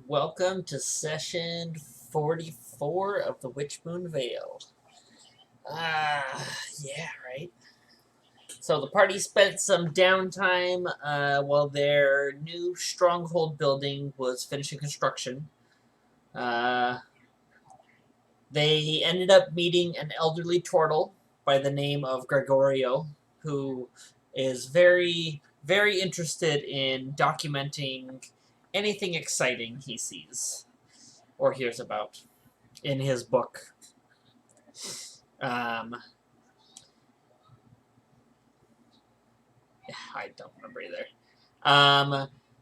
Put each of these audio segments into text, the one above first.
Welcome to session 44 of the Witchmoon Vale. Yeah, right. So the party spent some downtime while their new stronghold building was finishing construction. Uh, they ended up meeting an elderly turtle by the name of Gregorio, who is very, very interested in documenting anything exciting he sees or hears about in his book. Um, I don't remember either.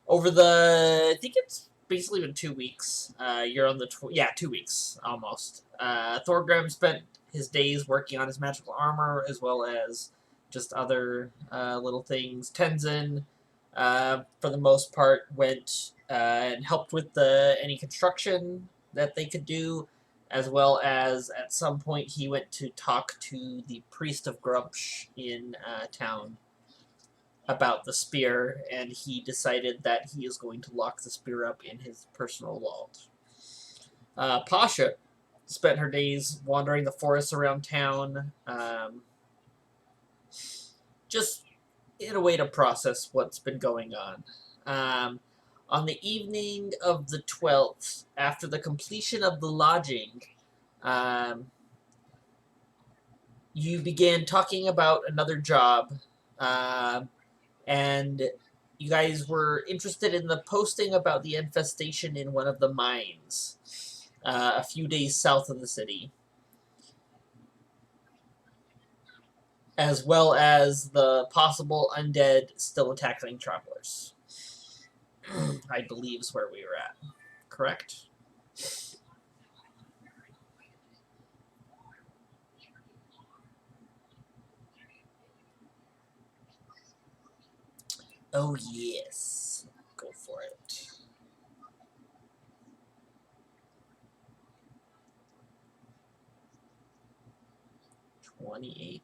Over the, I think it's basically been 2 weeks. You're on the 2 weeks almost. Thorgrim spent his days working on his magical armor as well as just other little things. Tenzin, for the most part, went and helped with any construction that they could do, as well as at some point he went to talk to the priest of Grumsh in town about the spear, and he decided that he is going to lock the spear up in his personal vault. Pasha spent her days wandering the forests around town, just in a way to process what's been going on. On the evening of the 12th, after the completion of the lodging, you began talking about another job, and you guys were interested in the posting about the infestation in one of the mines a few days south of the city, as well as the possible undead still attacking travelers. I believe is where we were at. Correct? Oh, yes. Go for it. 28.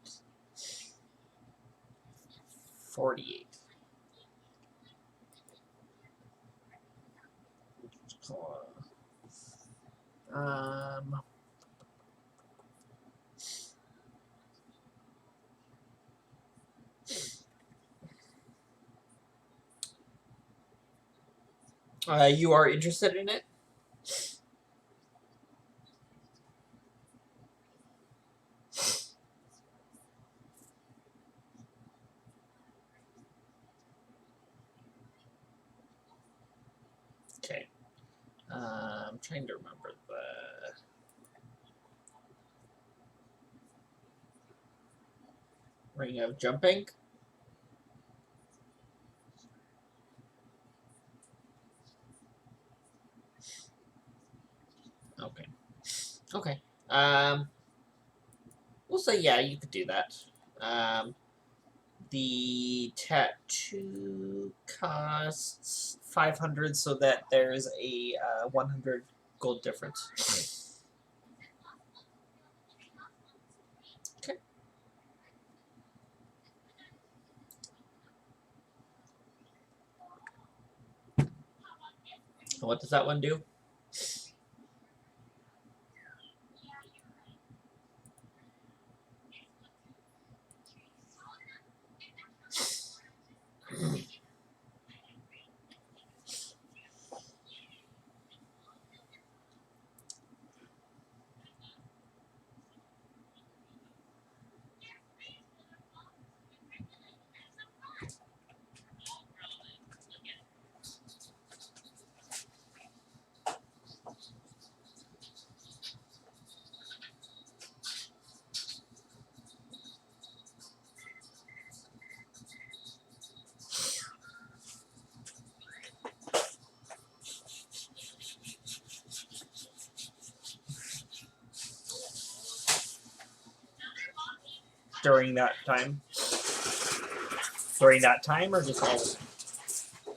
48. Um, you are interested in it? Okay. I'm trying to remember the ring of jumping. Okay. Okay. We'll say yeah, you could do that. Um, the tattoo costs 500, so that there's a 100 gold difference. Okay. What does that one do? During that time? During that time, or just all the time?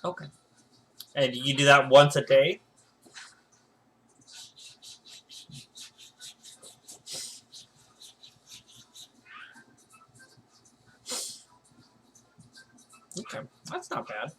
Okay. And you do that once a day? Okay. That's not bad.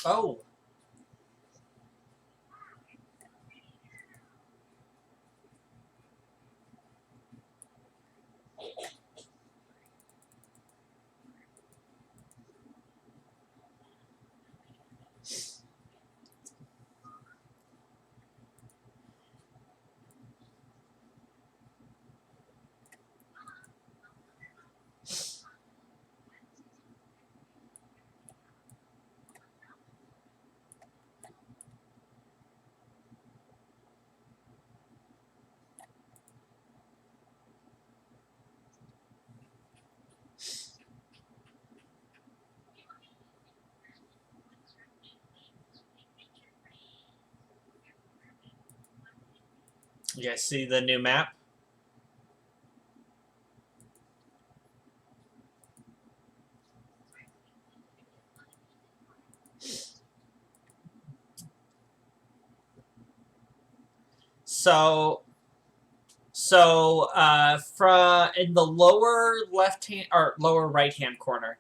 Oh. You guys see the new map? From in the lower left hand or lower right hand corner,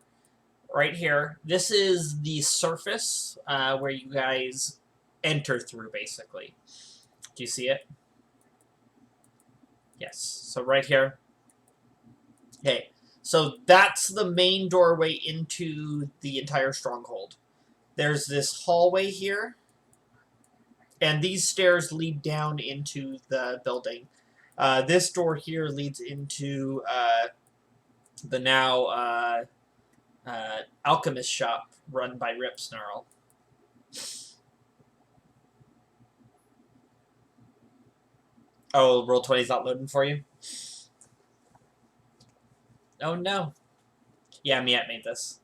right here, this is the surface where you guys enter through, basically. Do you see it? Yes. So right here. Okay. So that's the main doorway into the entire stronghold. There's this hallway here, and these stairs lead down into the building. This door here leads into the now alchemist shop run by Rip Snarl. Oh, Roll20's not loading for you? Oh no. Yeah, Miette made this.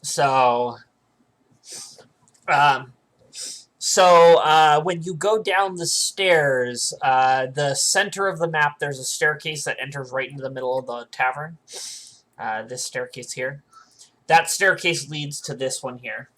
So, um, when you go down the stairs, the center of the map, there's a staircase that enters right into the middle of the tavern. This staircase here. That staircase leads to this one here.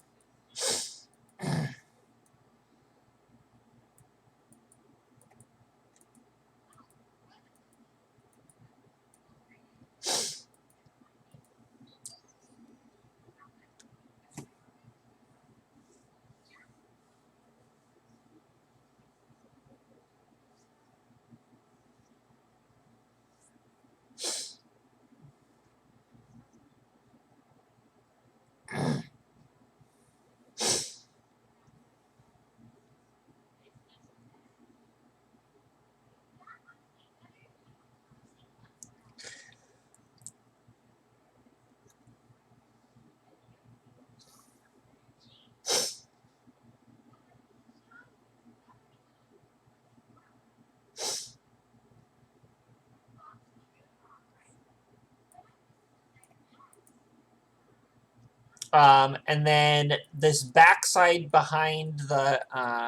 And then this backside behind the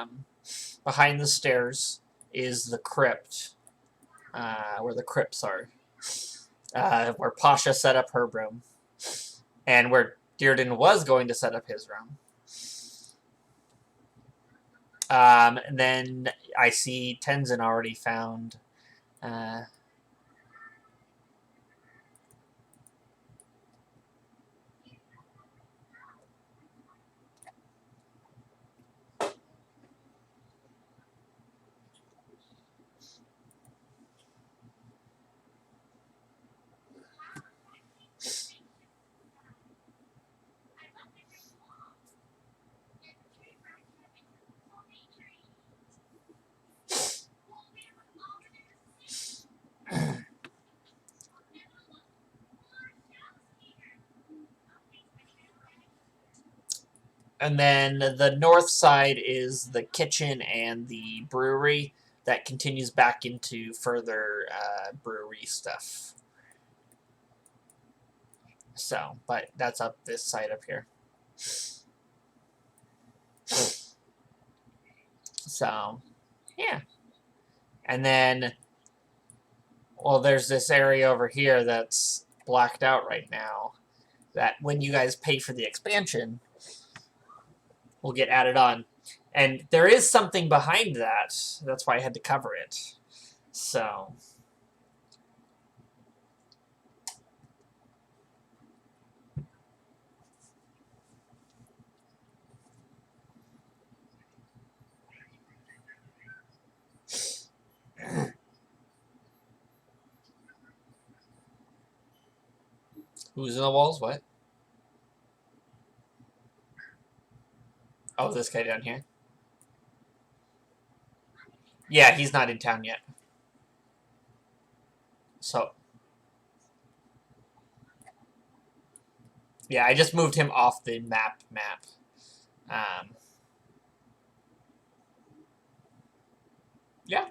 stairs is the crypt, where the crypts are, where Pasha set up her room, and where Dearden was going to set up his room. And then I see Tenzin already found. And then the north side is the kitchen and the brewery that continues back into further brewery stuff. So, but that's up this side up here. So, yeah. And then, well, there's this area over here that's blacked out right now that when you guys pay for the expansion will get added on. And there is something behind that. That's why I had to cover it. So... Who's in the walls? What? Oh, this guy down here. Yeah, he's not in town yet. So... Yeah, I just moved him off the map. Yeah.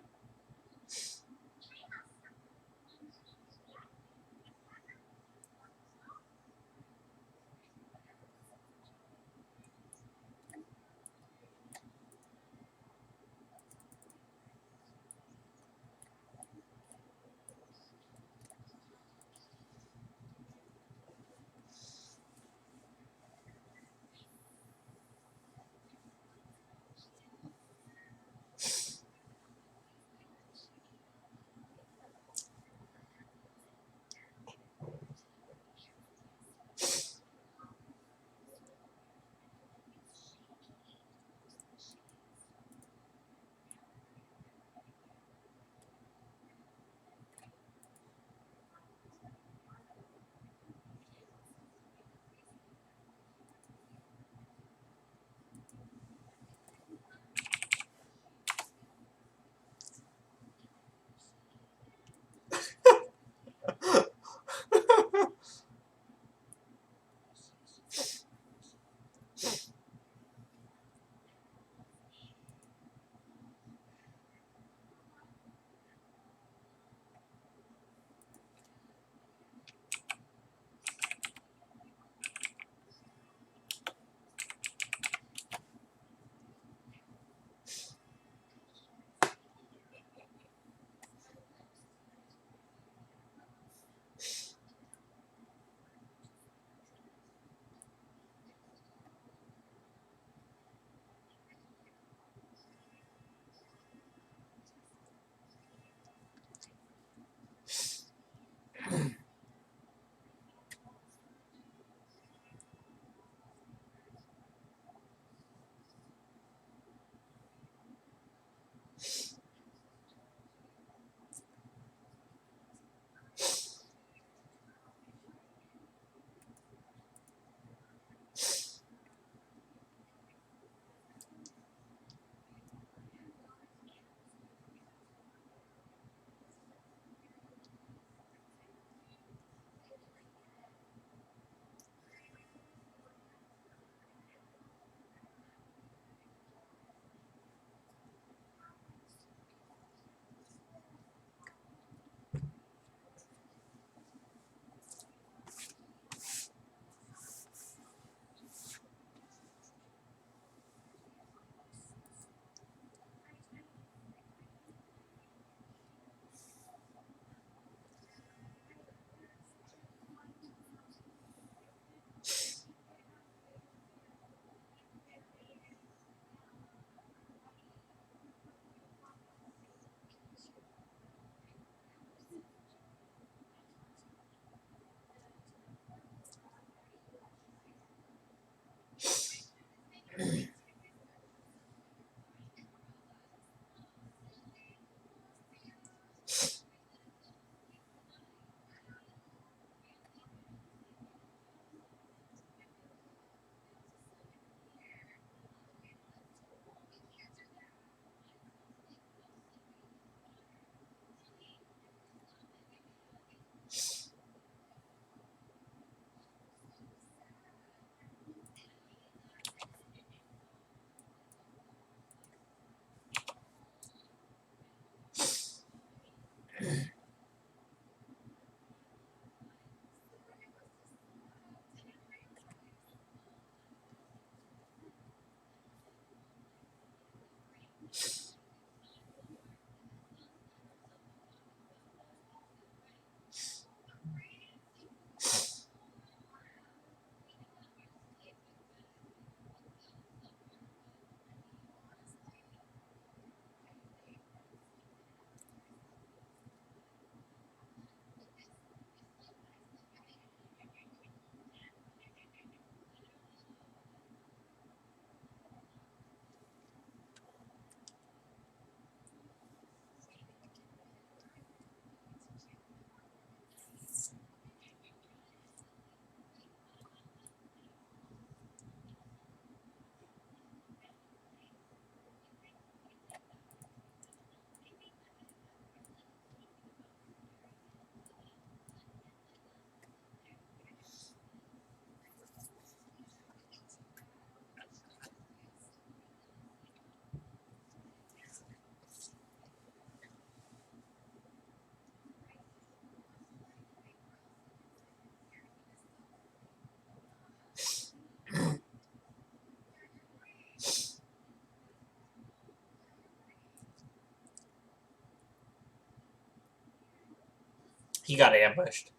He got ambushed.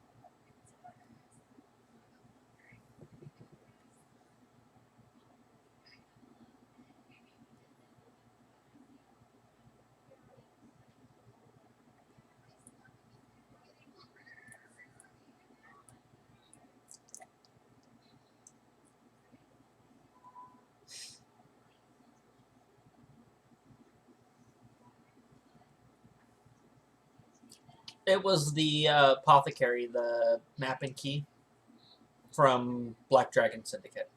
It was the apothecary, the map and key from Black Dragon Syndicate.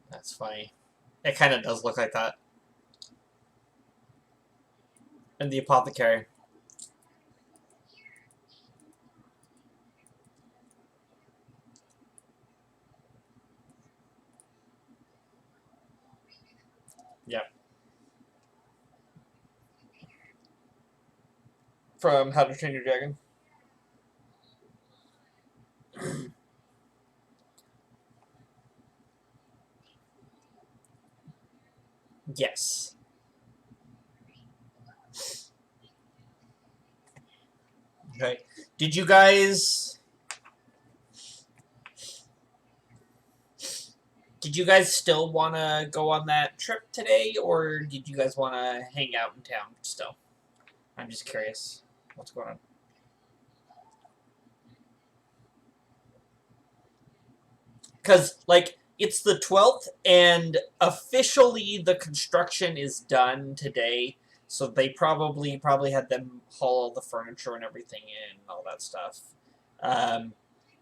That's funny. It kind of does look like that. And the apothecary. Yep. From How to Train Your Dragon. Yes. Okay. Did you guys... Did you guys still want to go on that trip today, or did you guys want to hang out in town still? I'm just curious. What's going on? Because, like, it's the 12th, and officially the construction is done today, so they probably had them haul all the furniture and everything in and all that stuff. Um,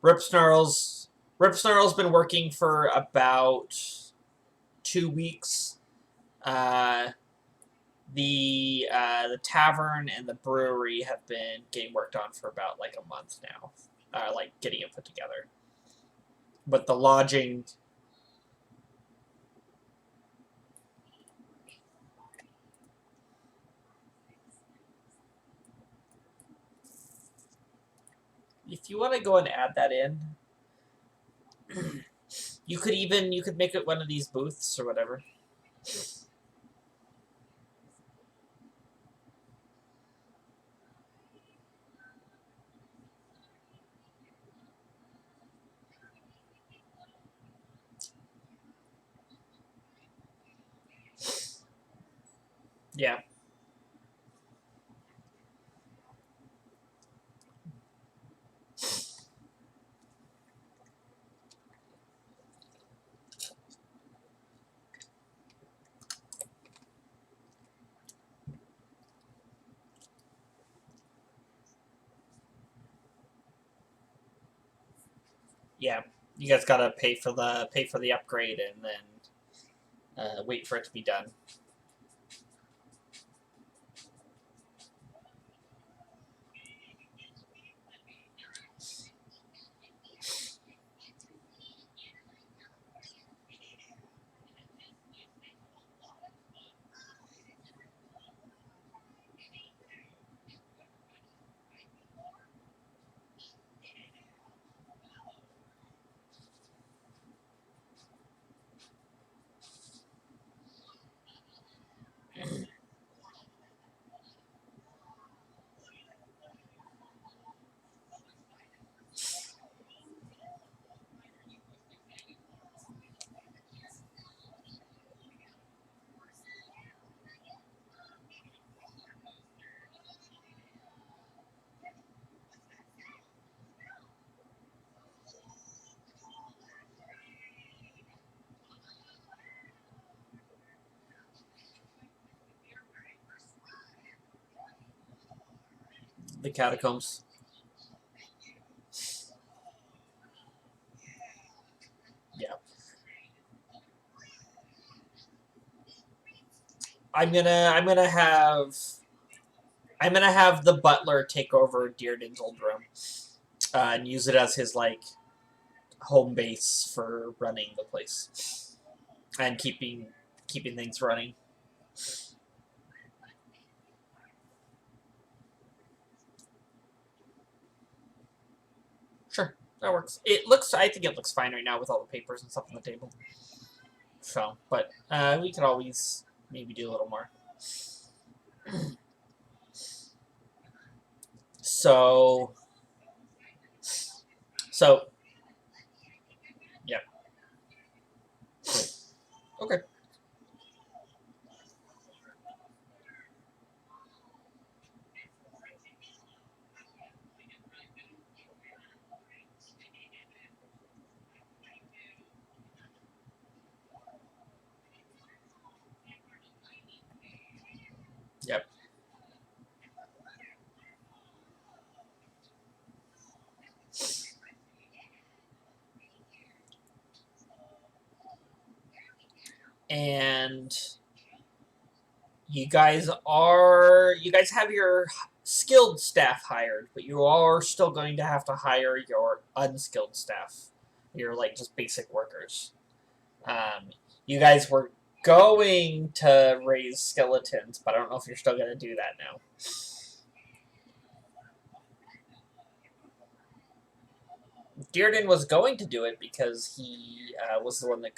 Rip Snarl's been working for about 2 weeks. Uh, the tavern and the brewery have been getting worked on for about like a month now, like getting it put together. But the lodging, if you want to go and add that in, you could make it one of these booths or whatever. Yeah, yeah. You guys gotta pay for the upgrade and then wait for it to be done. The catacombs. Yeah. I'm gonna have the butler take over Dearden's old room, and use it as his like home base for running the place and keeping things running. Sure, that works. It looks. I think it looks fine right now with all the papers and stuff on the table. So, but we could always maybe do a little more. So, so yeah. Okay. Yep. And you guys have your skilled staff hired, but you are still going to have to hire your unskilled staff. Your like just basic workers. You guys were going to raise skeletons, but I don't know if you're still going to do that now. Dearden was going to do it because he was the one that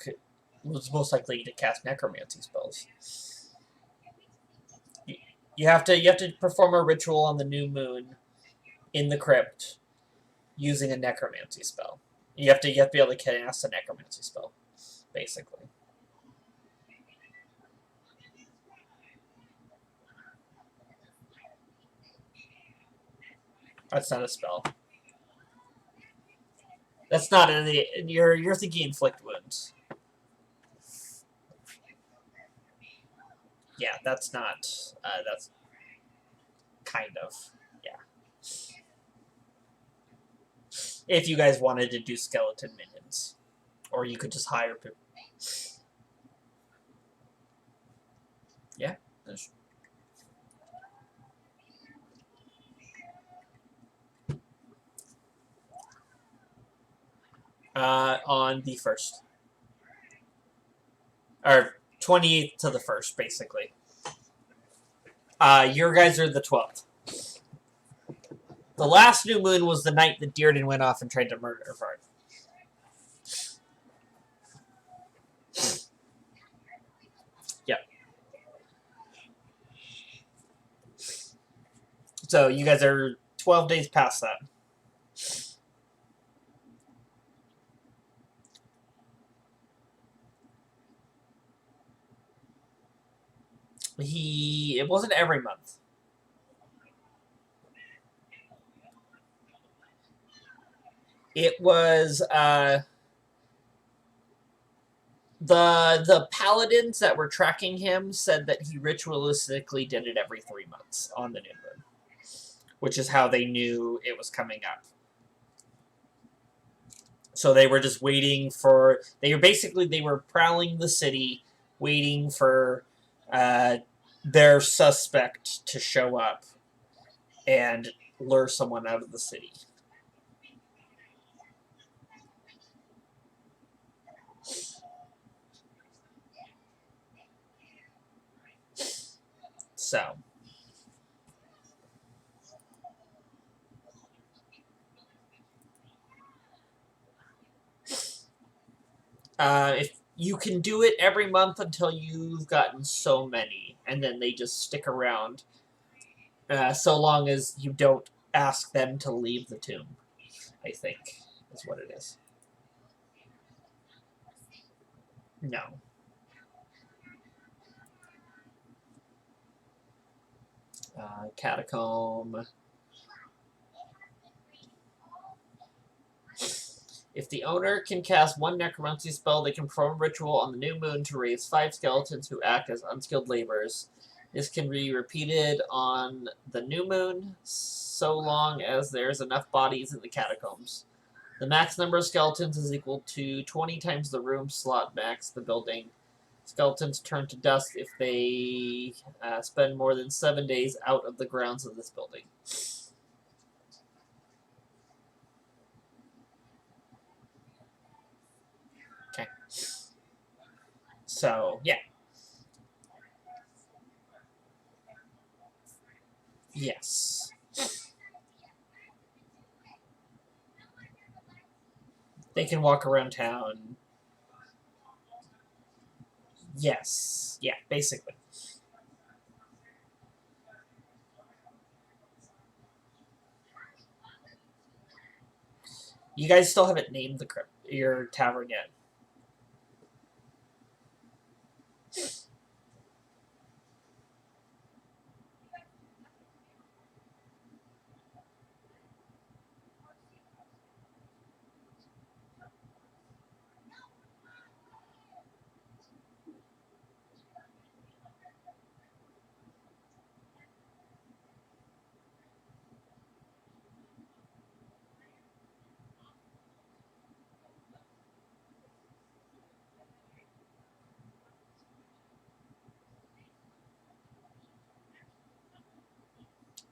was most likely to cast necromancy spells. You, you have to perform a ritual on the new moon in the crypt using a necromancy spell. You have to be able to cast a necromancy spell, basically. That's not a spell. That's not any. You're thinking inflict wounds. Yeah, that's not. That's kind of. Yeah. If you guys wanted to do skeleton minions, or you could just hire people. Yeah. On the first, or 28th to the first, basically. Your guys are the 12th. The last new moon was the night that Dearden went off and tried to murder Vard. Yep. So you guys are 12 days past that. It wasn't every month. It was the paladins that were tracking him said that he ritualistically did it every 3 months on the new moon, which is how they knew it was coming up. So they were just waiting for. They were prowling the city, waiting for their suspect to show up and lure someone out of the city. So. If you can do it every month until you've gotten so many, and then they just stick around, so long as you don't ask them to leave the tomb. I think is what it is. No. Catacomb. If the owner can cast one necromancy spell, they can perform a ritual on the new moon to raise 5 skeletons who act as unskilled laborers. This can be repeated on the new moon, so long as there's enough bodies in the catacombs. The max number of skeletons is equal to 20 times the room slot max the building. Skeletons turn to dust if they spend more than 7 days out of the grounds of this building. Okay. So, yeah. Yes. They can walk around town. Yes. Yeah, basically. You guys still haven't named your tavern yet.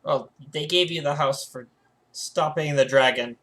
Well, they gave you the house for stopping the dragon.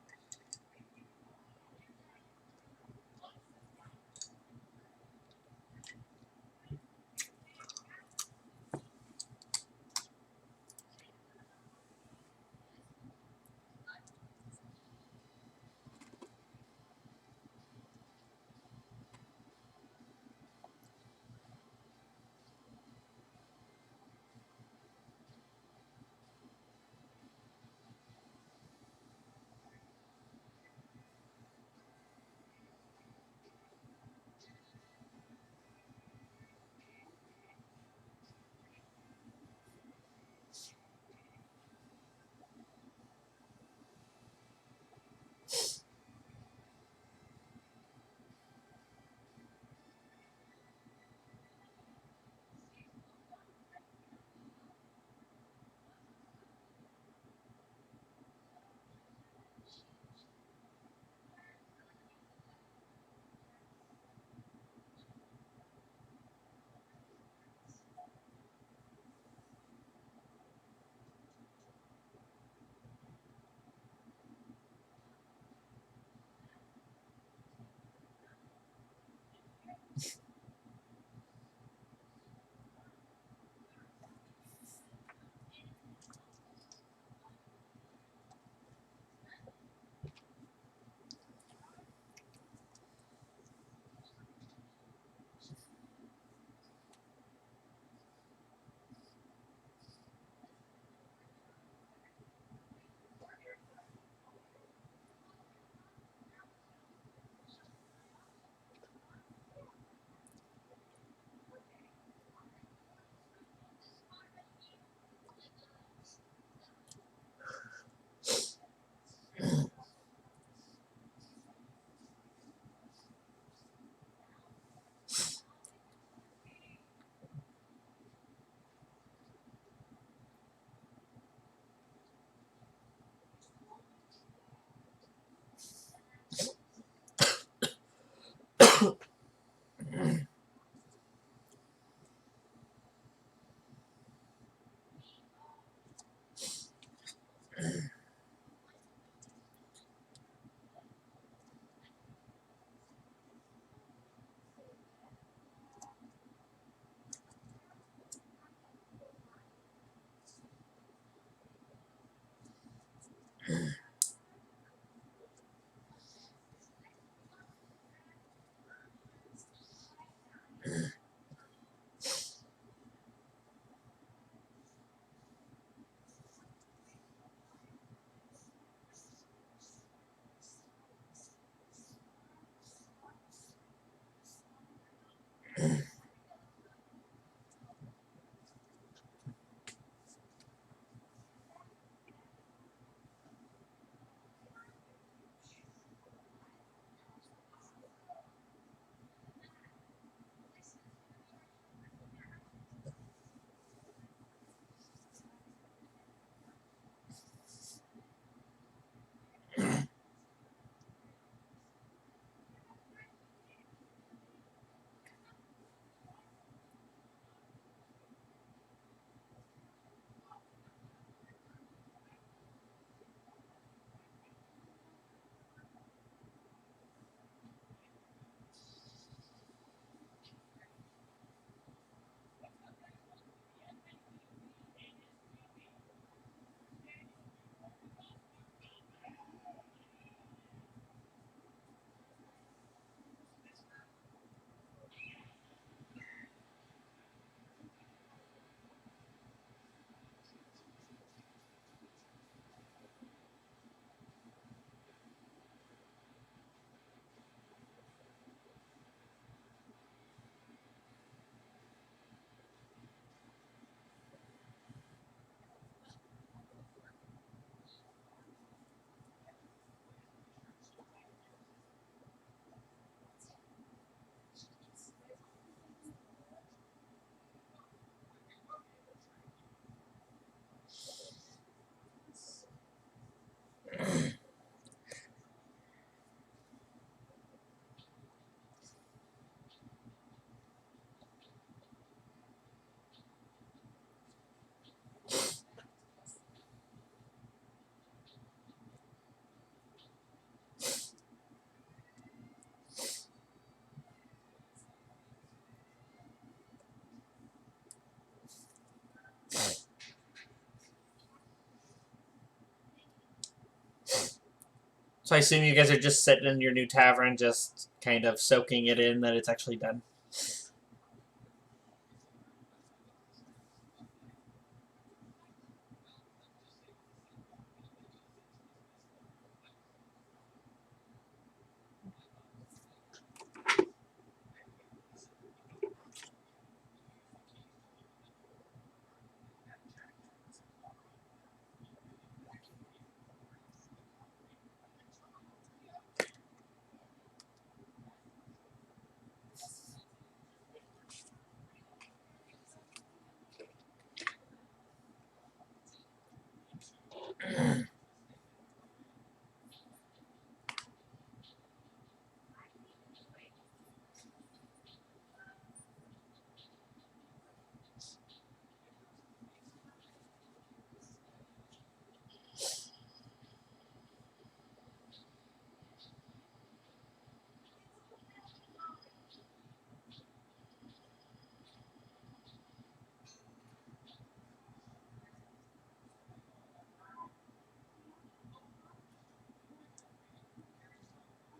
So I assume you guys are just sitting in your new tavern, just kind of soaking it in that it's actually done.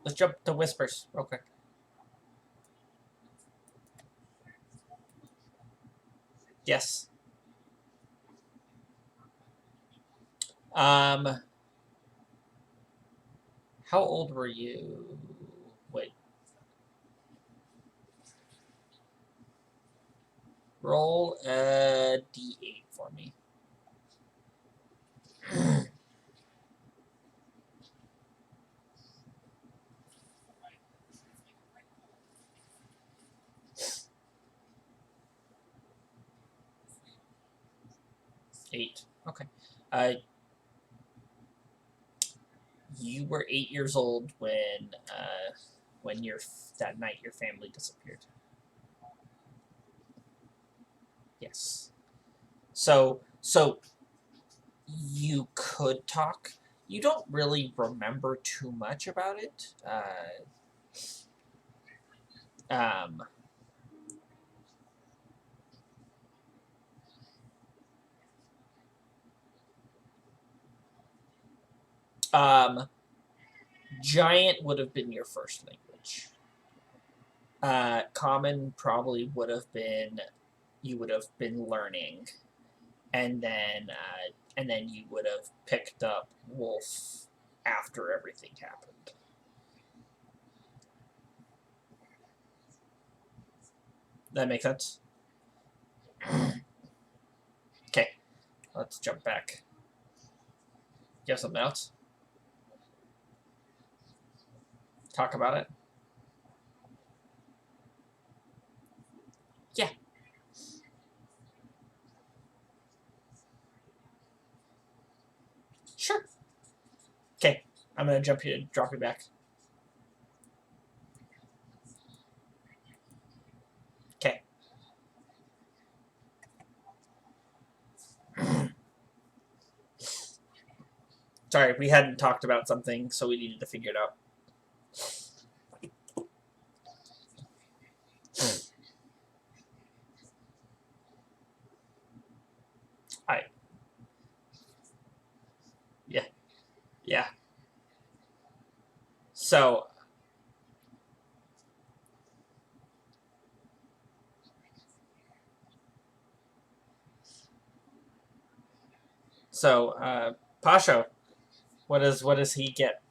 Let's jump to whispers real quick. Yes. Um, how old were you? Wait. Roll a d8 for me. 8. Okay. Uh, you were 8 years old when your that night your family disappeared. Yes. So you could talk. You don't really remember too much about it. Um, um, Giant would have been your first language. Common probably would have been you would have been learning, and then you would have picked up Wolf after everything happened. That makes sense. Okay, let's jump back. You have something else? Talk about it. Yeah, sure. Okay, I'm gonna drop you back. Okay. Sorry, we hadn't talked about something, so we needed to figure it out. I Yeah, yeah. So Pasho, what does he get?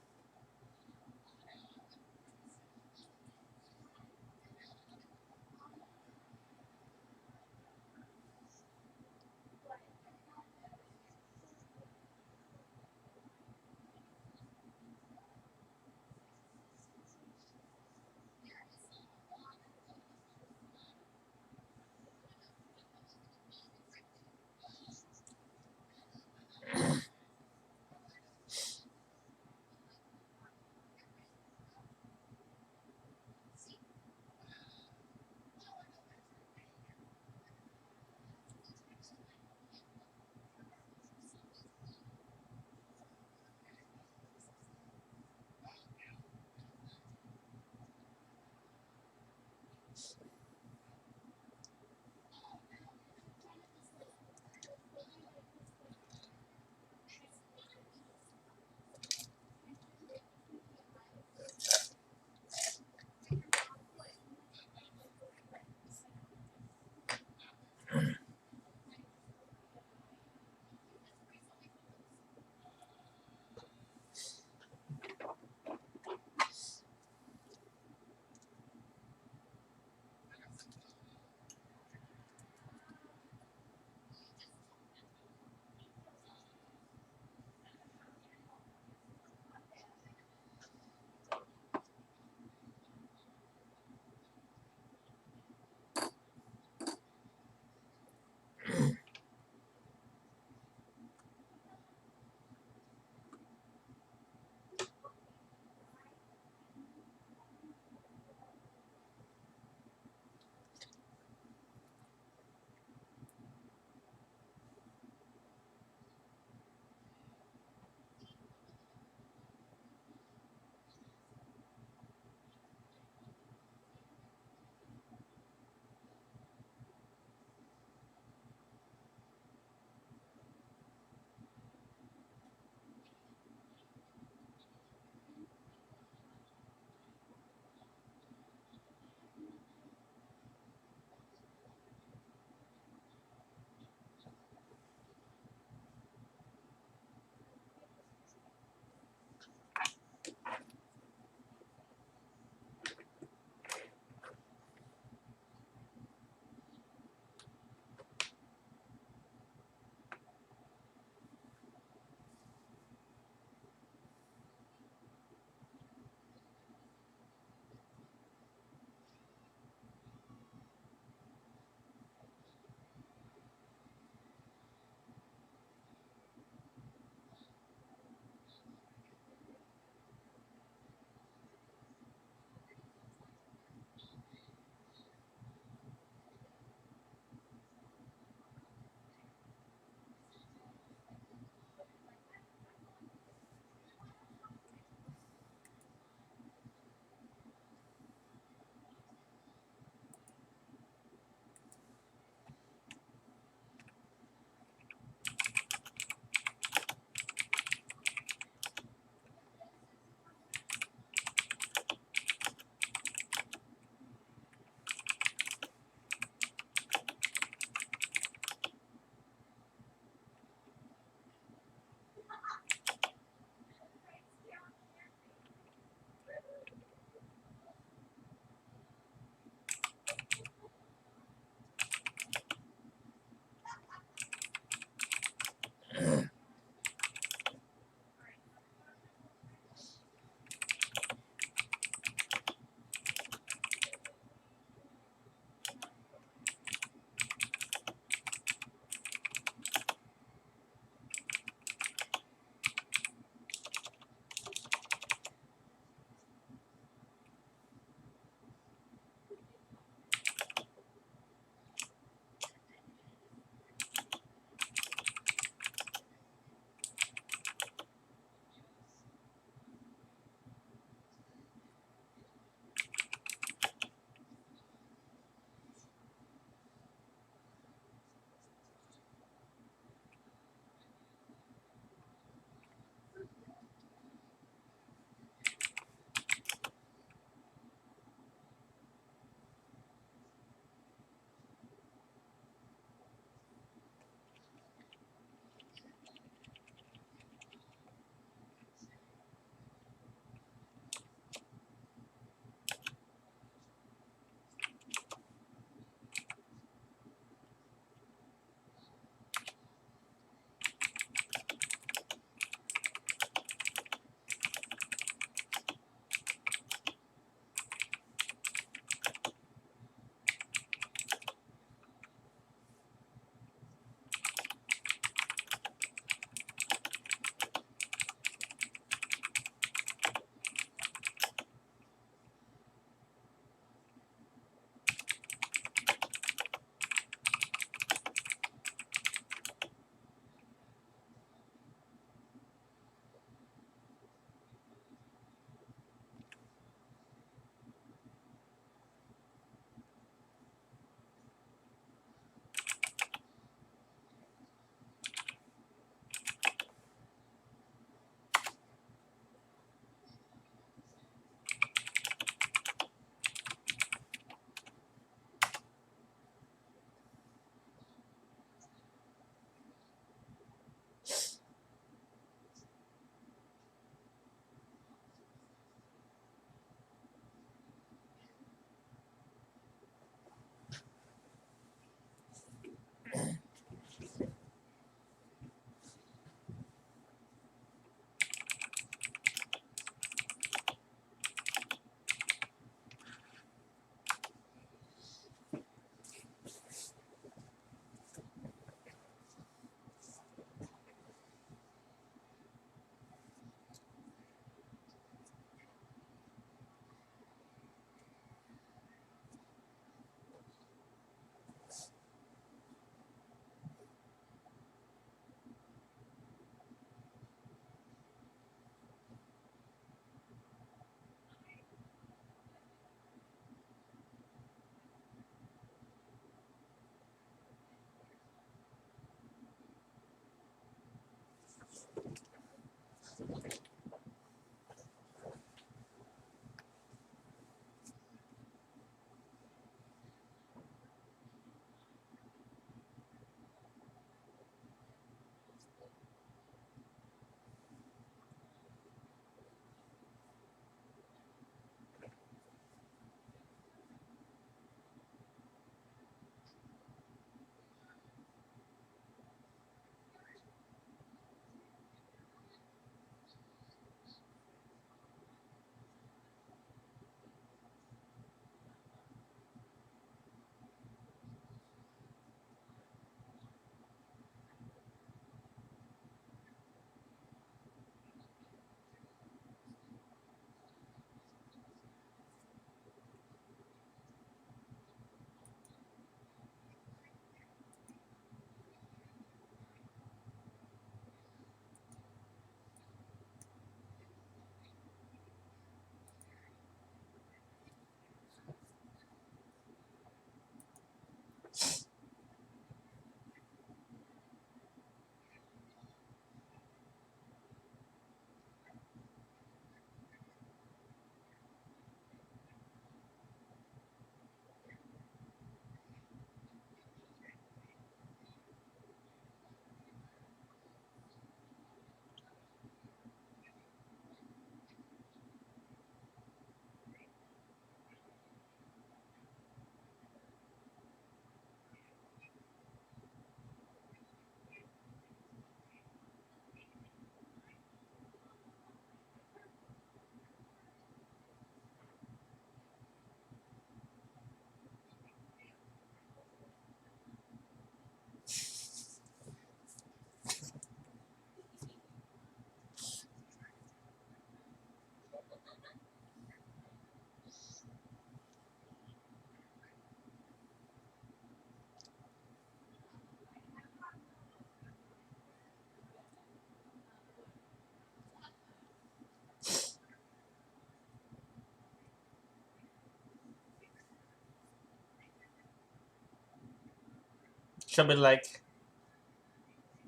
She'll be like,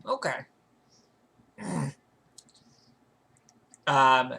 okay. Um,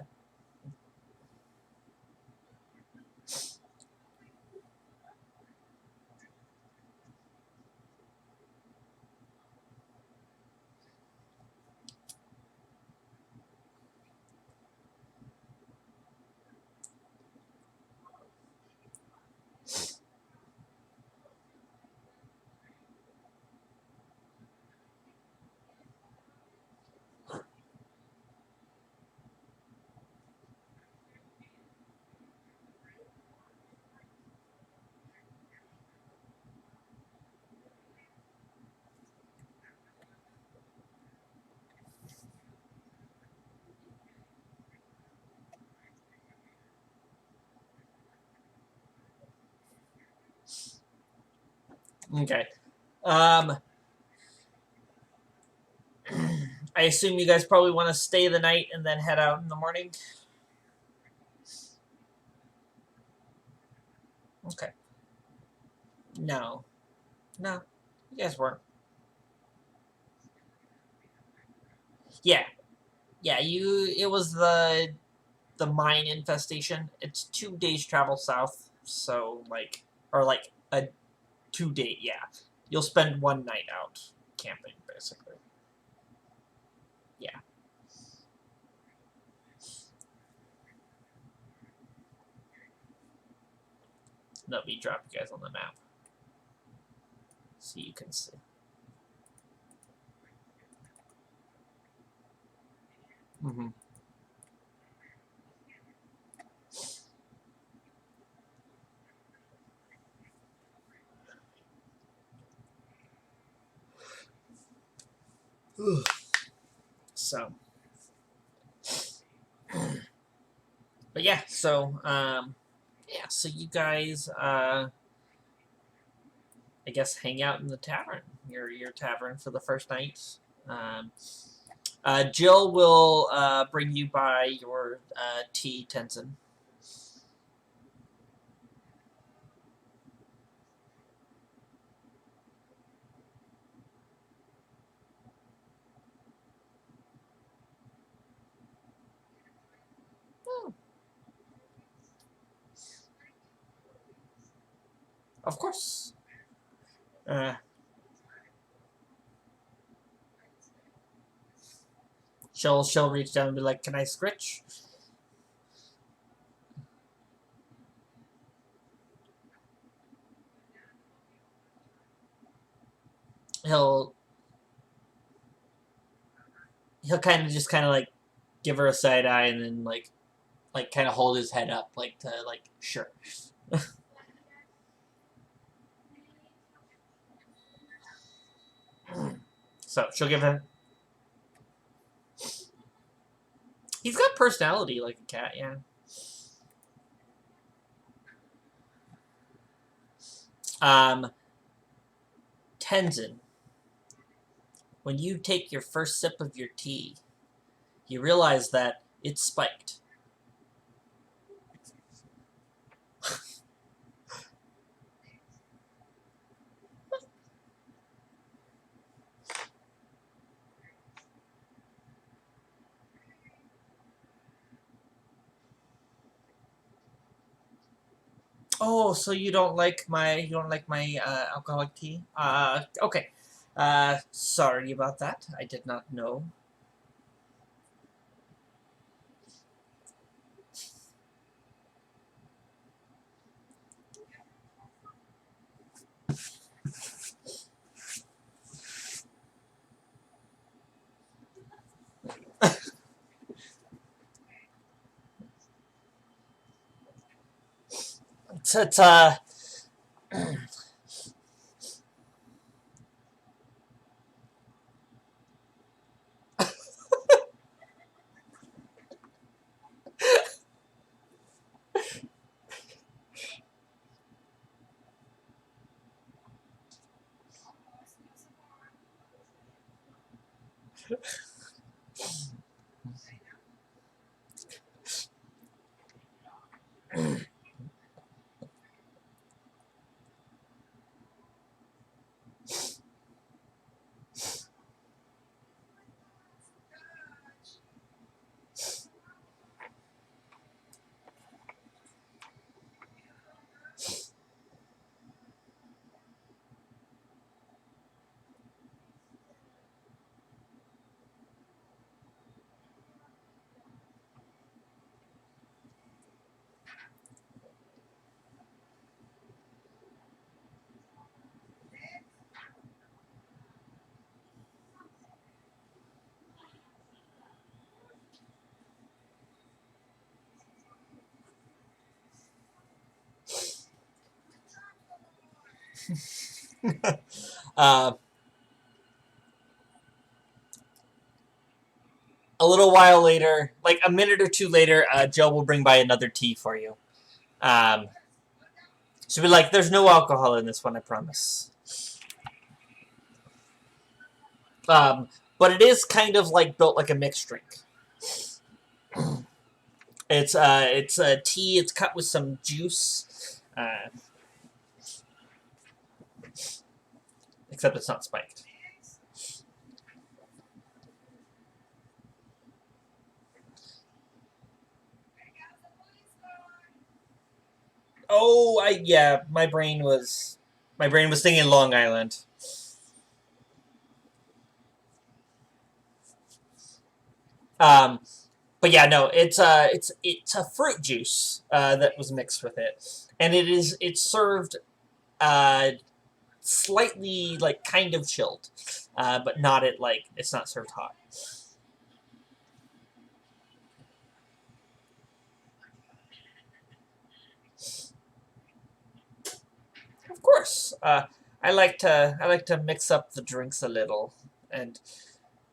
okay. Um, I assume you guys probably want to stay the night and then head out in the morning. Okay. No, no, you guys weren't. Yeah, yeah. You. It was the mine infestation. It's 2 days travel south, so like, or like a 2 day. Yeah, you'll spend one night out camping, basically. Yeah. Let me drop you guys on the map so you can see. Mm-hmm. So, but yeah, so you guys, I guess, hang out in the tavern, your tavern for the first night. Um, Jill will bring you by your tea, Tenzin. Oh, of course. Uh, she'll reach down and be like, "Can I scritch?" He'll he'll kind of like give her a side eye and then like kind of hold his head up like to like sure. So she'll give him. He's got personality like a cat, yeah. Um, Tenzin, when you take your first sip of your tea, you realize that it's spiked. Oh, so you don't like my alcoholic tea? Okay. Sorry about that. I did not know. It's uh, a little while later, like a minute or two later, Joe will bring by another tea for you. Um, she'll be like, "There's no alcohol in this one, I promise." Um, but it is kind of like built like a mixed drink. It's a tea. It's cut with some juice, except it's not spiked. Oh, yeah, my brain was thinking Long Island. Um, but yeah, no, it's a fruit juice that was mixed with it, and it's served uh, slightly like kind of chilled, but not at like it's not served hot. Of course, I like to mix up the drinks a little, and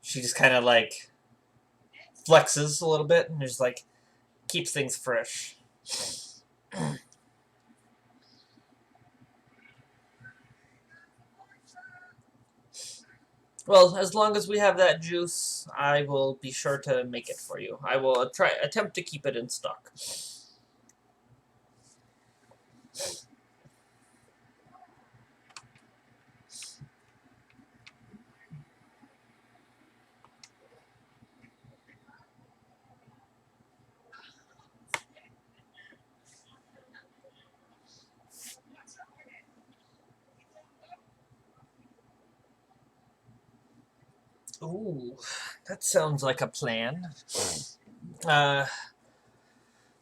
she just kind of like flexes a little bit and just like keeps things fresh. Well, as long as we have that juice, I will be sure to make it for you. I will attempt to keep it in stock. Ooh, that sounds like a plan. Uh,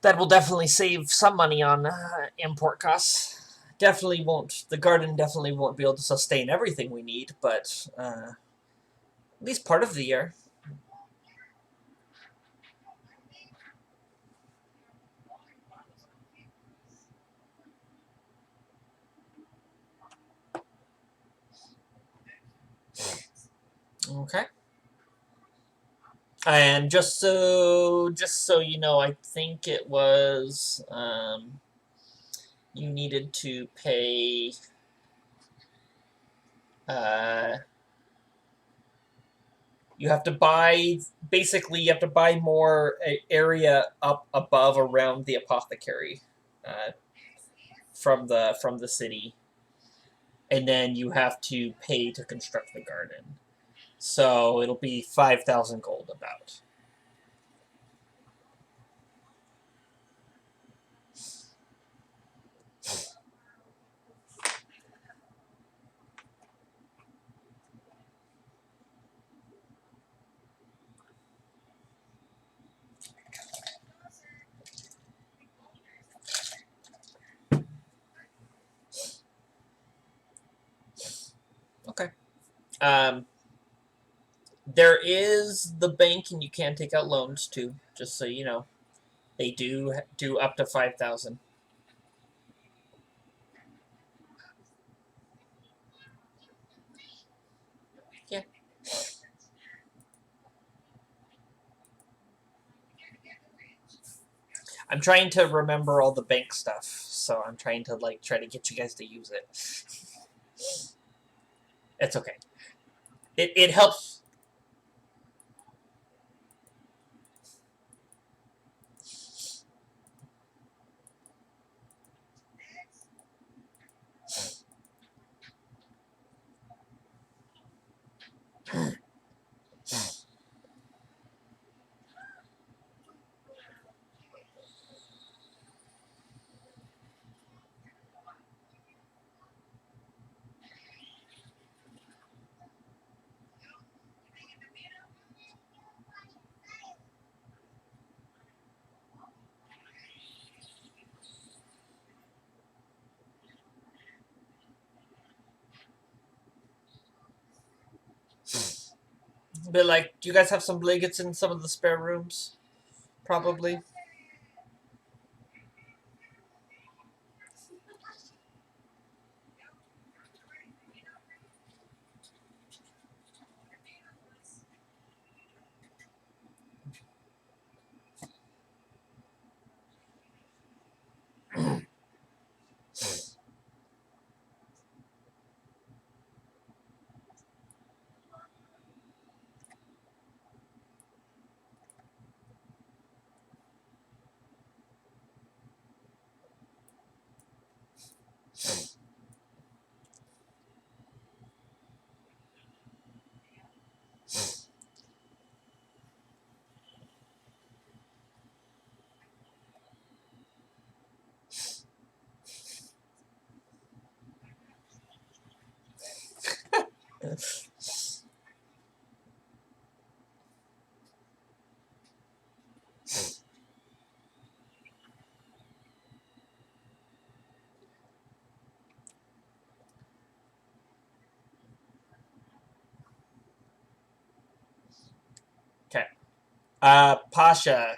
that will definitely save some money on import costs. Definitely won't. The garden definitely won't be able to sustain everything we need, but at least part of the year. Okay. And just so you know, I think it was you needed to pay uh, you have to buy basically you have to buy more area up above around the apothecary uh, from the city, and then you have to pay to construct the garden. So it'll be 5,000 gold about. Okay. Um, there is the bank, and you can take out loans too. Just so you know, they do up to 5,000. Yeah. I'm trying to remember all the bank stuff, so I'm trying to like try to get you guys to use it. It's okay. It helps. But like, do you guys have some blankets in some of the spare rooms? Probably. Okay. Pasha,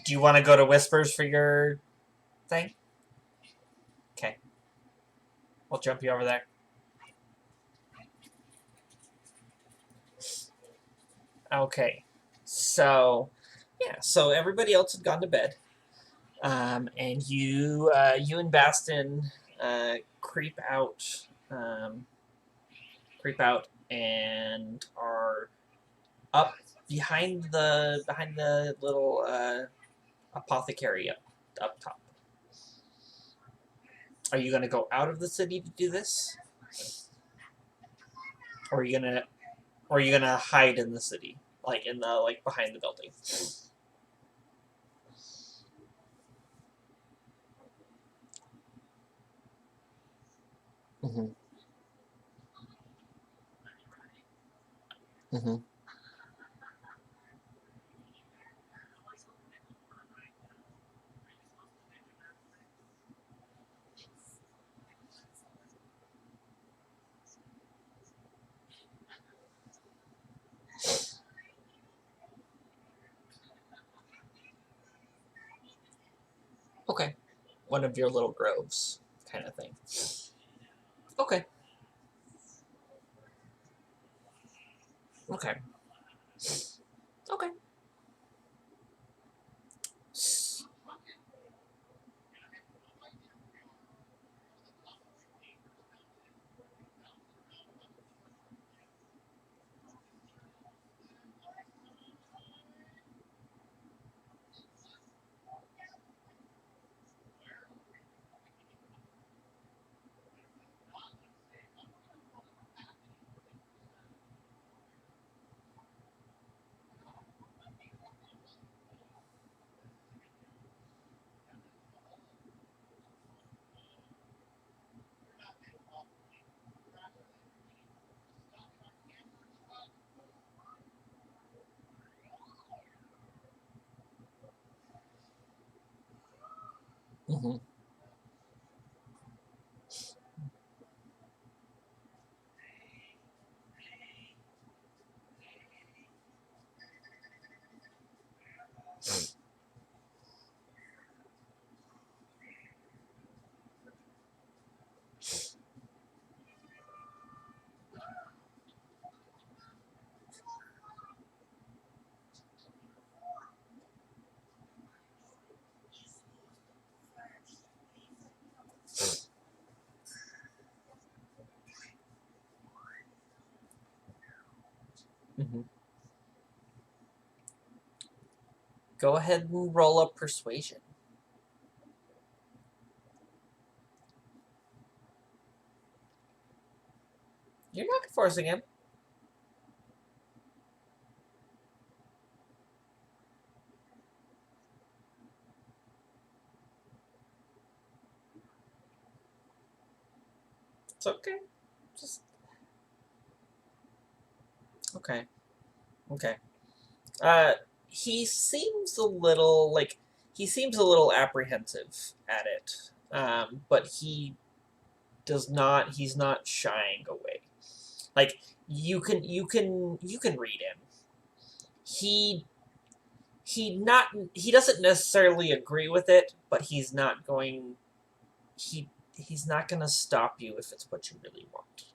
do you want to go to Whispers for your thing? Okay. We'll jump you over there. Okay. So, yeah. So everybody else had gone to bed, and you and Baston creep out, and are up behind the little apothecary up top. Are you gonna go out of the city to do this, or are you gonna hide in the city, like in the behind the building? Mm-hmm. Mm-hmm. Okay, one of your little groves, kind of thing. Okay. Okay. Okay. Mm-hmm. Mm-hmm. Go ahead and roll up persuasion. You're not forcing him. It's okay. Just okay. Okay. Uh, he seems a little apprehensive at it. But does not. He's not shying away. Like you can read him. He he doesn't necessarily agree with it, but he's not gonna stop you if it's what you really want.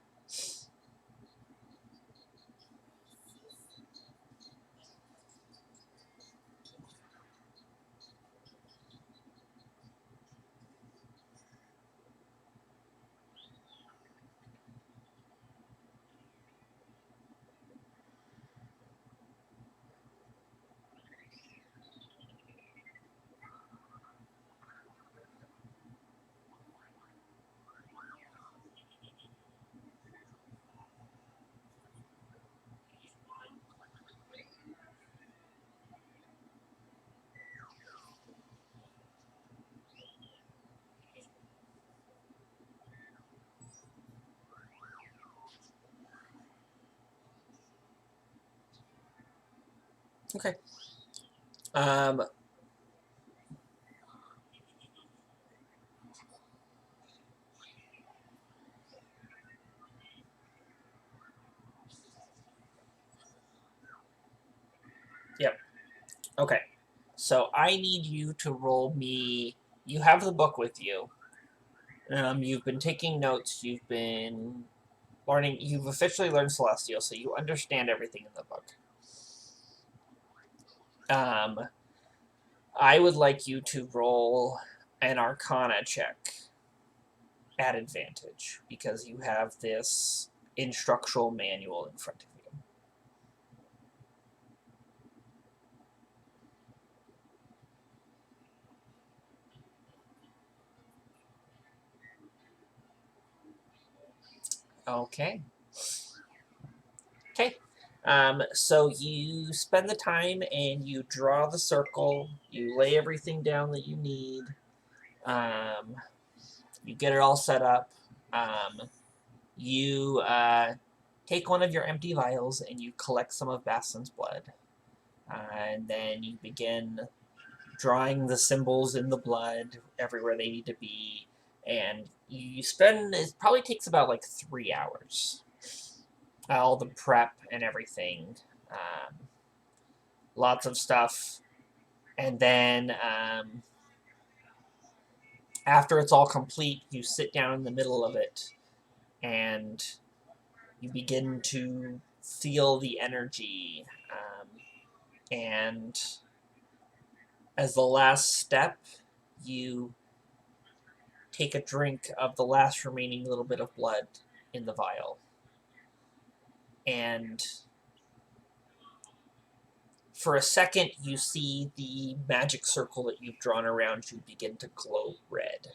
Okay. Yep. Okay. So I need you to roll me. You have the book with you. You've been taking notes. You've been learning. You've officially learned Celestial, so you understand everything in the book. Um, I would like you to roll an Arcana check at advantage because you have this instructional manual in front of you. Okay. Okay. So you spend the time and you draw the circle. You lay everything down that you need. Um, you get it all set up. You take one of your empty vials and you collect some of Baston's blood. And then you begin drawing the symbols in the blood everywhere they need to be. And you spend, it probably takes about like 3 hours. All the prep and everything. Lots of stuff. And then after it's all complete, you sit down in the middle of it and you begin to feel the energy. And as the last step, you take a drink of the last remaining little bit of blood in the vial. And for a second, you see the magic circle that you've drawn around you begin to glow red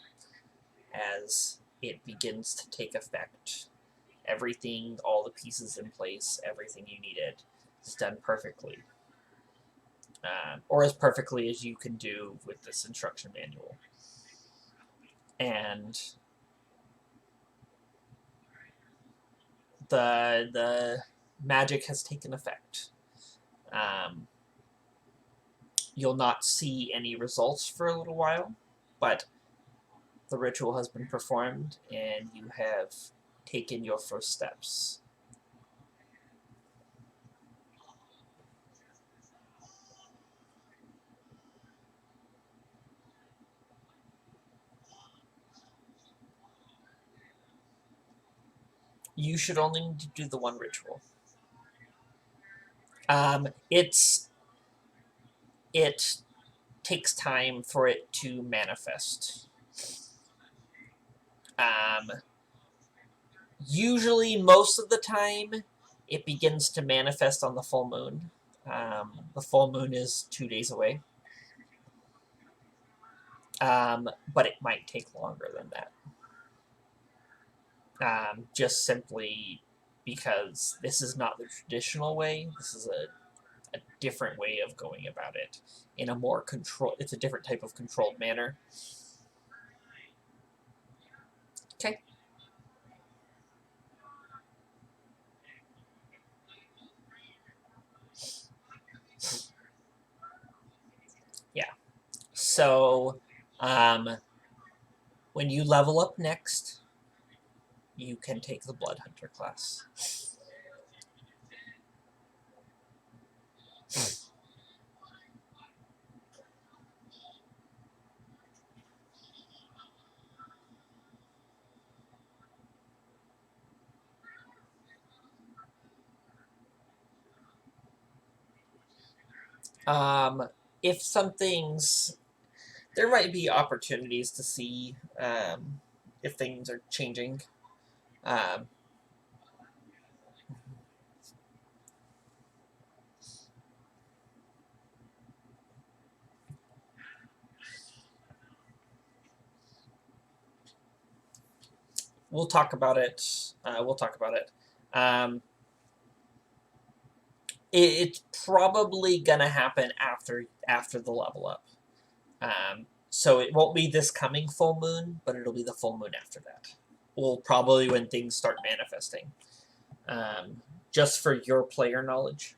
as it begins to take effect. Everything, all the pieces in place, everything you needed is done perfectly. Or as perfectly as you can do with this instruction manual. And the magic has taken effect. Um, you'll not see any results for a little while, but the ritual has been performed and you have taken your first steps. You should only need to do the one ritual. It takes time for it to manifest. Um, Usually, most of the time, it begins to manifest on the full moon. The full moon is 2 days away. But it might take longer than that. Just simply because this is not the traditional way. This is a different way of going about it in a more control. It's a different type of controlled manner. Okay. Yeah. So, um, when you level up next, you can take the Blood Hunter class. Um, if something's, there might be opportunities to see if things are changing. Um, we'll talk about it. We'll talk about it. Um, it's probably gonna happen after the level up. So it won't be this coming full moon, but it'll be the full moon after that. Well, probably when things start manifesting. Just for your player knowledge.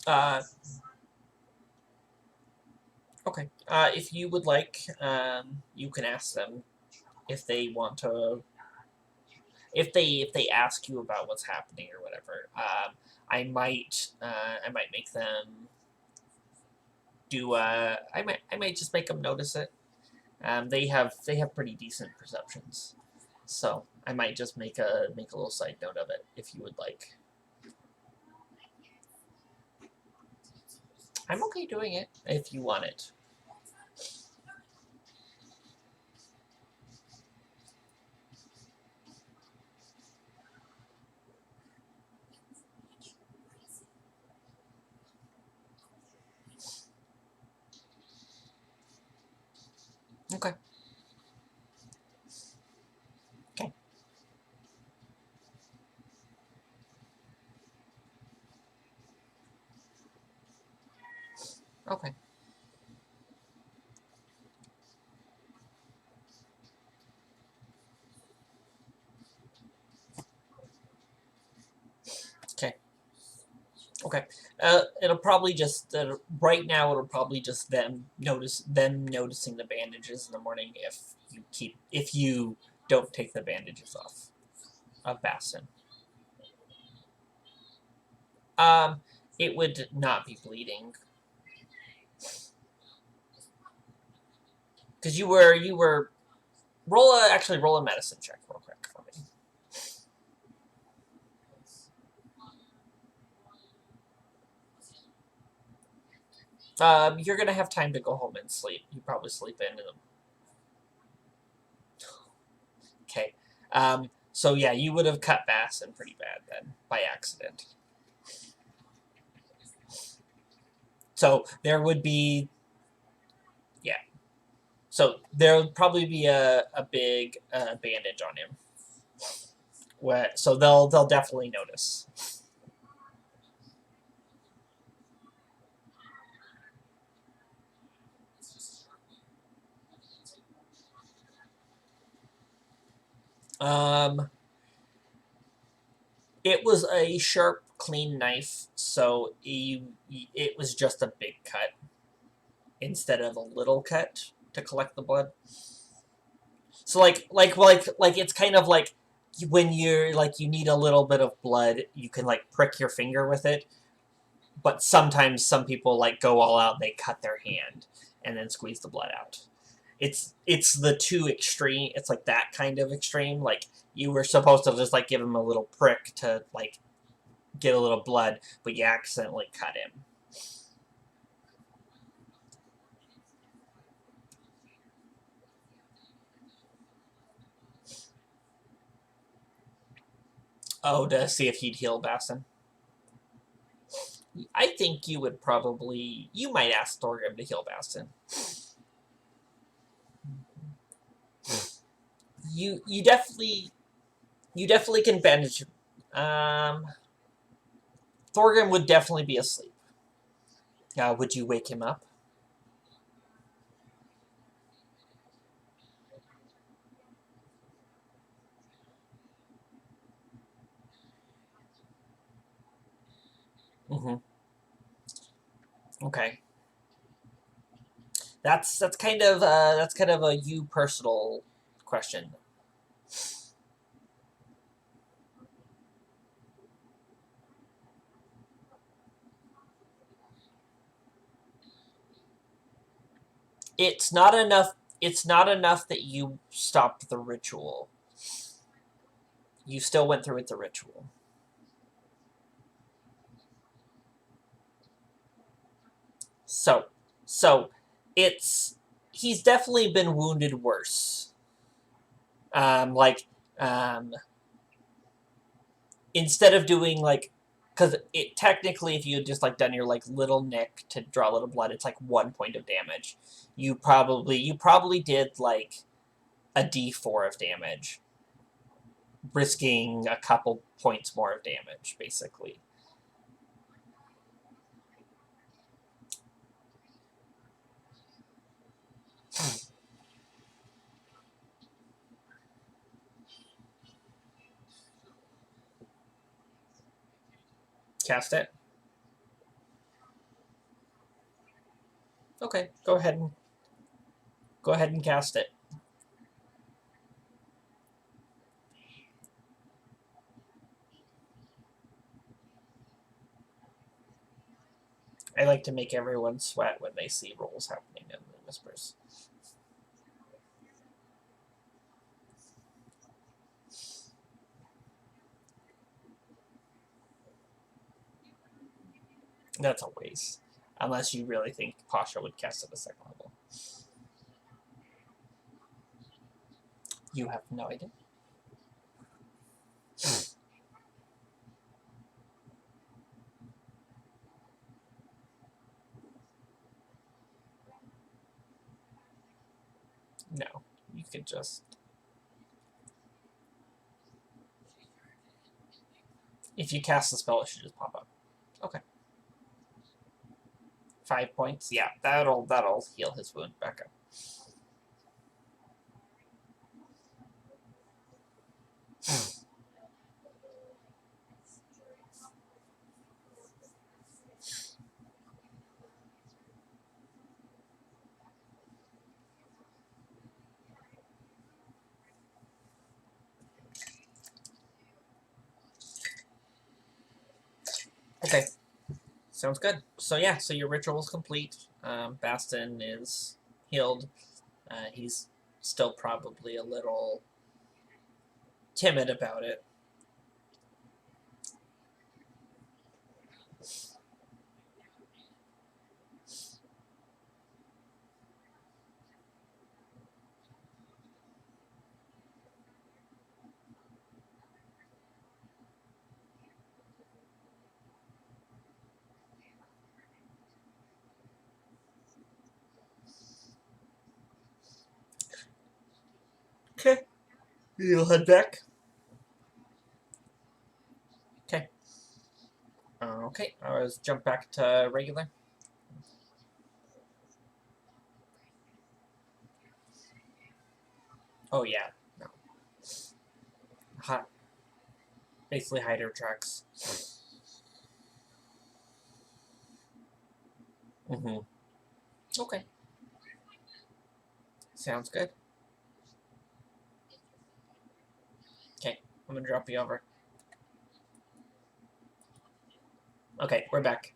Uh, okay. If you would like, you can ask them if they want to. If they ask you about what's happening or whatever. I might make them do. I might just make them notice it. They have pretty decent perceptions, so I might just make a little side note of it if you would like. I'm okay doing it if you want it. Okay. Okay. Okay. Okay. Okay. It'll probably just right now. It'll probably just them noticing the bandages in the morning if you don't take the bandages off of Bastion. Um, it would not be bleeding because you were roll a medicine check real quick for me. You're gonna have time to go home and sleep. You probably sleep into them. Okay. So yeah, you would have cut Bassin pretty bad then by accident. So there would be yeah. So there would probably be a big bandage on him. So they'll definitely notice. Um, it was a sharp, clean knife, so it was just a big cut instead of a little cut to collect the blood. So like it's kind of like when you're like you need a little bit of blood, you can like prick your finger with it. But sometimes some people like go all out, they cut their hand and then squeeze the blood out. It's the two extreme. It's like that kind of extreme. Like you were supposed to just like give him a little prick to like get a little blood, but you accidentally cut him. Oh, to see if he'd heal Bassin. I think you might ask Thorgrim to heal Bastin. You definitely can bandage him. Thorgrim would definitely be asleep. Would you wake him up? Mm-hmm. Okay. That's kind of a you personal question. It's not enough. It's not enough that you stopped the ritual. You still went through with the ritual. So, so it's he's definitely been wounded worse. Like um, instead of doing like because it technically if you had just like done your like little nick to draw a little blood, it's like 1 point of damage. You probably did like a d4 of damage, risking a couple points more of damage, basically. Cast it. Okay, go ahead and cast it. I like to make everyone sweat when they see rolls happening in the whispers. That's a waste. Unless you really think Pasha would cast at a second level. You have no idea. No. You could just... If you cast the spell, it should just pop up. Okay. 5 points. Yeah, that'll heal his wound back up. Okay. Sounds good. So yeah, so your ritual is complete. Baston is healed. He's still probably a little timid about it. Okay. You'll head back. Okay. Okay. Let's jump back to regular. Oh yeah. No. Hot. Basically hydro tracks. Mm-hmm. Okay. Sounds good. Okay. I'm gonna drop you over. Okay, we're back.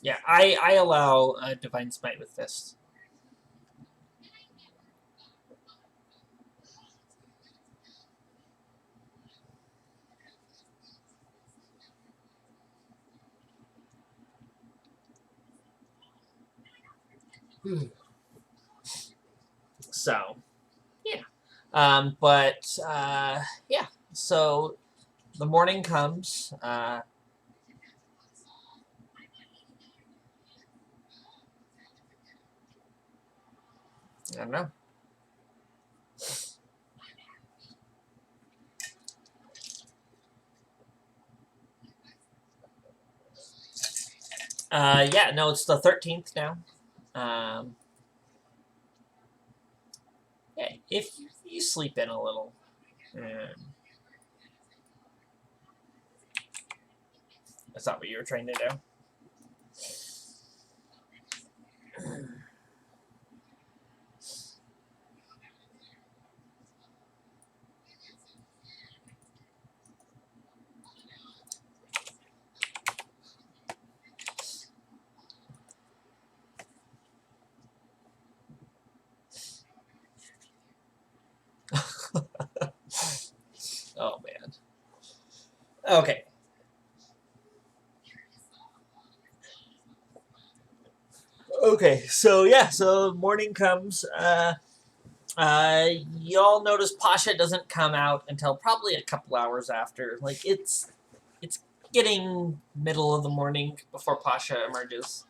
Yeah, I allow Divine Smite with this. So, yeah. Yeah. So the morning comes. I don't know. Yeah, no, it's the 13th now. Um, yeah, if you sleep in a little. That's not what you were trying to do. Oh, man. Okay. Okay, so yeah, so morning comes. Y'all notice Pasha doesn't come out until probably a couple hours after. Like it's getting middle of the morning before Pasha emerges.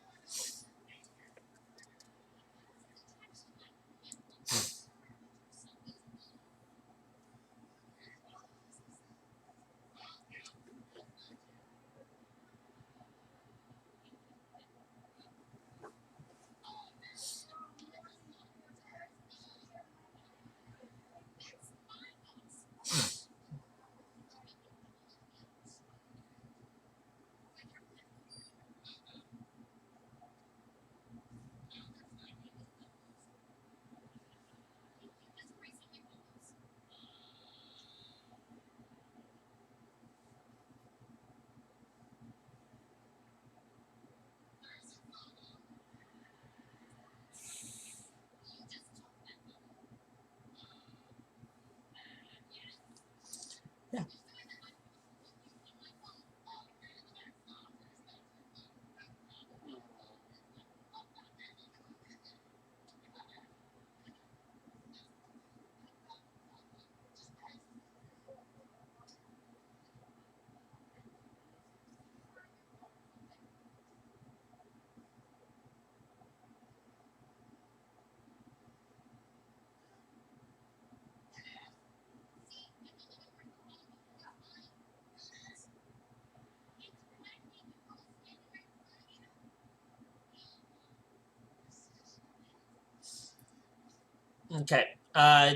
Okay. Are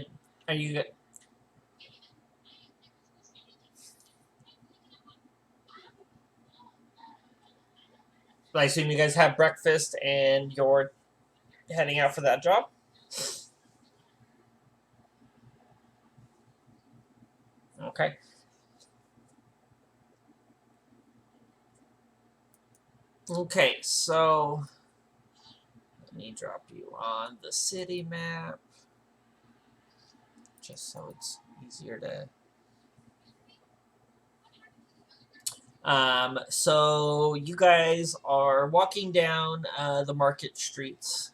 you? I assume you guys have breakfast and you're heading out for that job. Okay. Okay. So let me drop you on the city map, just so it's easier to. So you guys are walking down the market streets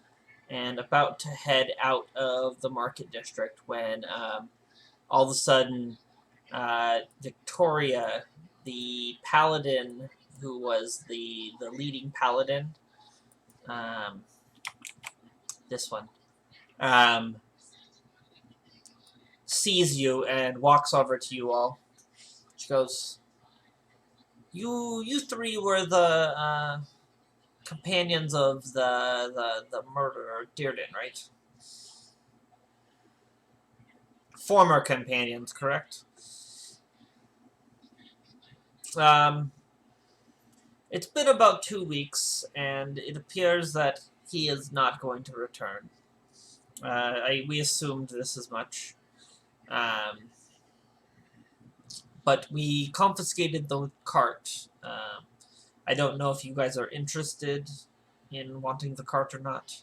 and about to head out of the market district when all of a sudden Victoria, the paladin who was the leading paladin, um, this one, um, sees you and walks over to you all. She goes, "You three were the companions of the murderer Dearden, right? Former companions, correct? Um, it's been about 2 weeks, and it appears that he is not going to return. We assumed this as much. Um, but we confiscated the cart. I don't know if you guys are interested in wanting the cart or not.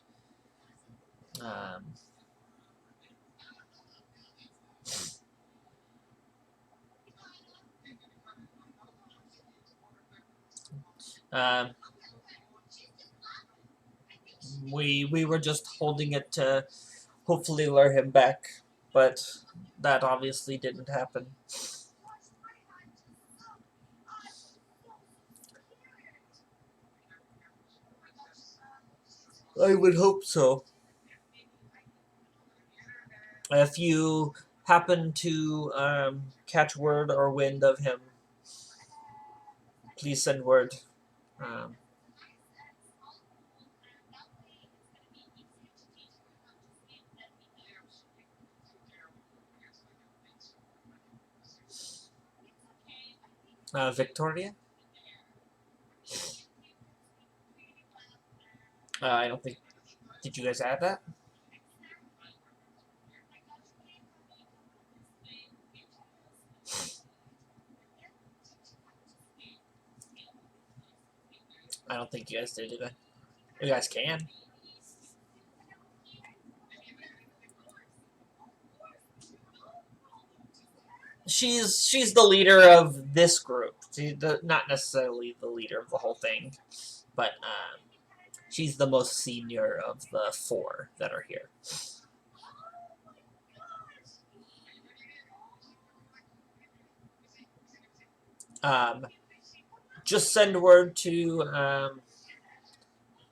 Um, um, we were just holding it to hopefully lure him back, but that obviously didn't happen. I would hope so. If you happen to catch word or wind of him, please send word. Um, Victoria? I don't think. Did you guys add that? I don't think you guys did either. You guys can. She's the leader of this group. Not necessarily the leader of the whole thing, but she's the most senior of the four that are here. Um, just send word to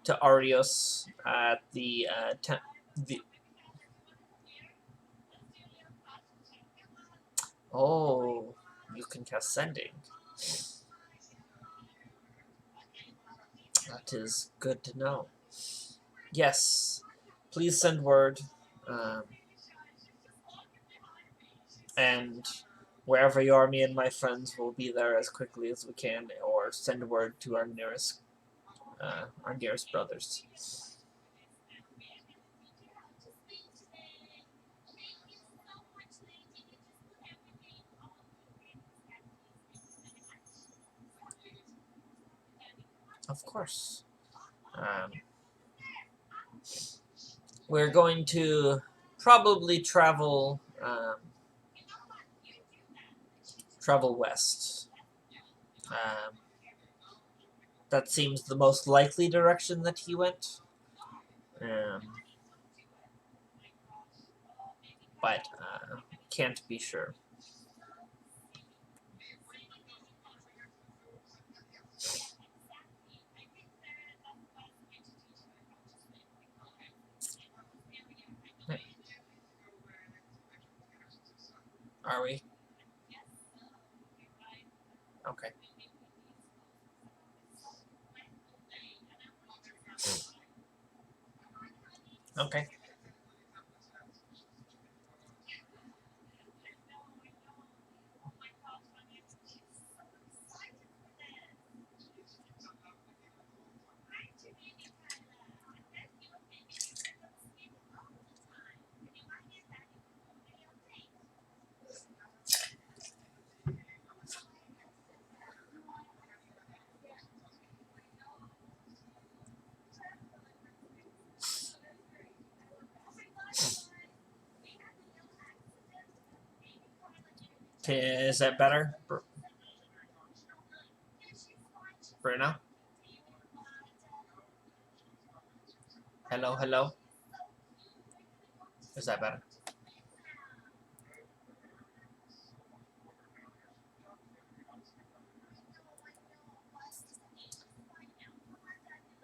Arios at the. Oh, you can cast sending. That is good to know. Yes, please send word, um, and wherever you are, me and my friends will be there as quickly as we can, or send word to our nearest brothers. Of course. Um, we're going to probably travel west. Um, that seems the most likely direction that he went. Um, but can't be sure. Are we? Okay. Okay. Is that better, Bruno? Hello, hello. Is that better?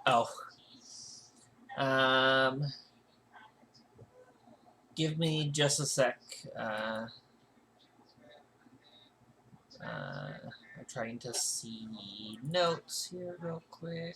Oh. Um, give me just a sec. I'm trying to see notes here real quick.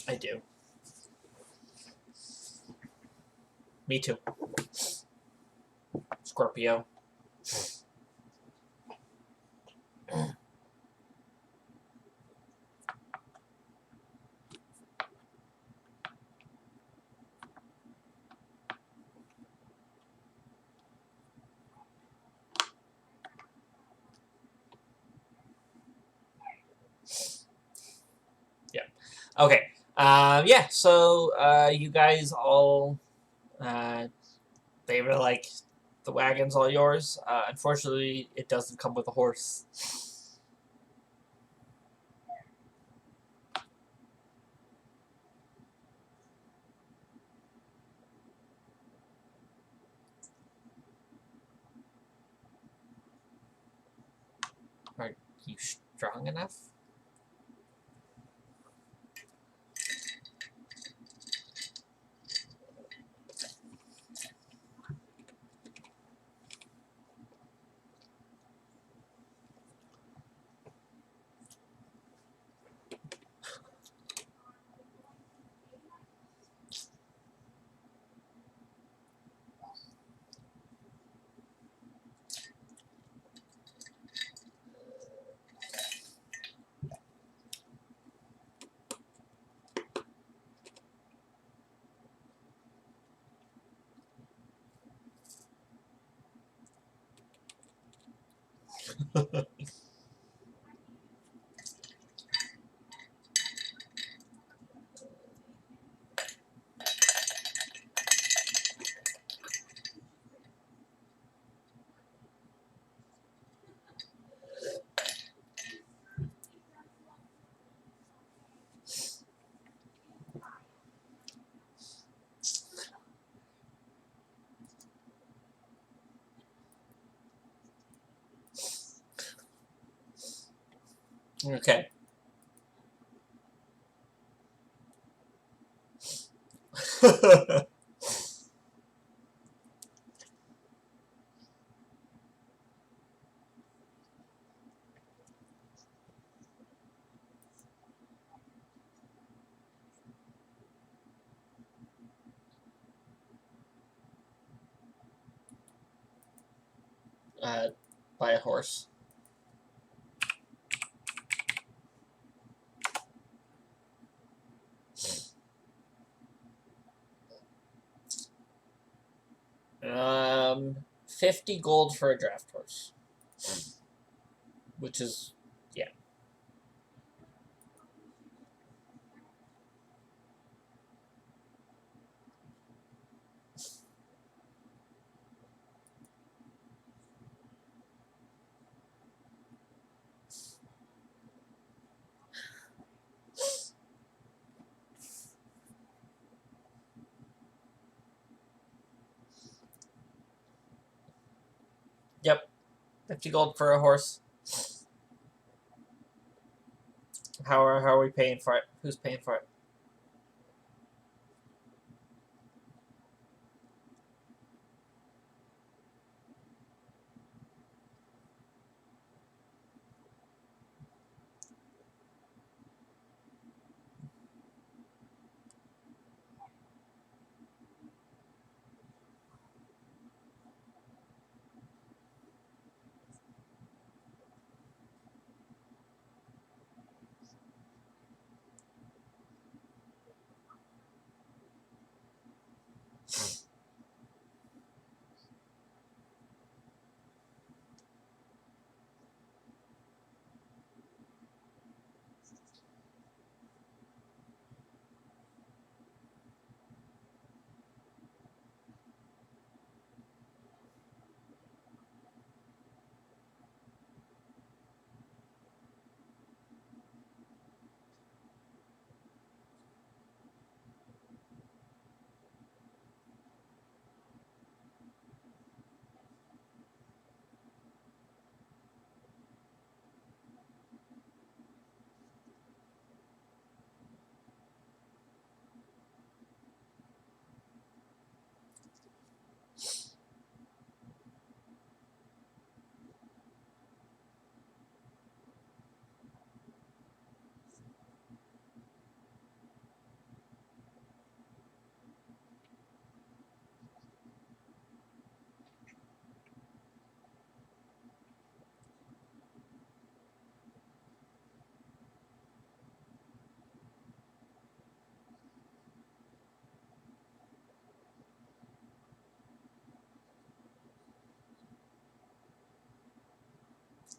I do. Me too. Scorpio. Yeah. Okay. Yeah. So you guys all, they were like, the wagon's all yours. Unfortunately, it doesn't come with a horse. Are you strong enough? Okay. uh, by a horse. Um, 50 gold for a draft horse, which is, yeah. Yep, 50 gold for a horse. How are we paying for it? Who's paying for it?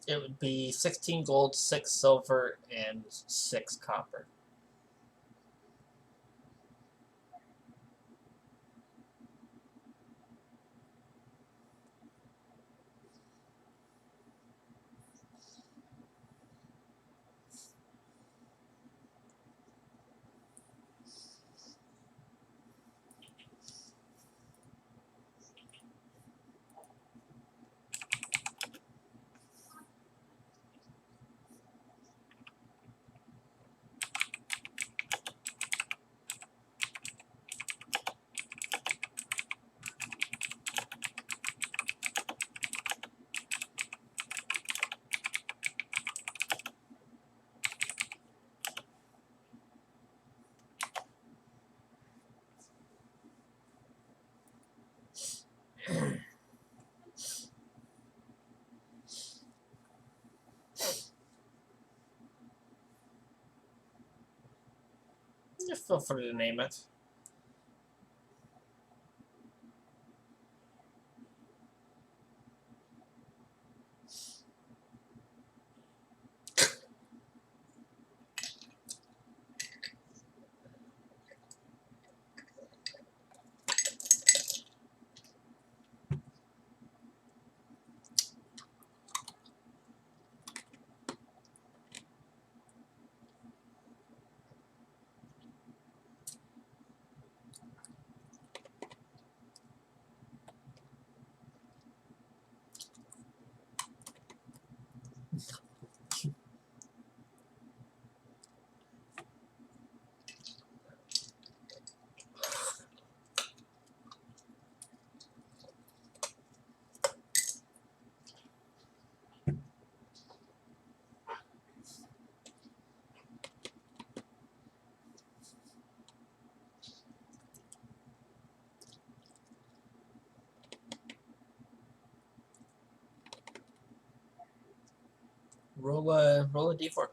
It would be 16 gold, 6 silver, and 6 copper. You feel free to name it. Roll a d4.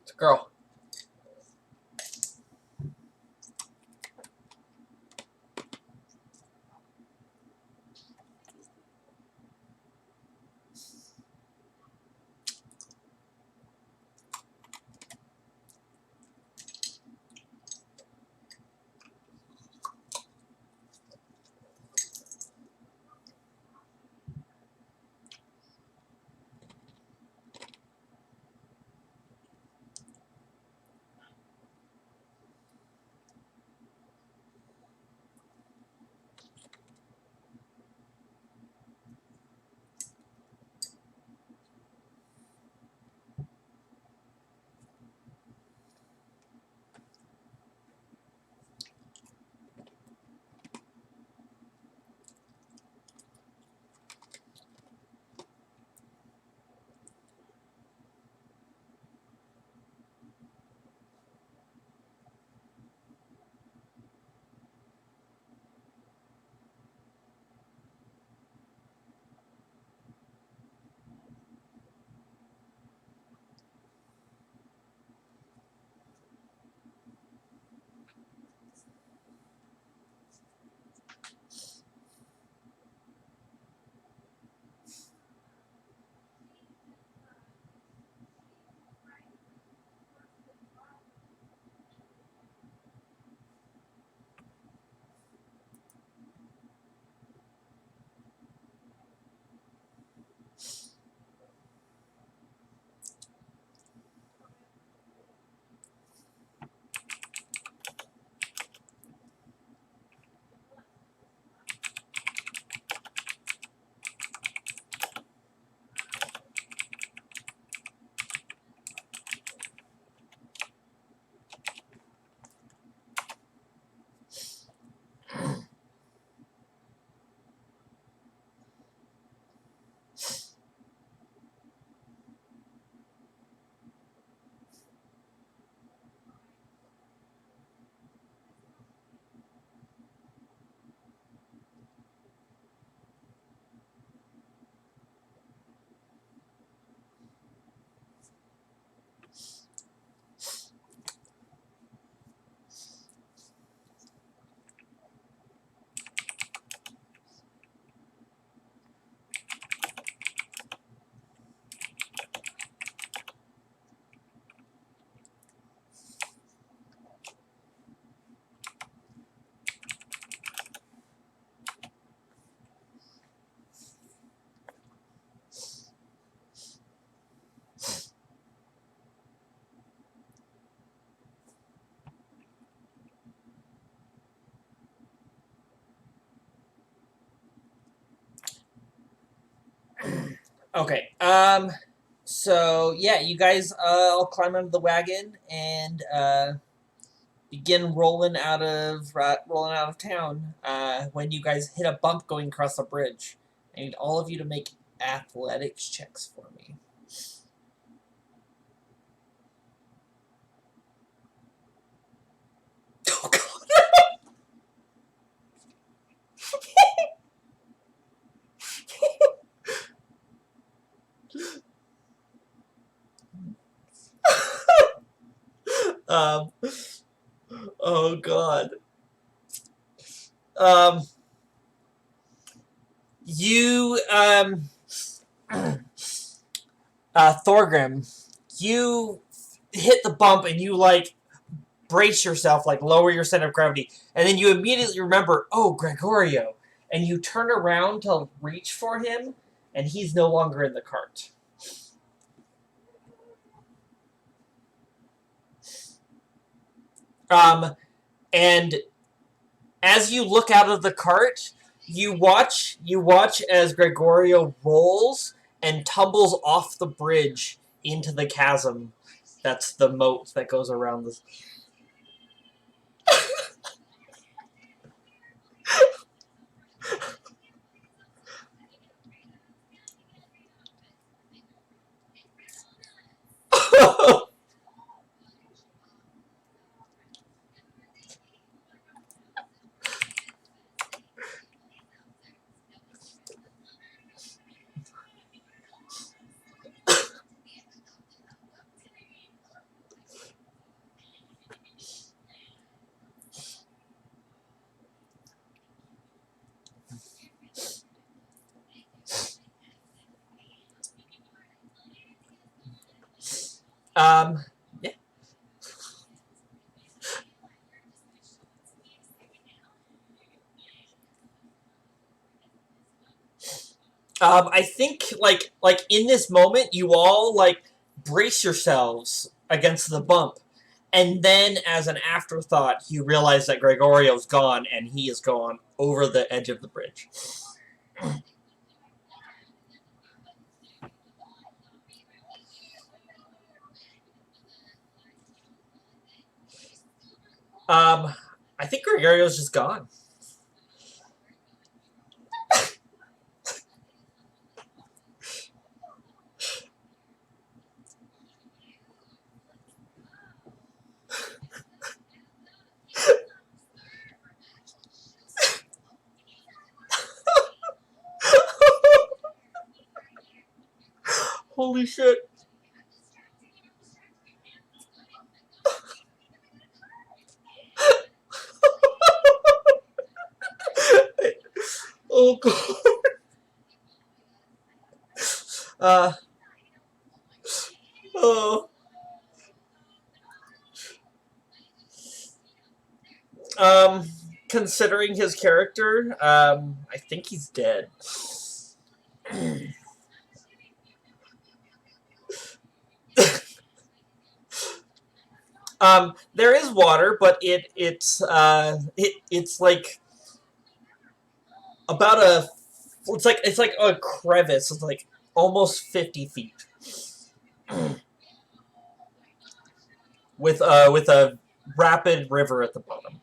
It's a girl. Okay. So yeah, you guys all climb out of the wagon and begin rolling out of town. When you guys hit a bump going across the bridge, I need all of you to make athletics checks for me. Oh God. Oh God. Um. You Thorgrim, you hit the bump and you like brace yourself, like lower your center of gravity, and then you immediately remember, oh, Gregorio, and you turn around to reach for him, and he's no longer in the cart. And as you look out of the cart, you watch as Gregorio rolls and tumbles off the bridge into the chasm. That's the moat that goes around this. Yeah. I think like in this moment, you all like brace yourselves against the bump, and then as an afterthought, you realize that Gregorio's gone, and he is gone over the edge of the bridge. Um, I think Gregorio's just gone. Holy shit. Oh god. Uh, oh. Um, Considering his character, I think he's dead. There is water, but it's like about a it's like a crevice. It's like almost 50 feet with a rapid river at the bottom.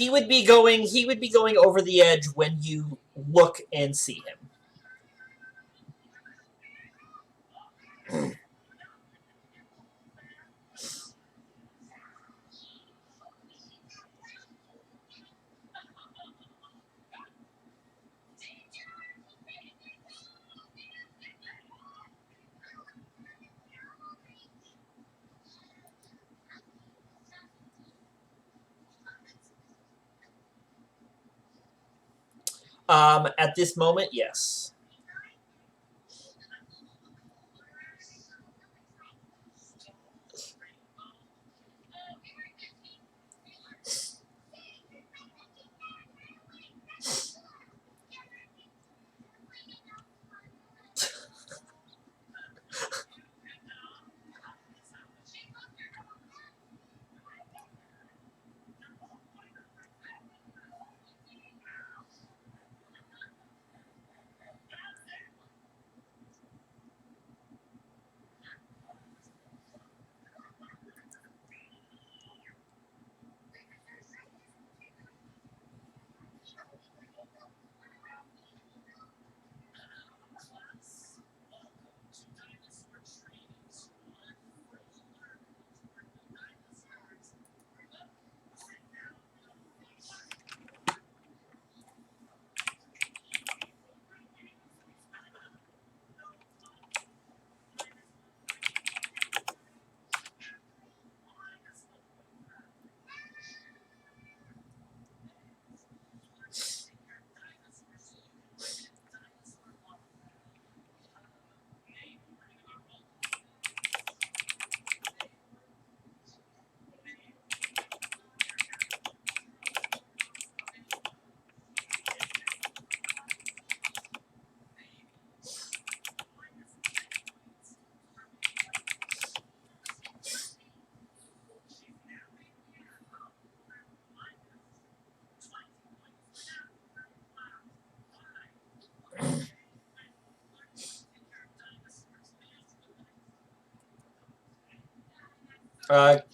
He would be going. He would be going over the edge when you look and see him. At this moment, yes.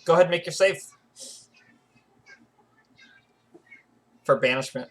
Go ahead and make your save for banishment.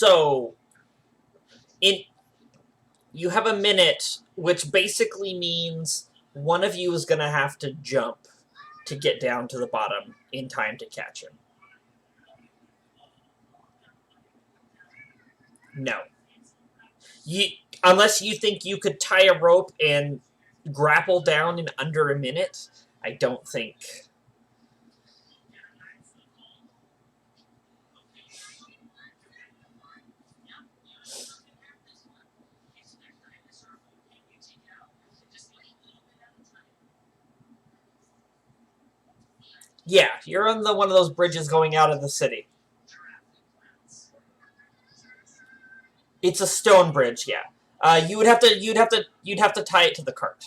So, you have a minute, which basically means one of you is going to have to jump to get down to the bottom in time to catch him. No. Unless you think you could tie a rope and grapple down in under a minute, I don't think. Yeah, you're on one of those bridges going out of the city. It's a stone bridge, yeah. You'd have to tie it to the cart.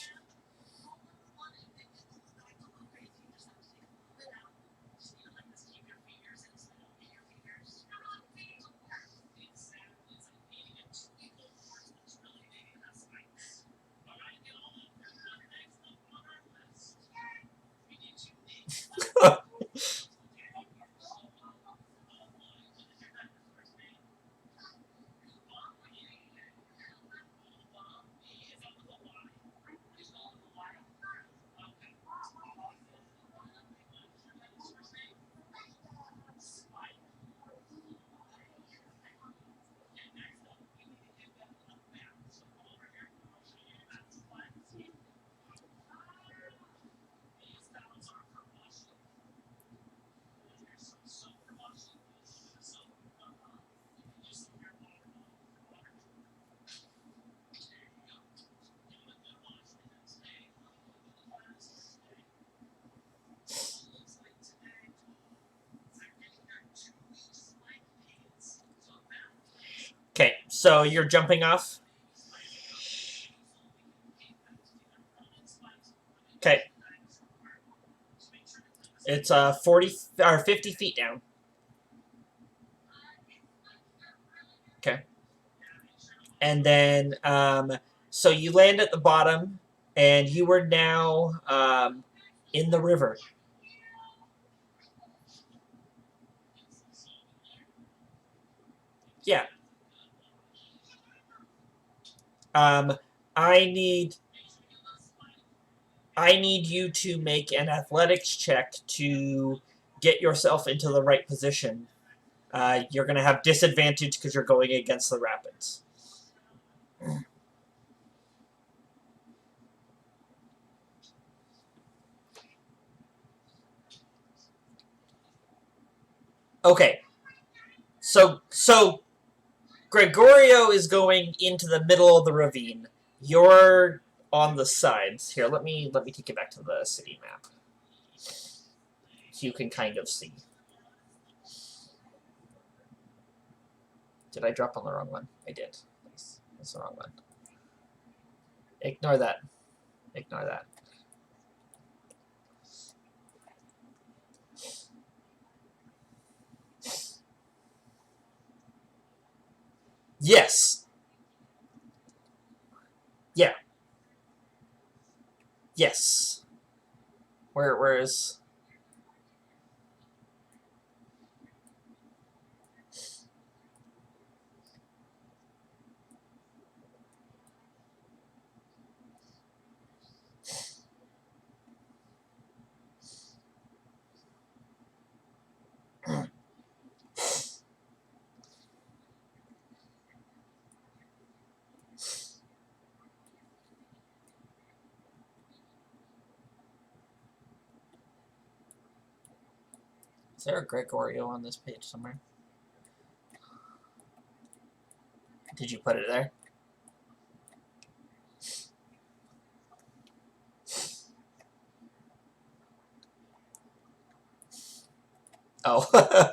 Okay, so you're jumping off. Okay. It's 40 or 50 feet down. Okay. And then, so you land at the bottom, and you are now in the river. Yeah. Um, I need you to make an athletics check to get yourself into the right position. You're going to have disadvantage because you're going against the rapids. Okay. So Gregorio is going into the middle of the ravine. You're on the sides. Here, let me take you back to the city map. So you can kind of see. Did I drop on the wrong one? I did. That's the wrong one. Ignore that. Ignore that. Yes. Yeah. Yes. Where is... Is there a Gregorio on this page somewhere? Did you put it there? Oh.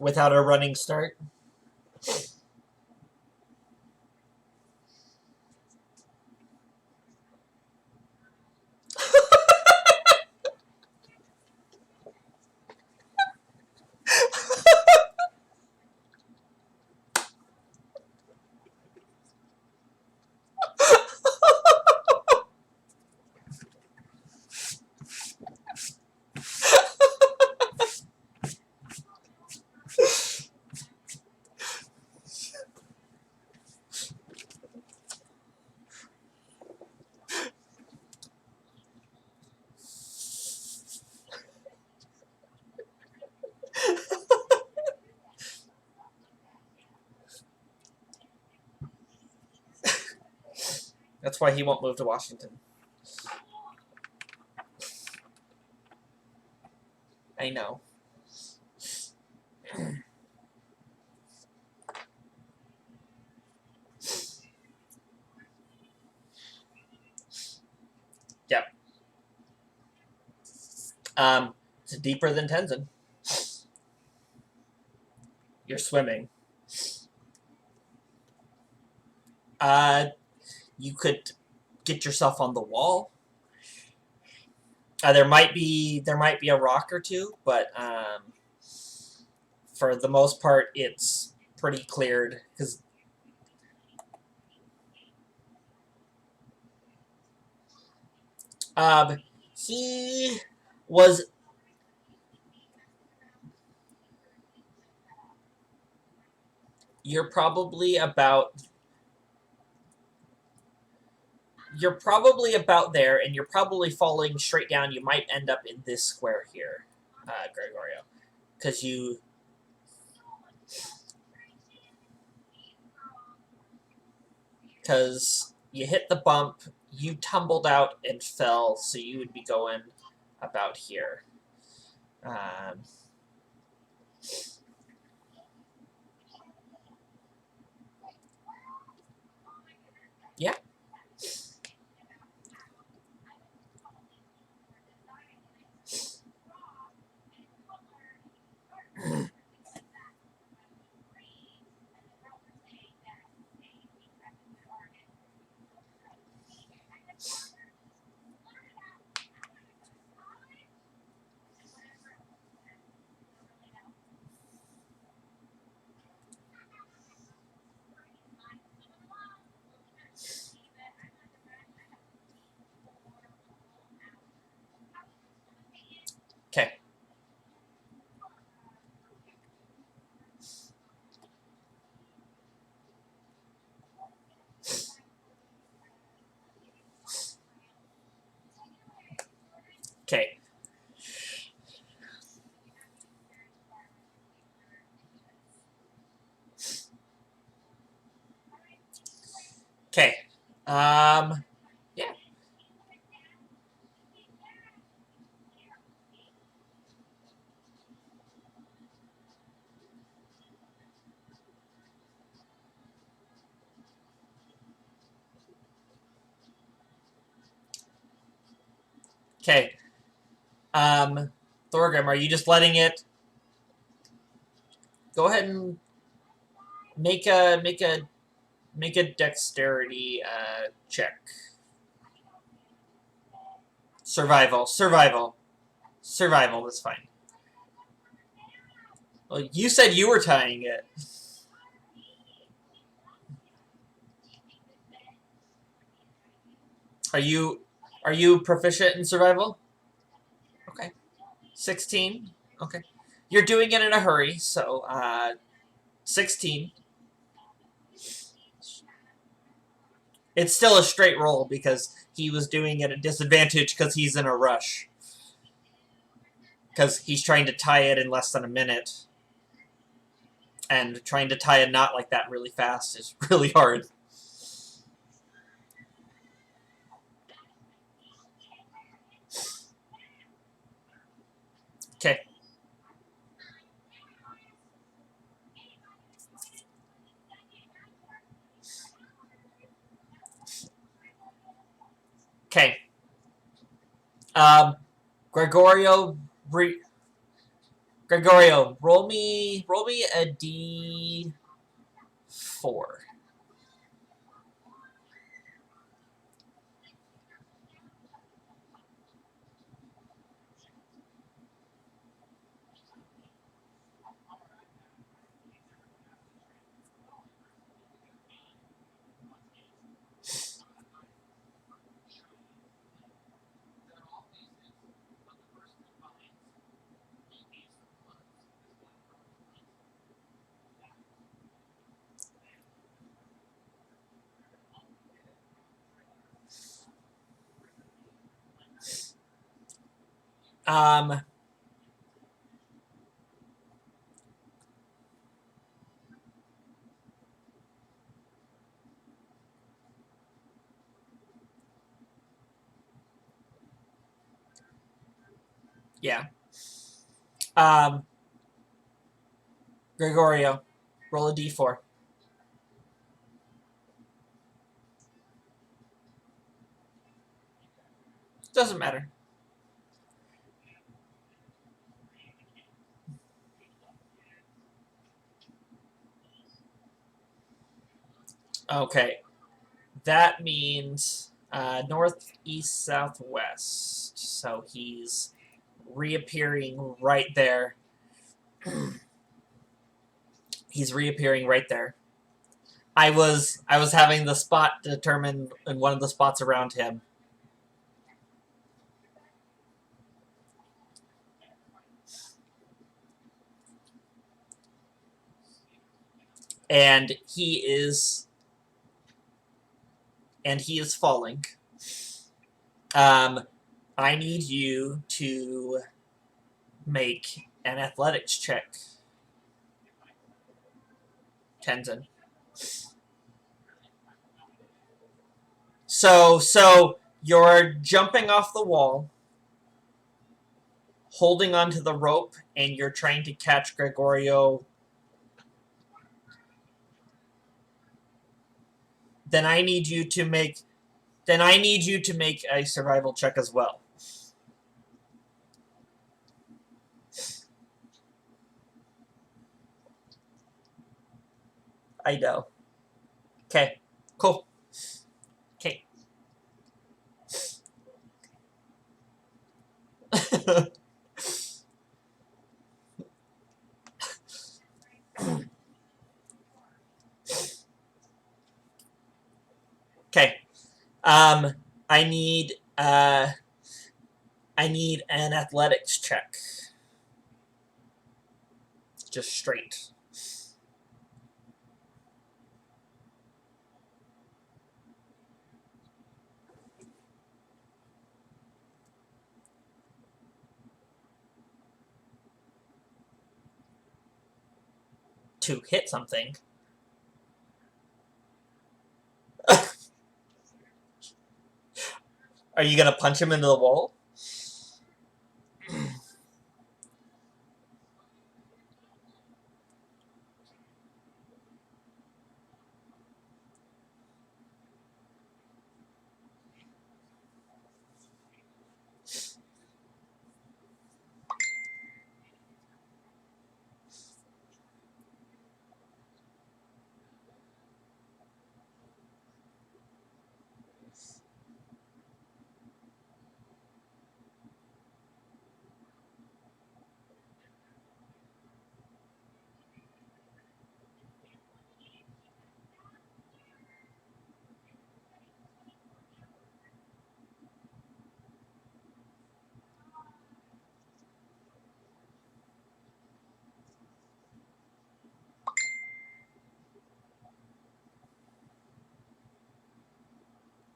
Without a running start? That's why he won't move to Washington. I know. Yep. It's deeper than Tenzin. You're swimming. You could get yourself on the wall. There might be a rock or two, but for the most part, it's pretty cleared because. He was. You're probably about. You're probably about there, and you're probably falling straight down. You might end up in this square here, Gregorio, because you. Because you hit the bump, you tumbled out and fell, so you would be going about here. Yeah. Okay. Okay. Okay. Yeah. Okay. Thorgrim, are you just letting it? Go ahead and make a dexterity check. Survival. That's fine. Well, you said you were tying it. Are you proficient in survival? Okay. 16. Okay. You're doing it in a hurry, so 16. It's still a straight roll because he was doing it at disadvantage because he's in a rush. Because he's trying to tie it in less than a minute. And trying to tie a knot like that really fast is really hard. Okay. Okay. Gregorio, Gregorio, roll me a D4. Um, Yeah. Gregorio, roll a d4. Doesn't matter. Okay. That means north, east, southwest. So he's reappearing right there. He's reappearing right there. I was having the spot determined in one of the spots around him. And he is falling. Um, I need you to make an athletics check, Tenzin. So you're jumping off the wall, holding onto the rope, and you're trying to catch Gregorio. Then I need you to make a survival check as well. I know. Okay. Cool. Okay. Okay. Um, I need uh, I need an athletics check. Just straight. To hit something. Are you gonna punch him into the wall?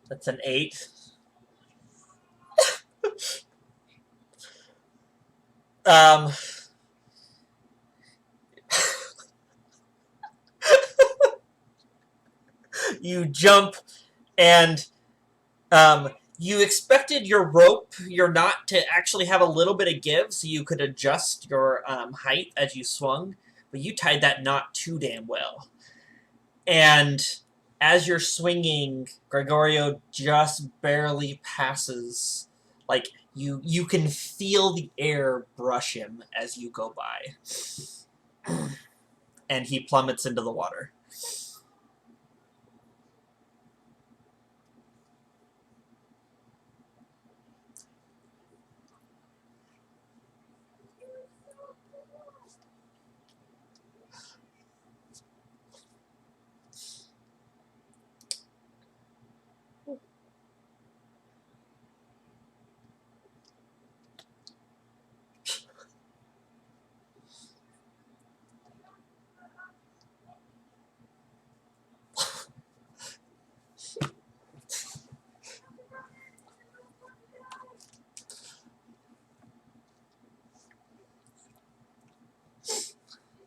That's an 8. Um, you jump and you expected your knot to actually have a little bit of give so you could adjust your height as you swung, but you tied that knot too damn well. And as you're swinging, Gregorio just barely passes. Like, you can feel the air brush him as you go by. And he plummets into the water.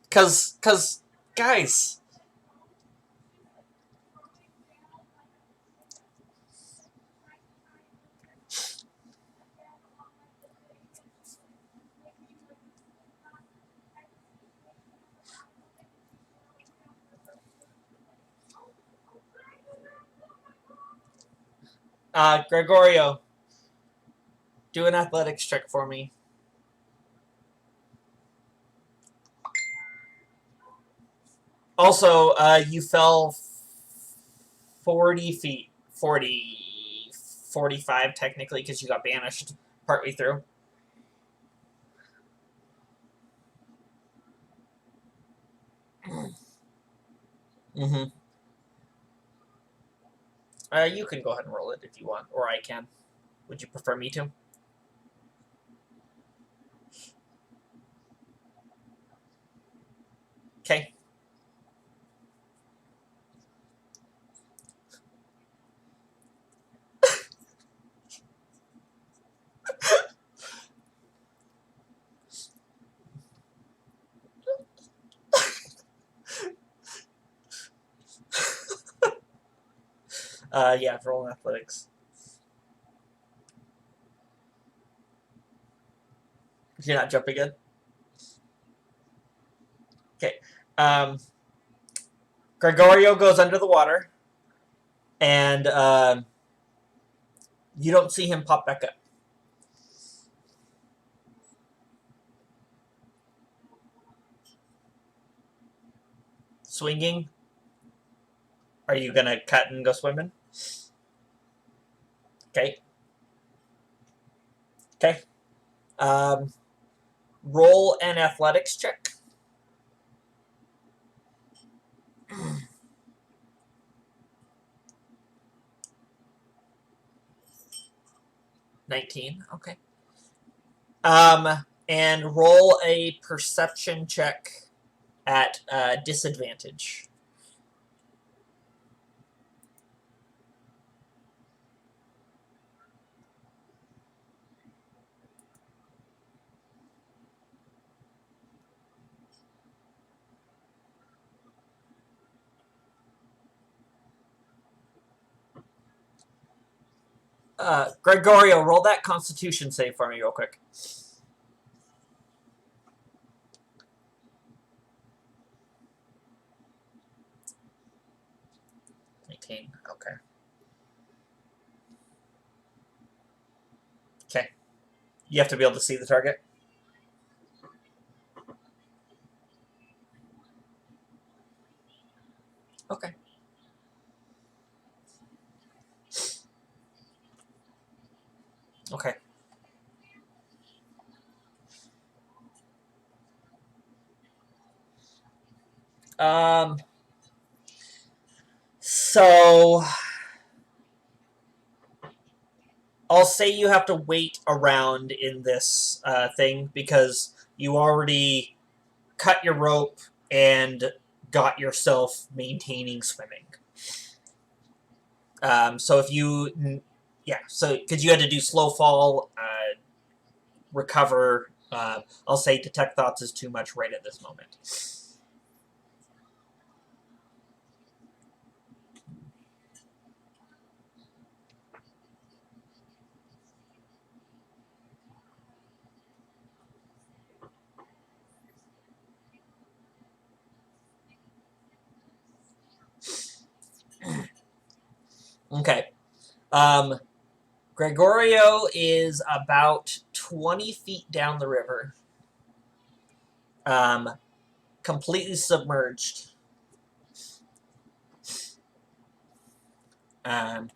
Cause guys, Gregorio, do an athletics check for me. Also, you fell 40 feet. 45 technically, because you got banished partway through. Mm-hmm. You can go ahead and roll it if you want, or I can. Would you prefer me to? Okay. Yeah, roll athletics. You're not jumping in? Okay. Gregorio goes under the water, and you don't see him pop back up. Swinging? Are you gonna cut and go swimming? Okay. Okay. Um, roll an athletics check. 19. Okay. And roll a perception check at disadvantage. Gregorio, roll that Constitution save for me real quick. 19. Okay. Okay. You have to be able to see the target. Okay. Okay. So I'll say you have to wait around in this thing because you already cut your rope and got yourself maintaining swimming. So if you, yeah, so because you had to do slow fall, recover. I'll say detect thoughts is too much right at this moment. Okay. Gregorio is about 20 feet down the river. Completely submerged.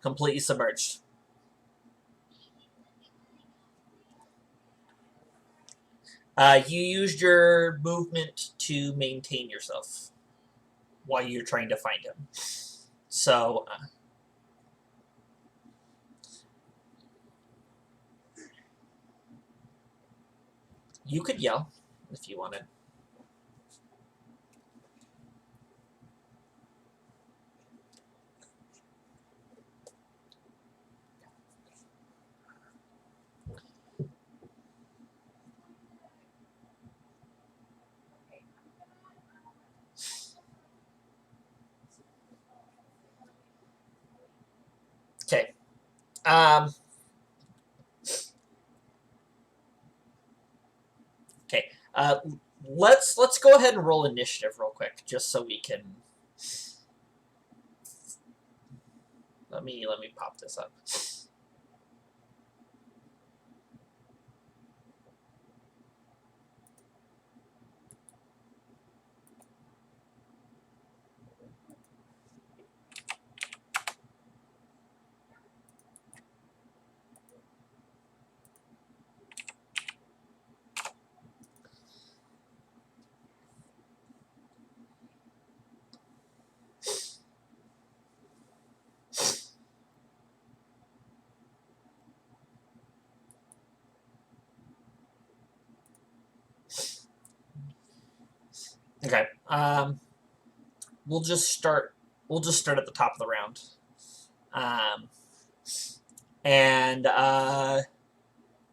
Completely submerged. You used your movement to maintain yourself while you're trying to find him. So, you could yell if you wanted. Okay. Okay. Let's go ahead and roll initiative real quick, just so we can. Let me pop this up. Okay. We'll just start. We'll just start at the top of the round. Um, and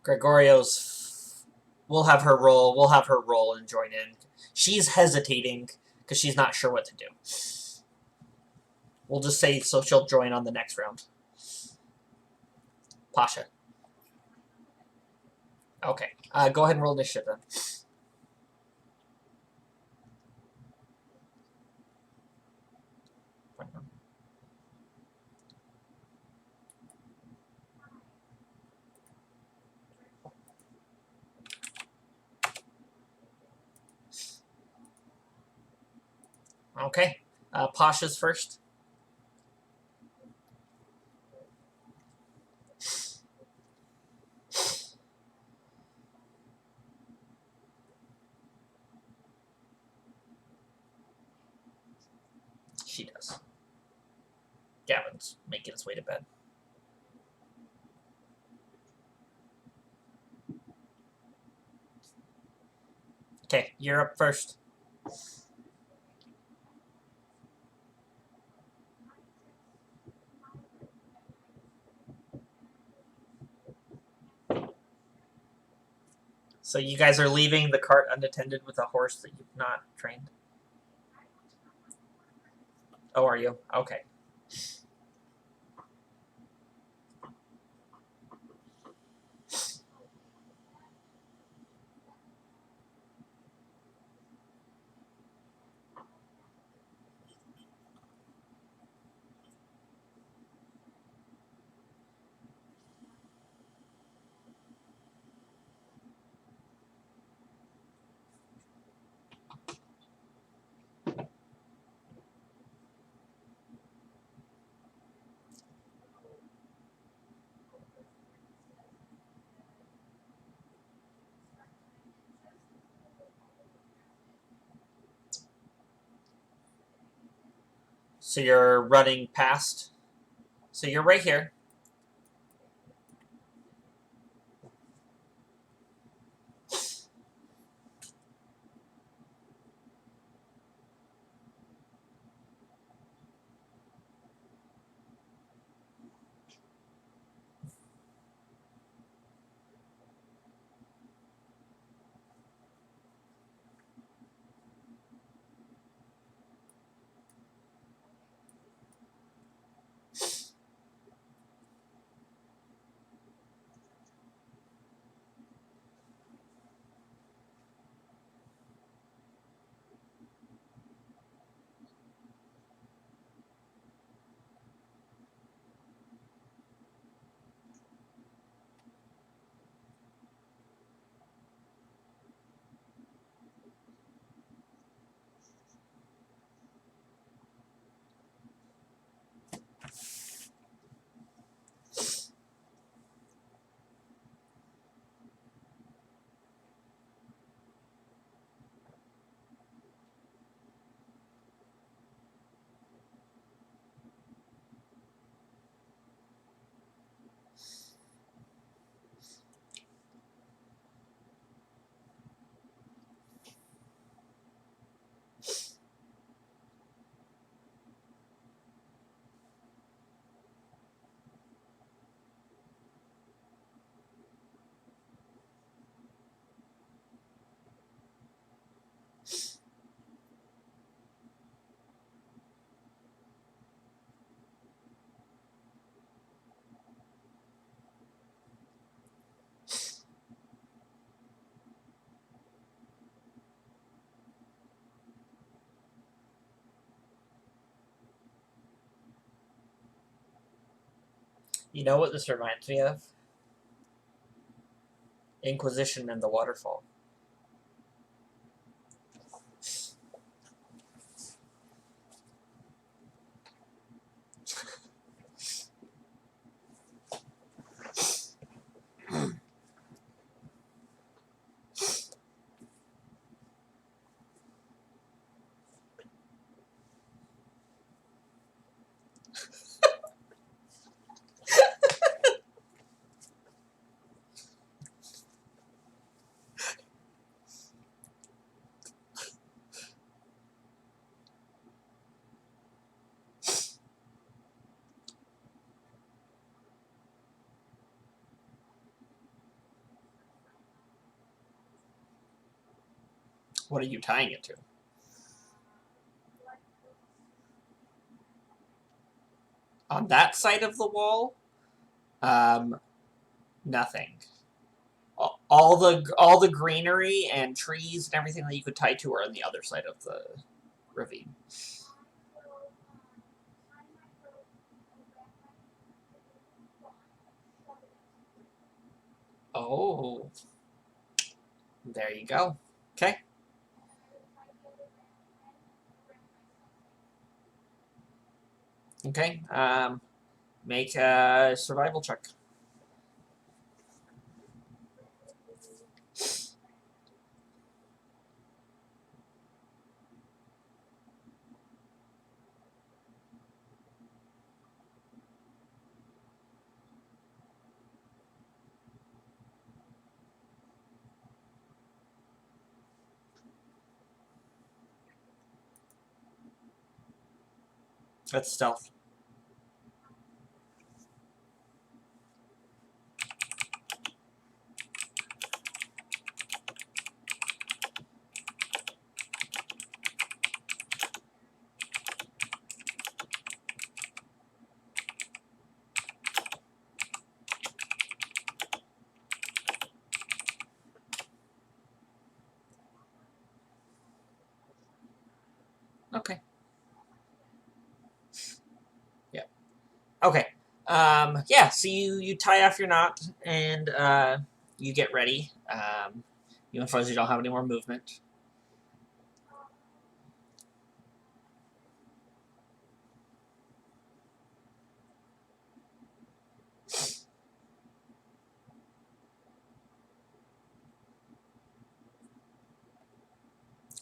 Gregorio's. We'll have her roll. We'll have her roll and join in. She's hesitating because she's not sure what to do. We'll just say so she'll join on the next round. Pasha. Okay. Go ahead and roll initiative then. Okay. Pasha's first. She does. Gavin's making his way to bed. Okay, you're up first. So you guys are leaving the cart unattended with a horse that you've not trained? Oh, are you? Okay. So you're running past. So you're right here. You know what this reminds me of? Inquisition and the Waterfall. What are you tying it to? On that side of the wall, nothing. All the greenery and trees and everything that you could tie to are on the other side of the ravine. Oh, there you go. Okay. Okay. Make a survival check. That's stealth. Okay. Yeah. Okay. Yeah, so you tie off your knot and you get ready. You and Fuzzy don't have any more movement.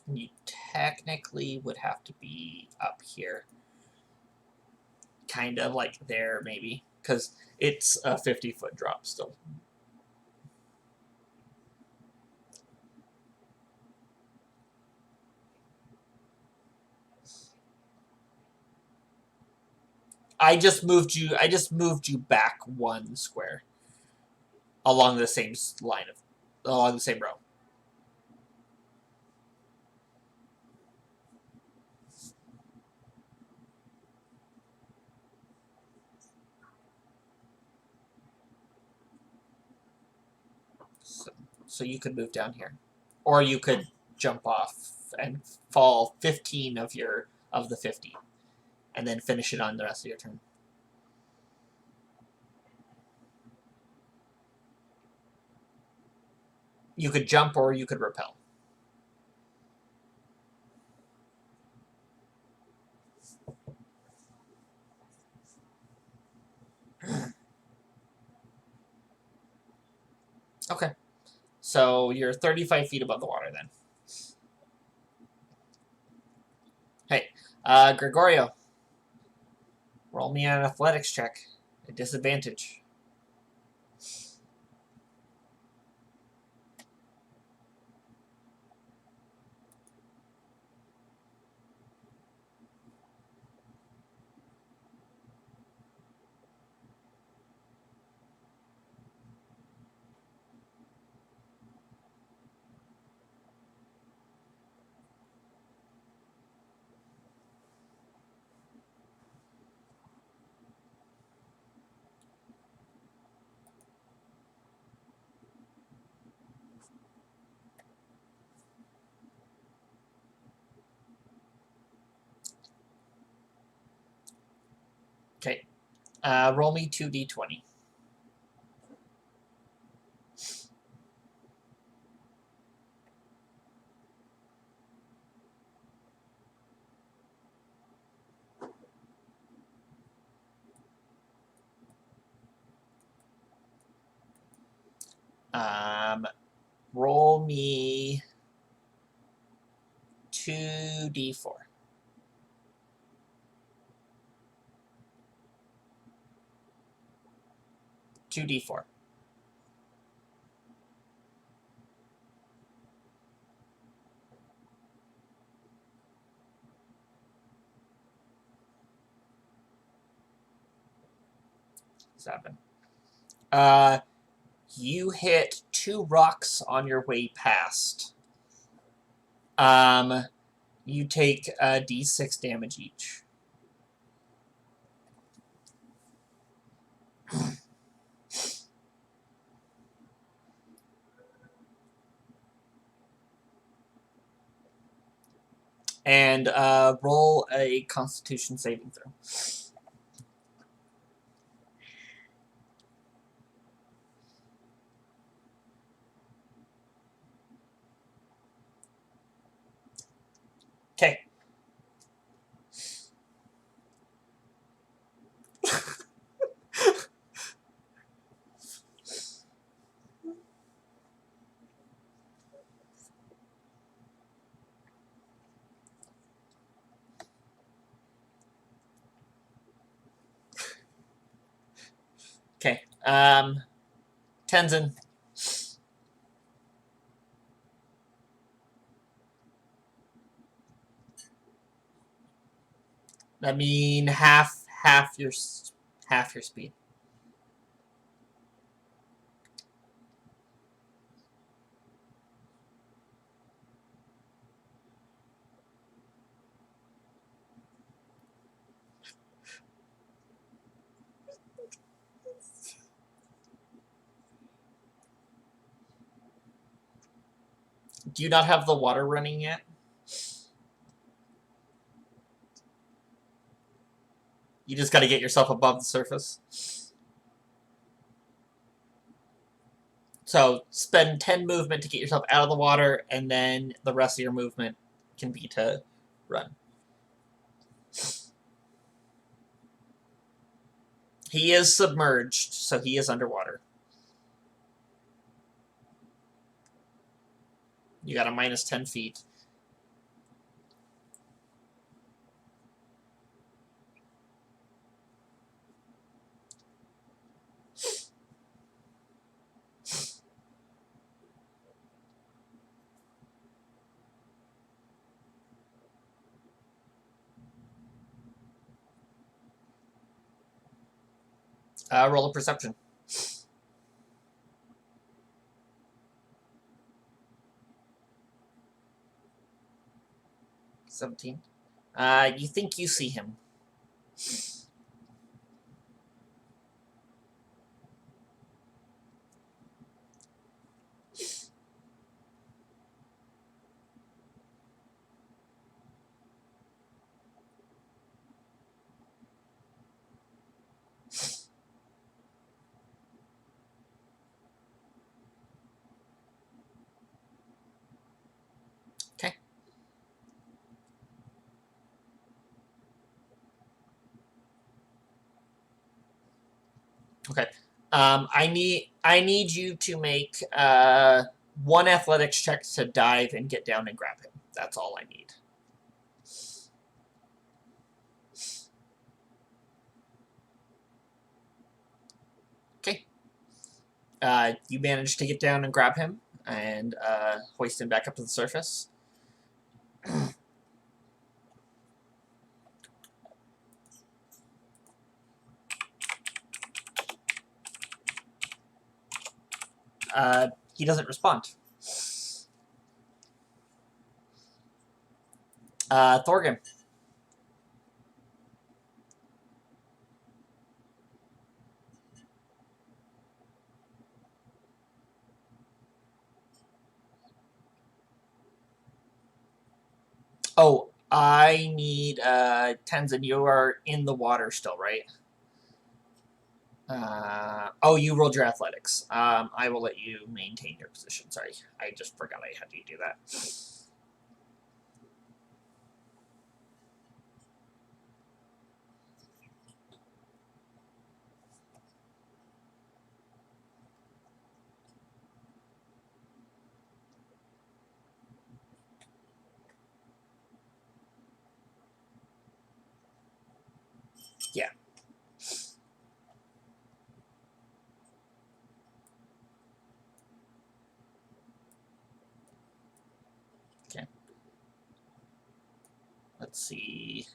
You technically would have to be up here. Kind of like there, maybe. Because it's a 50-foot drop still. I just moved you back 1 square along the same line of along the same row. So you could move down here, or you could jump off and fall 15 of the 50, and then finish it on the rest of your turn. You could jump or you could repel. Okay. So you're 35 feet above the water then. Hey, Gregorio, roll me an athletics check. A disadvantage. Okay. Roll me 2d20. Roll me 2d4. 2d4. Seven. You hit 2 rocks on your way past. You take d6 damage each. And roll a Constitution saving throw. Okay. Okay. Tenzin. I mean half your speed. Do you not have the water running yet? You just got to get yourself above the surface. So spend 10 movement to get yourself out of the water, and then the rest of your movement can be to run. He is submerged, so he is underwater. You got a minus 10 feet. Roll a perception. 17. You think you see him. Okay. Okay. I need you to make one athletics check to dive and get down and grab him. That's all I need. Okay. You manage to get down and grab him and hoist him back up to the surface. He doesn't respond. Thorgrim. Oh, I need Tenzin. You are in the water still, right? Oh, you rolled your athletics. I will let you maintain your position. Sorry, I just forgot I had you do that. Yeah. Okay. Let's see.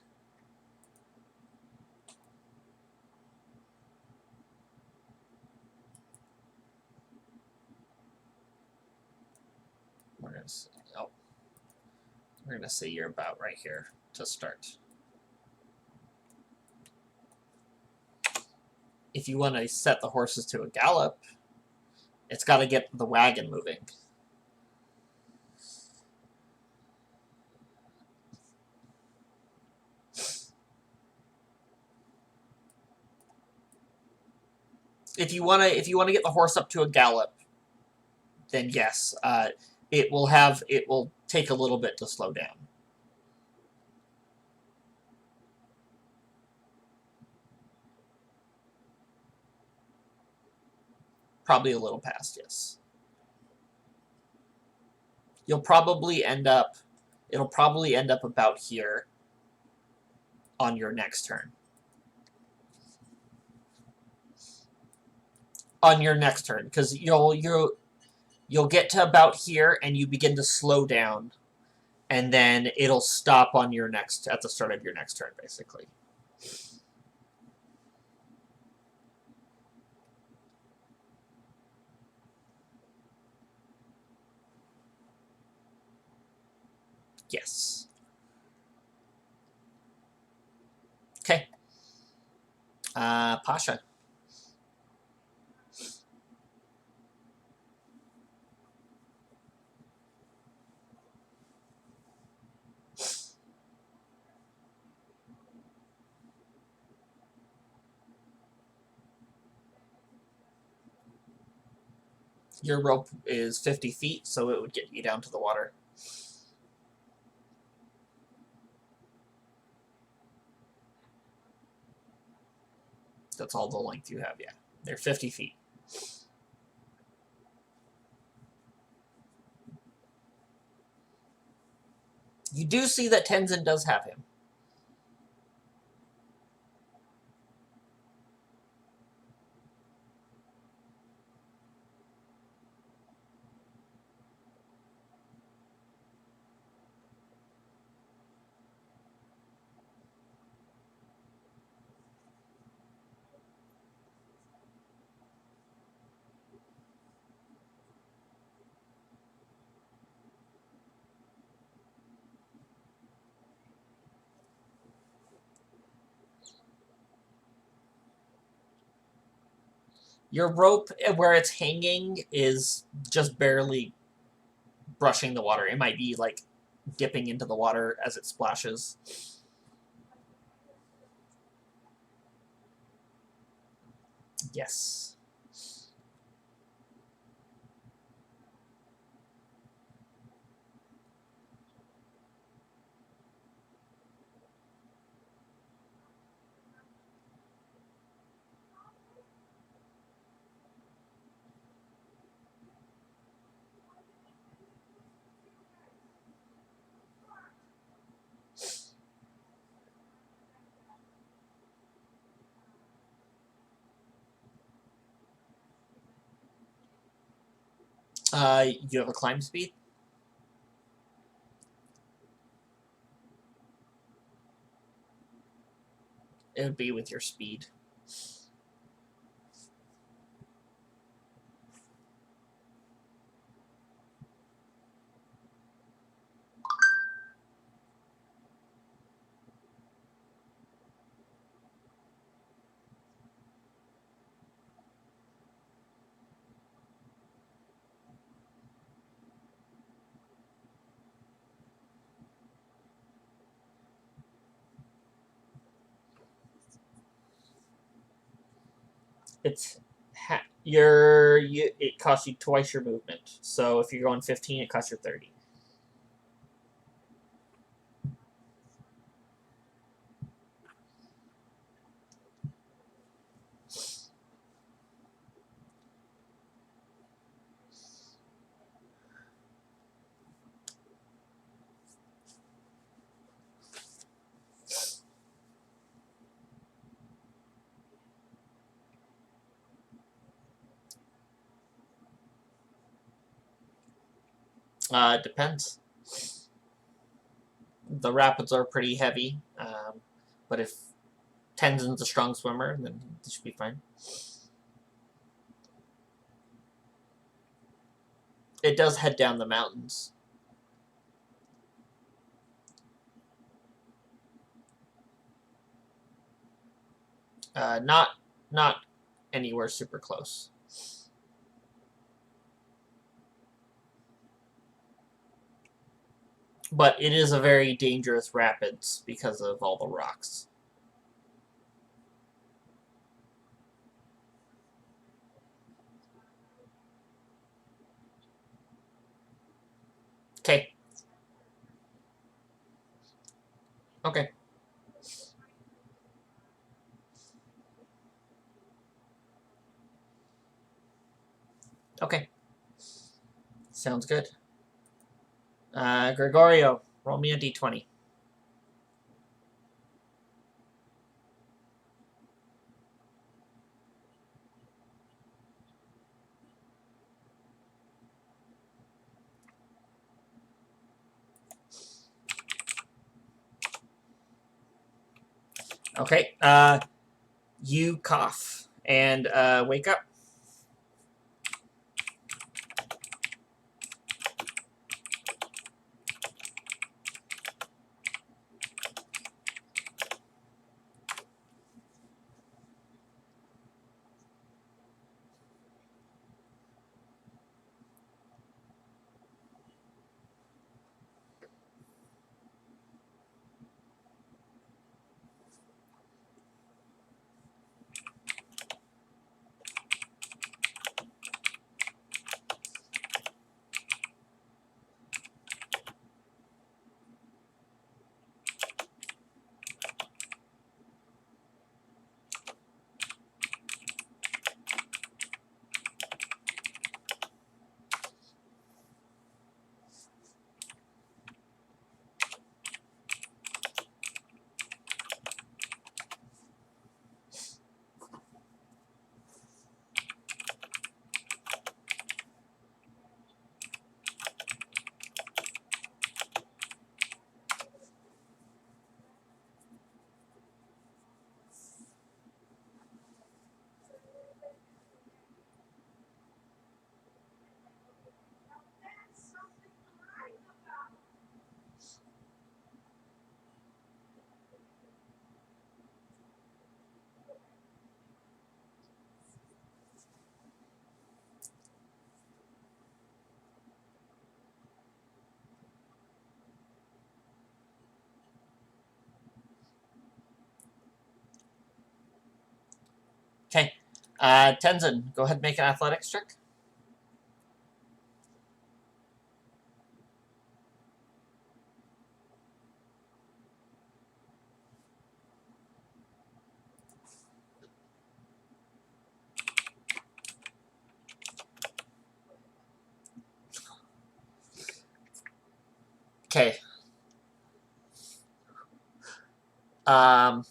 Where is? Oh. We're going to say you're about right here to start. If you want to set the horses to a gallop, it's got to get the wagon moving. If you want to get the horse up to a gallop, then yes, it will take a little bit to slow down. Probably a little past, yes. It'll probably end up about here on your next turn. On your next turn, because you'll get to about here and you begin to slow down, and then it'll stop on your next at the start of your next turn, basically. Yes. Okay. Pasha. Your rope is 50 feet, so it would get you down to the water. That's all the length you have, yeah. They're 50 feet. You do see that Tenzin does have him. Your rope, where it's hanging, is just barely brushing the water. It might be, like, dipping into the water as it splashes. Yes. You have a climb speed? It would be with your speed. It costs you twice your movement. So if you're going 15, it costs you 30. It depends. The rapids are pretty heavy, but if Tenzin's a strong swimmer, then it should be fine. It does head down the mountains. Not anywhere super close. But it is a very dangerous rapids because of all the rocks. Okay. Okay. Okay. Sounds good. Gregorio, roll me a d20. Okay. You cough and wake up. Okay. Tenzin, go ahead and make an athletics check. Okay. Um,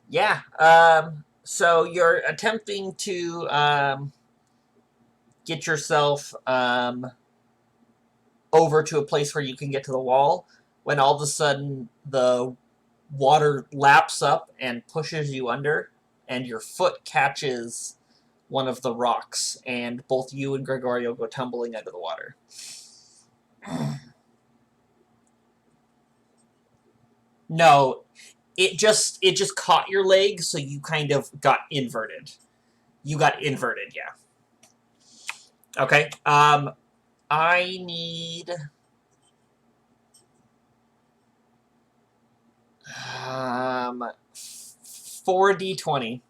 yeah. So you're attempting to get yourself over to a place where you can get to the wall when all of a sudden the water laps up and pushes you under, and your foot catches one of the rocks, and both you and Gregorio go tumbling under the water. No, it just caught your leg, so you kind of got inverted. You got inverted, yeah. Okay. I need 4d20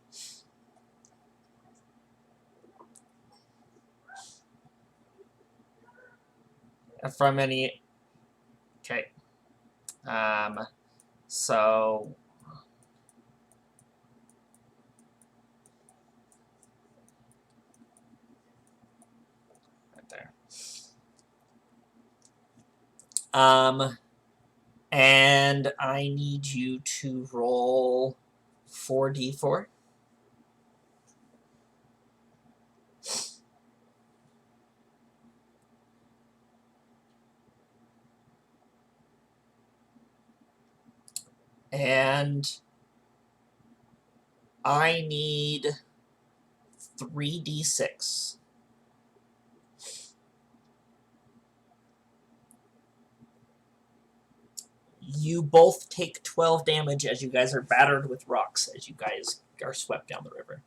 from any. Okay. So right there. And I need you to roll 4d4. And I need 3d6. You you both take 12 damage as you guys are battered with rocks as you guys are swept down the river.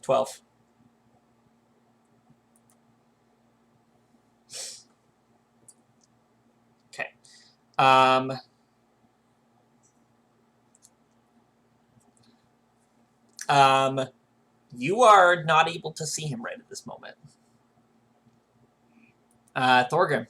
12. Okay. You are not able to see him right at this moment. Thorgrim.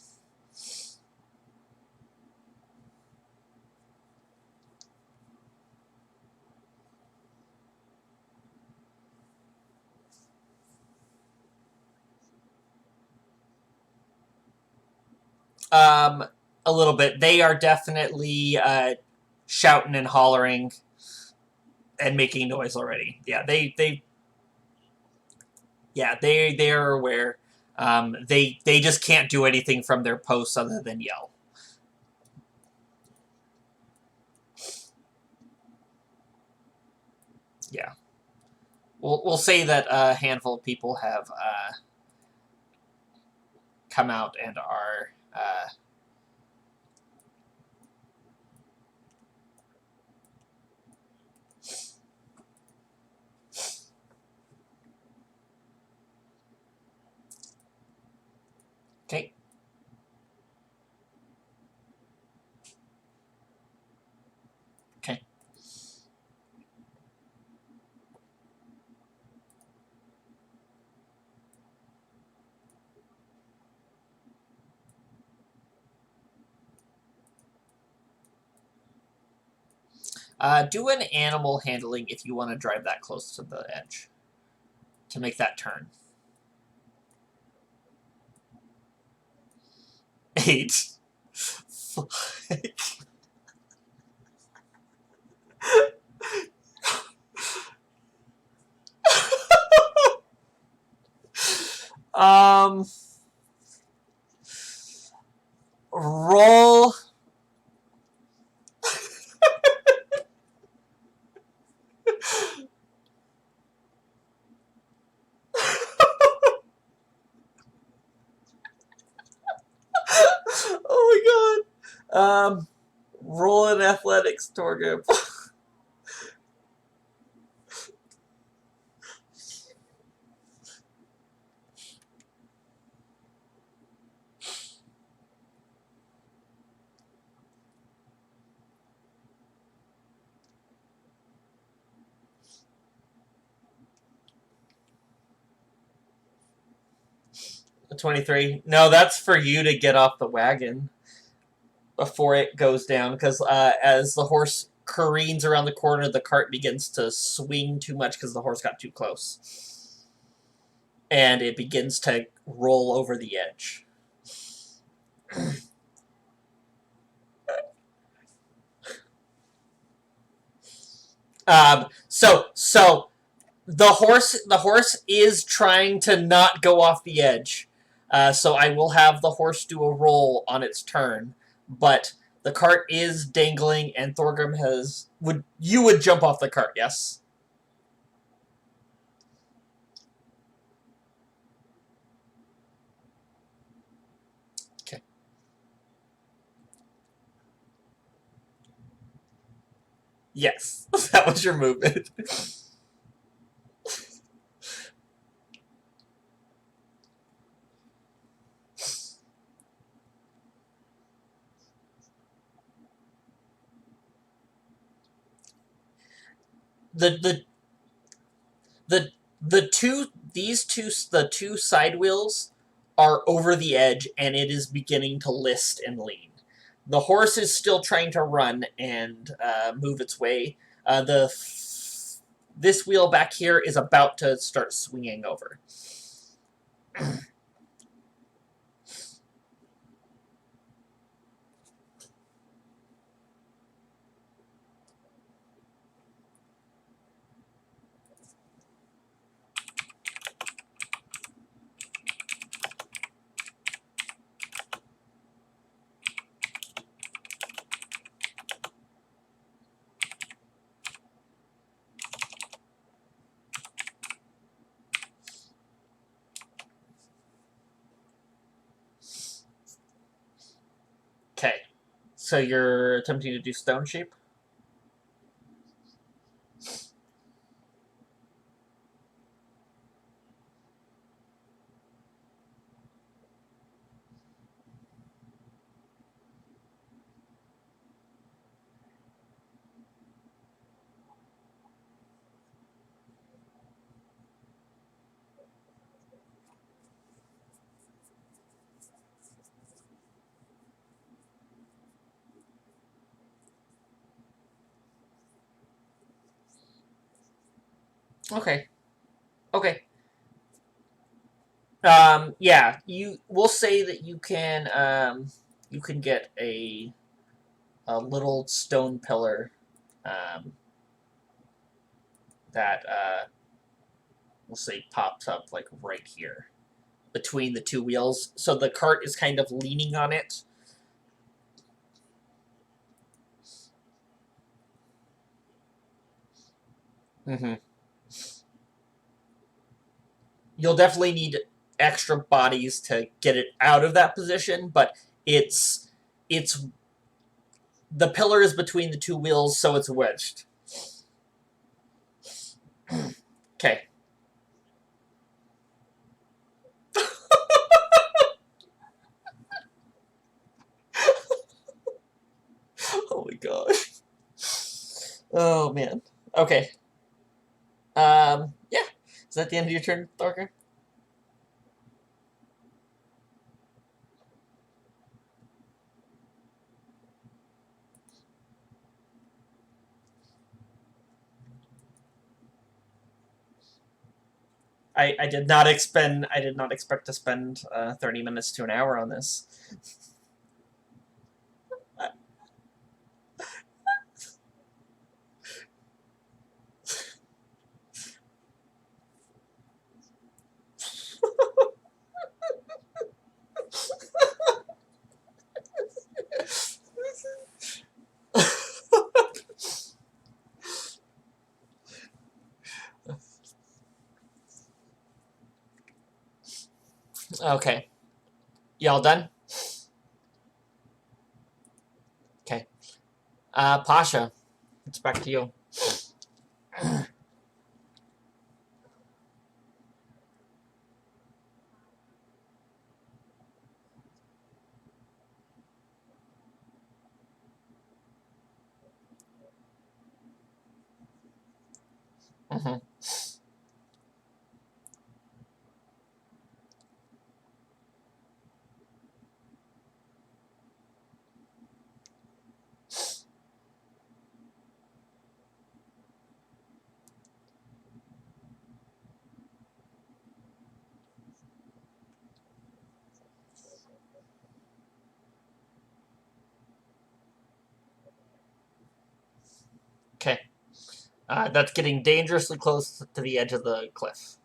A little bit. They are definitely shouting and hollering and making noise already. Yeah, they are aware. They just can't do anything from their posts other than yell. Yeah. We'll say that a handful of people have come out and are okay. Okay. Do an animal handling if you want to drive that close to the edge to make that turn. 8. Roll. Oh my god. Roll an athletics, Torgrim. A 23. No, that's for you to get off the wagon before it goes down, because as the horse careens around the corner, the cart begins to swing too much because the horse got too close. And it begins to roll over the edge. So the horse is trying to not go off the edge. So I will have the horse do a roll on its turn, but the cart is dangling, and Thorgrim would jump off the cart? Yes. Okay. Yes, that was your movement. the the the two side wheels are over the edge, and it is beginning to list and lean. The horse is still trying to run and move its way. This wheel back here is about to start swinging over. So you're attempting to do stone shape? Okay. Okay. Yeah, we'll say that you can get a little stone pillar um, that we'll say pops up like right here between the two wheels. So the cart is kind of leaning on it. Mm-hmm. You'll definitely need extra bodies to get it out of that position, but it's the pillar is between the two wheels, so it's wedged. Okay. Oh my gosh. Oh man. Okay. Yeah. Is that the end of your turn, Thorker? I did not expect to spend 30 minutes to an hour on this. Okay. Y'all done? Okay. Pasha, it's back to you. Mm-hmm. Okay. That's getting dangerously close to the edge of the cliff.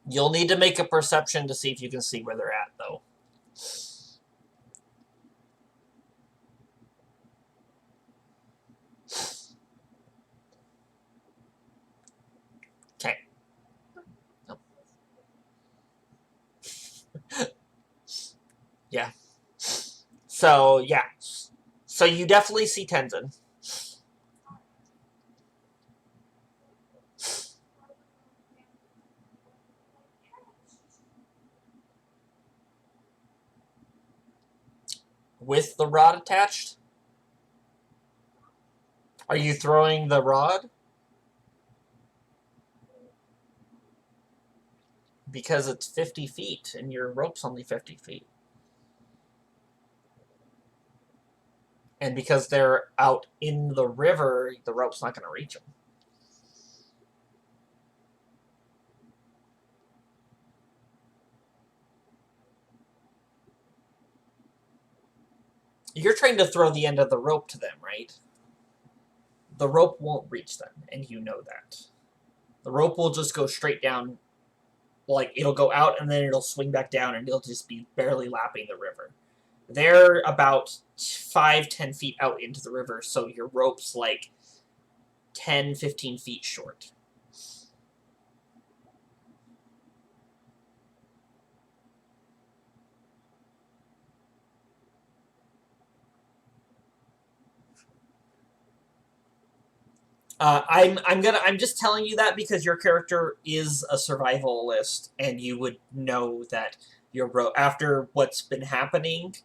You'll need to make a perception to see if you can see where they're at, though. So, yeah. So you definitely see Tenzin. With the rod attached? Are you throwing the rod? Because it's 50 feet and your rope's only 50 feet. And because they're out in the river, the rope's not going to reach them. You're trying to throw the end of the rope to them, right? The rope won't reach them, and you know that. The rope will just go straight down, like it'll go out and then it'll swing back down and it'll just be barely lapping the river. They're about 5-10 feet out into the river, so your rope's like 10-15 feet short. I'm just telling you that because your character is a survivalist, and you would know that your rope, after what's been happening,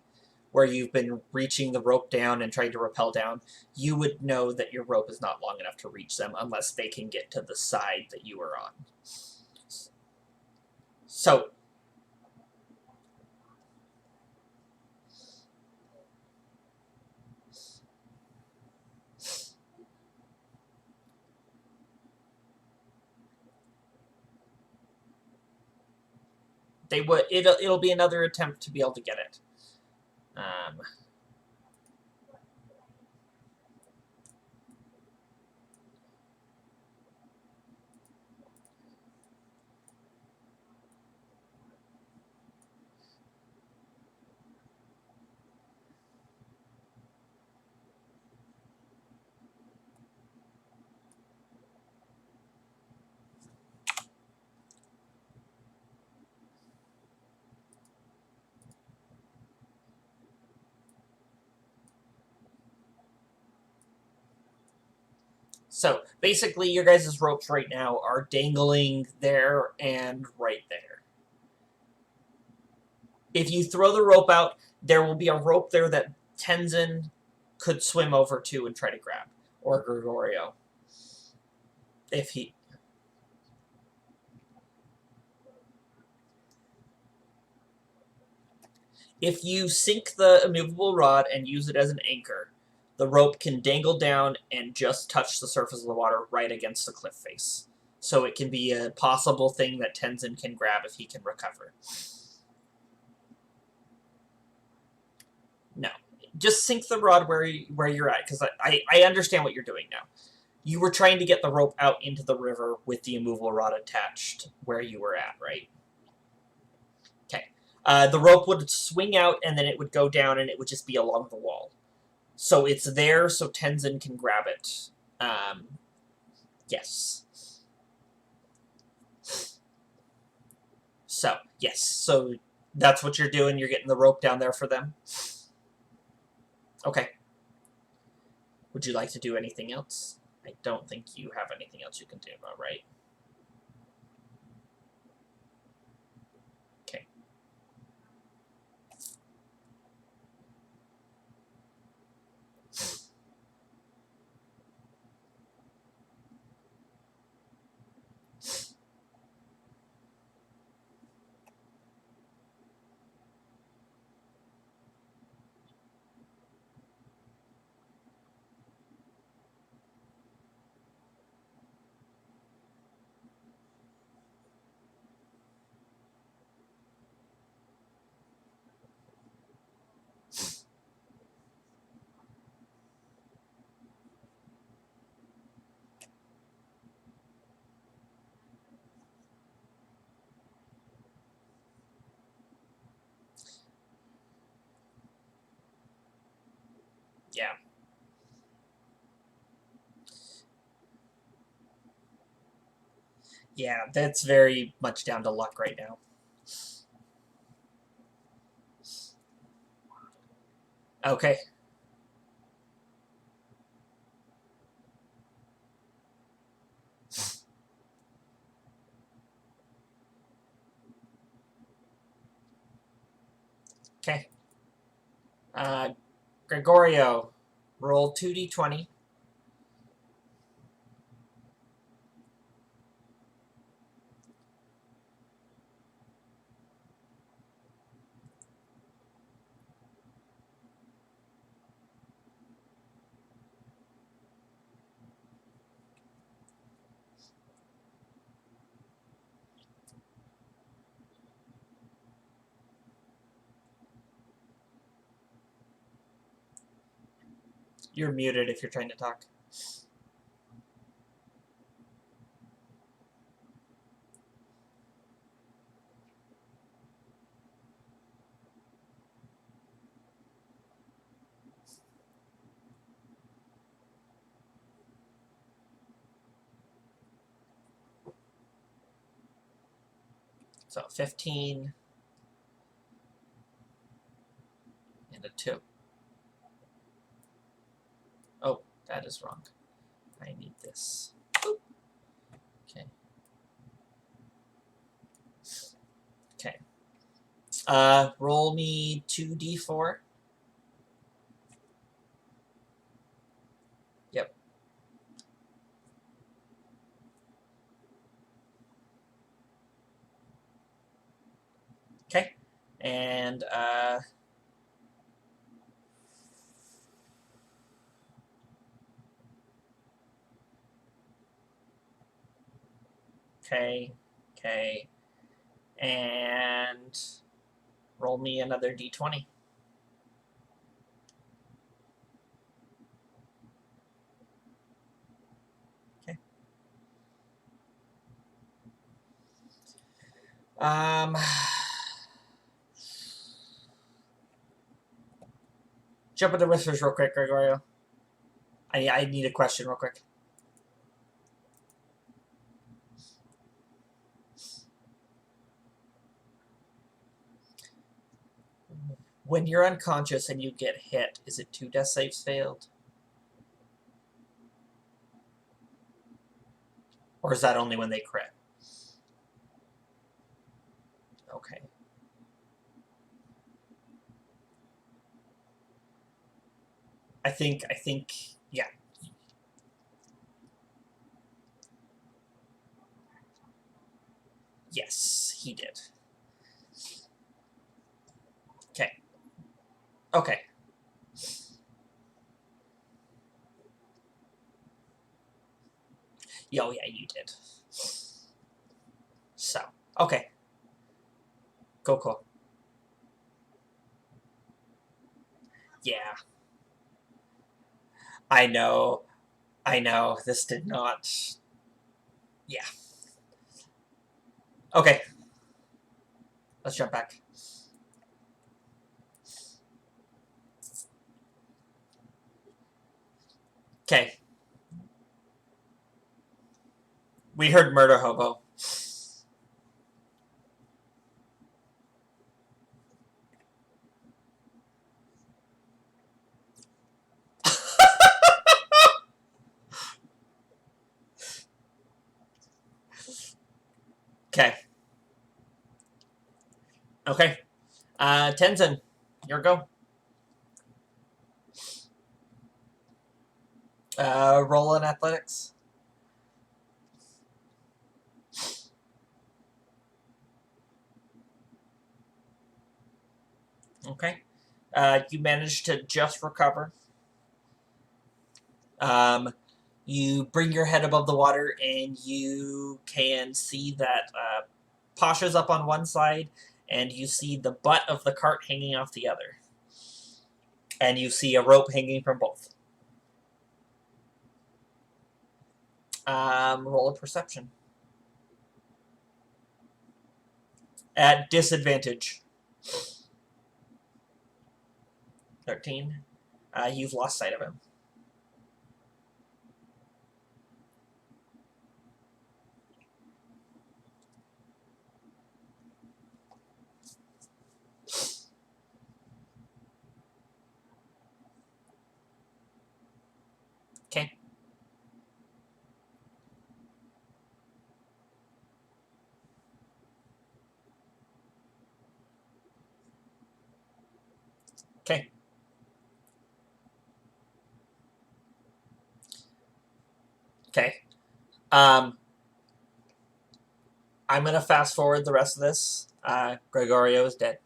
where you've been reaching the rope down and trying to rappel down, you would know that your rope is not long enough to reach them unless they can get to the side that you are on. So they would it'll be another attempt to be able to get it. Um, so basically, your guys' ropes right now are dangling there and right there. If you throw the rope out, there will be a rope there that Tenzin could swim over to and try to grab, or Gregorio, if he. If you sink the immovable rod and use it as an anchor, the rope can dangle down and just touch the surface of the water right against the cliff face. So it can be a possible thing that Tenzin can grab if he can recover. No. Just sink the rod where you're at, because I understand what you're doing now. You were trying to get the rope out into the river with the immovable rod attached where you were at, right? Okay. The rope would swing out, and then it would go down, and it would just be along the wall. So it's there so Tenzin can grab it. Yes. So, yes. So that's what you're doing. You're getting the rope down there for them. Okay. Would you like to do anything else? I don't think you have anything else you can do, all right? Okay. Yeah. Yeah, that's very much down to luck right now. Okay. Okay. Gregorio, roll 2d20. You're muted if you're trying to talk. So 15 and a 2. Oh, that is wrong. I need this. Okay. Okay. Roll me 2d4. Yep. Okay. And okay. Okay. And roll me another d20. Okay. Jump into whispers real quick, Gregorio. I need a question real quick. When you're unconscious and you get hit, is it 2 death saves failed? Or is that only when they crit? Okay. I think, yeah. Yes, he did. Okay. Okay. Oh, yeah, you did. So, okay. Cool. Yeah. I know. This did not... Yeah. Okay. Let's jump back. Okay. We heard murder hobo. Okay. Okay. Tenzin, your go. Roll in athletics. Okay. You managed to just recover. You bring your head above the water and you can see that Pasha's up on one side and you see the butt of the cart hanging off the other. And you see a rope hanging from both. Roll a perception. At disadvantage. 13. You've lost sight of him. Okay. Okay. Um, I'm gonna fast forward the rest of this. Gregorio is dead.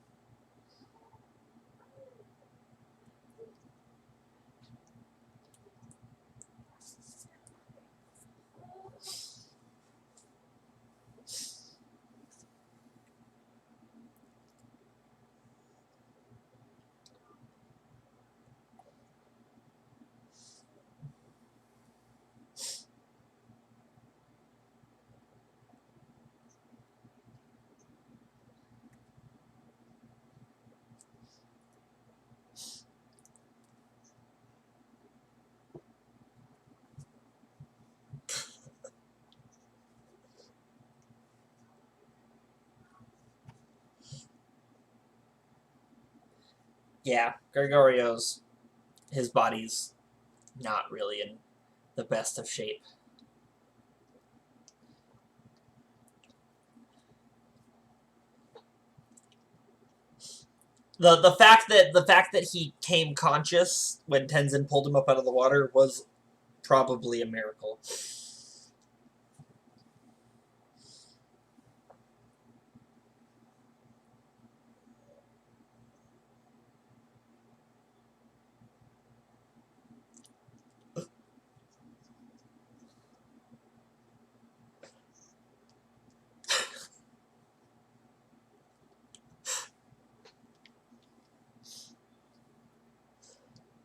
Yeah, Gregorio's his body's not really in the best of shape. The fact that he came conscious when Tenzin pulled him up out of the water was probably a miracle.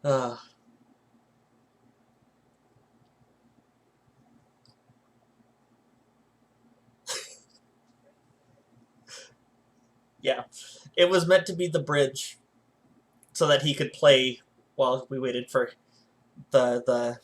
Uh, yeah, it was meant to be the bridge so that he could play while we waited for the.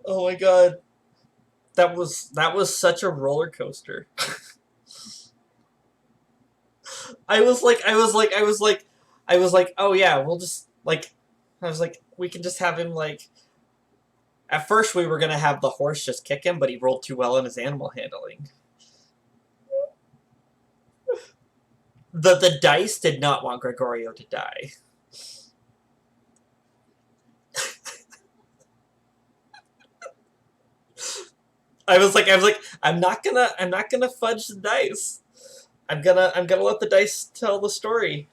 Oh my god, that was such a roller coaster. I was like, oh yeah, we'll just like, I was like, we can just have him like. At first, we were gonna have the horse just kick him, but he rolled too well in his animal handling. The dice did not want Gregorio to die. I was like, I'm not gonna fudge the dice. I'm gonna let the dice tell the story.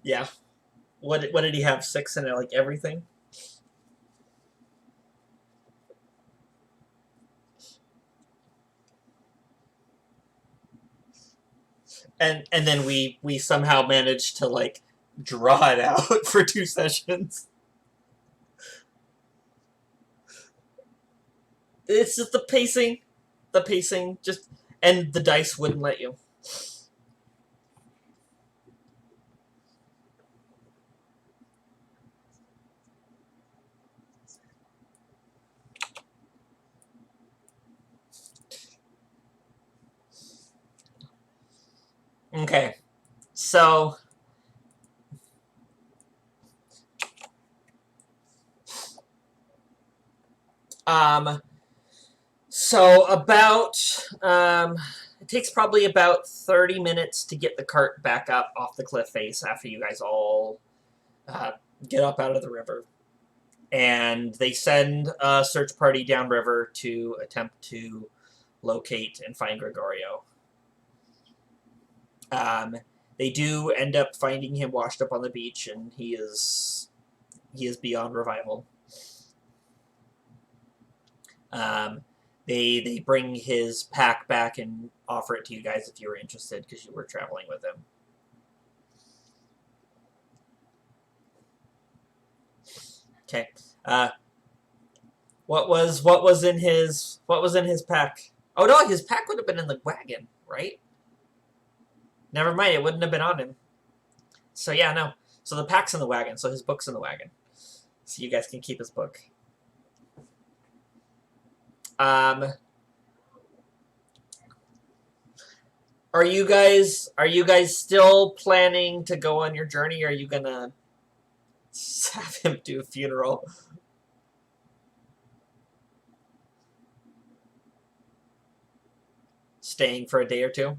Yeah. What did he have? 6 in it, like everything. And then we somehow managed to like draw it out for 2 sessions. It's just the pacing just, and the dice wouldn't let you. Okay, so Um, so about it takes probably about 30 minutes to get the cart back up off the cliff face after you guys all uh, get up out of the river. And they send a search party downriver to attempt to locate and find Gregorio. They do end up finding him washed up on the beach, and he is beyond revival. Um, they bring his pack back and offer it to you guys if you were interested, because you were traveling with him. Okay. What was in his pack? Oh no, his pack would have been in the wagon, right? Never mind, it wouldn't have been on him. So yeah, no. So the pack's in the wagon, so his book's in the wagon. So you guys can keep his book. Are you guys still planning to go on your journey, or are you gonna have him do a funeral? Staying for a day or two?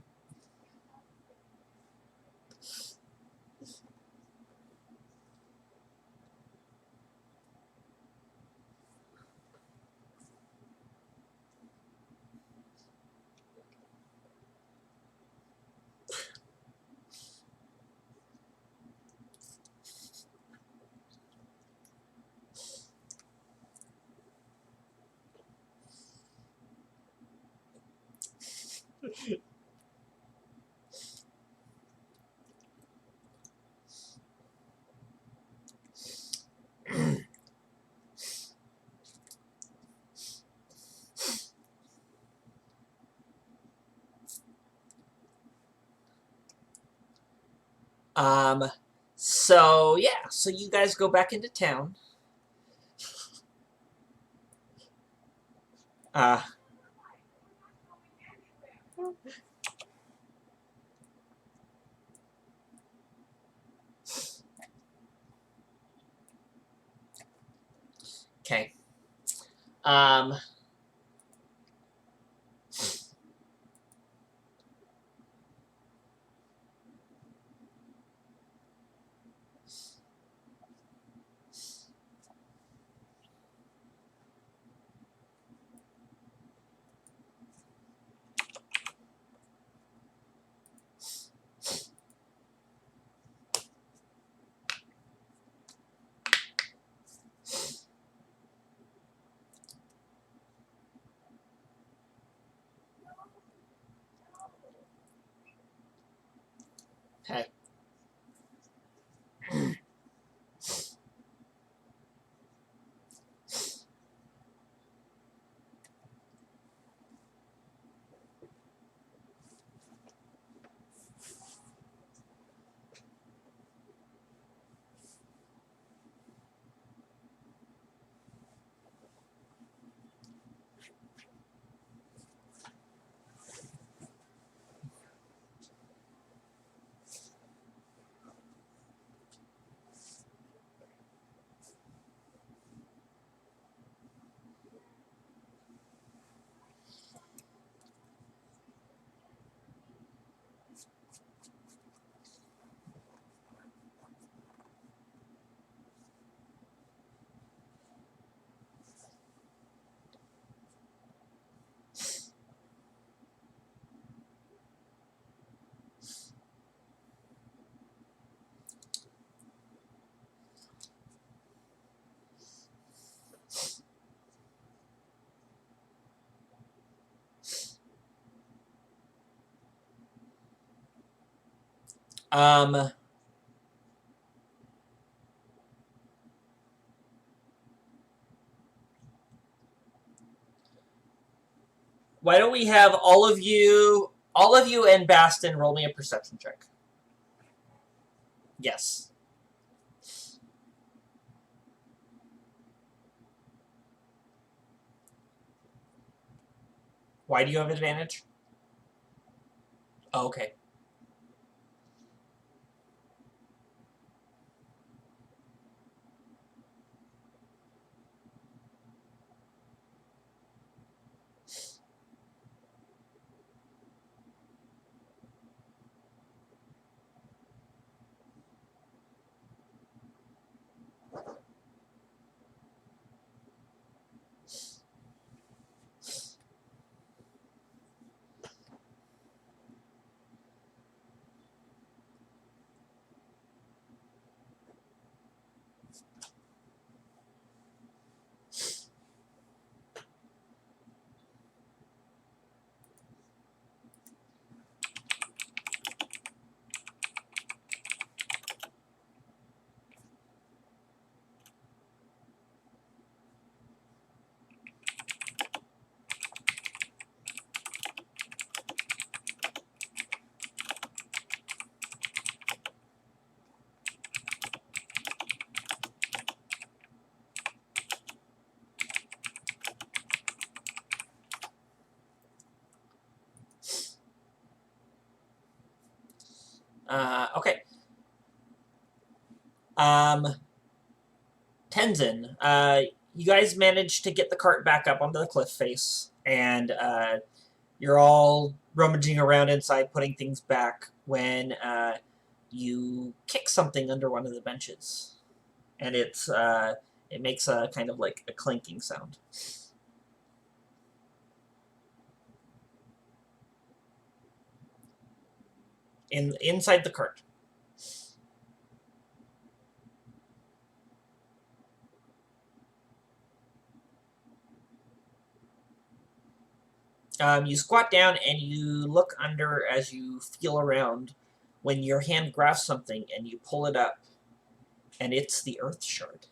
So yeah, so you guys go back into town. Uh, okay. Um, okay. Um, why don't we have all of you and Baston roll me a perception check? Yes. Why do you have advantage? Oh, okay. Okay. Tenzin, you guys managed to get the cart back up onto the cliff face, and you're all rummaging around inside, putting things back, when you kick something under one of the benches, and it makes a kind of like a clinking sound. Inside the cart. You squat down and you look under as you feel around when your hand grasps something and you pull it up, and it's the earth shard.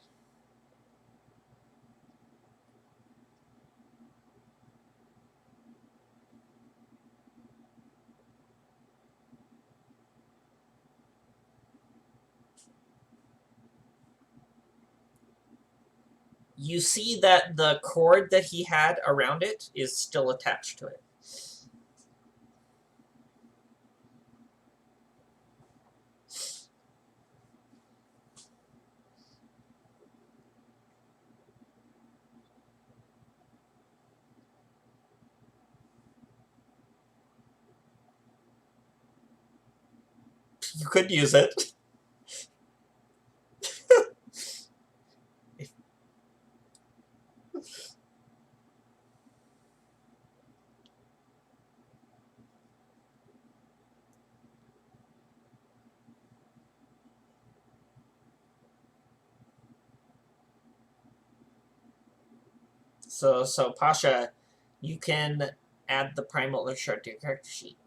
You see that the cord that he had around it is still attached to it. You could use it. So Pasha, you can add the primal earth shard to your character sheet.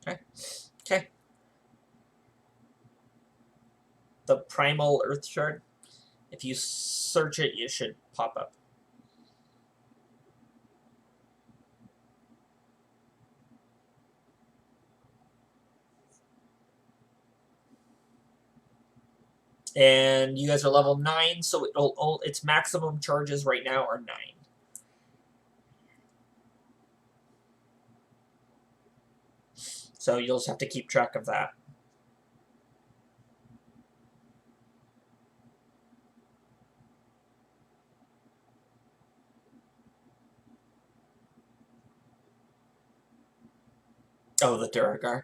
Okay. Okay. The primal earth shard. If you search it, it should pop up. And you guys are level 9, so its maximum charges right now are 9. So you'll just have to keep track of that. Oh, the Duragar.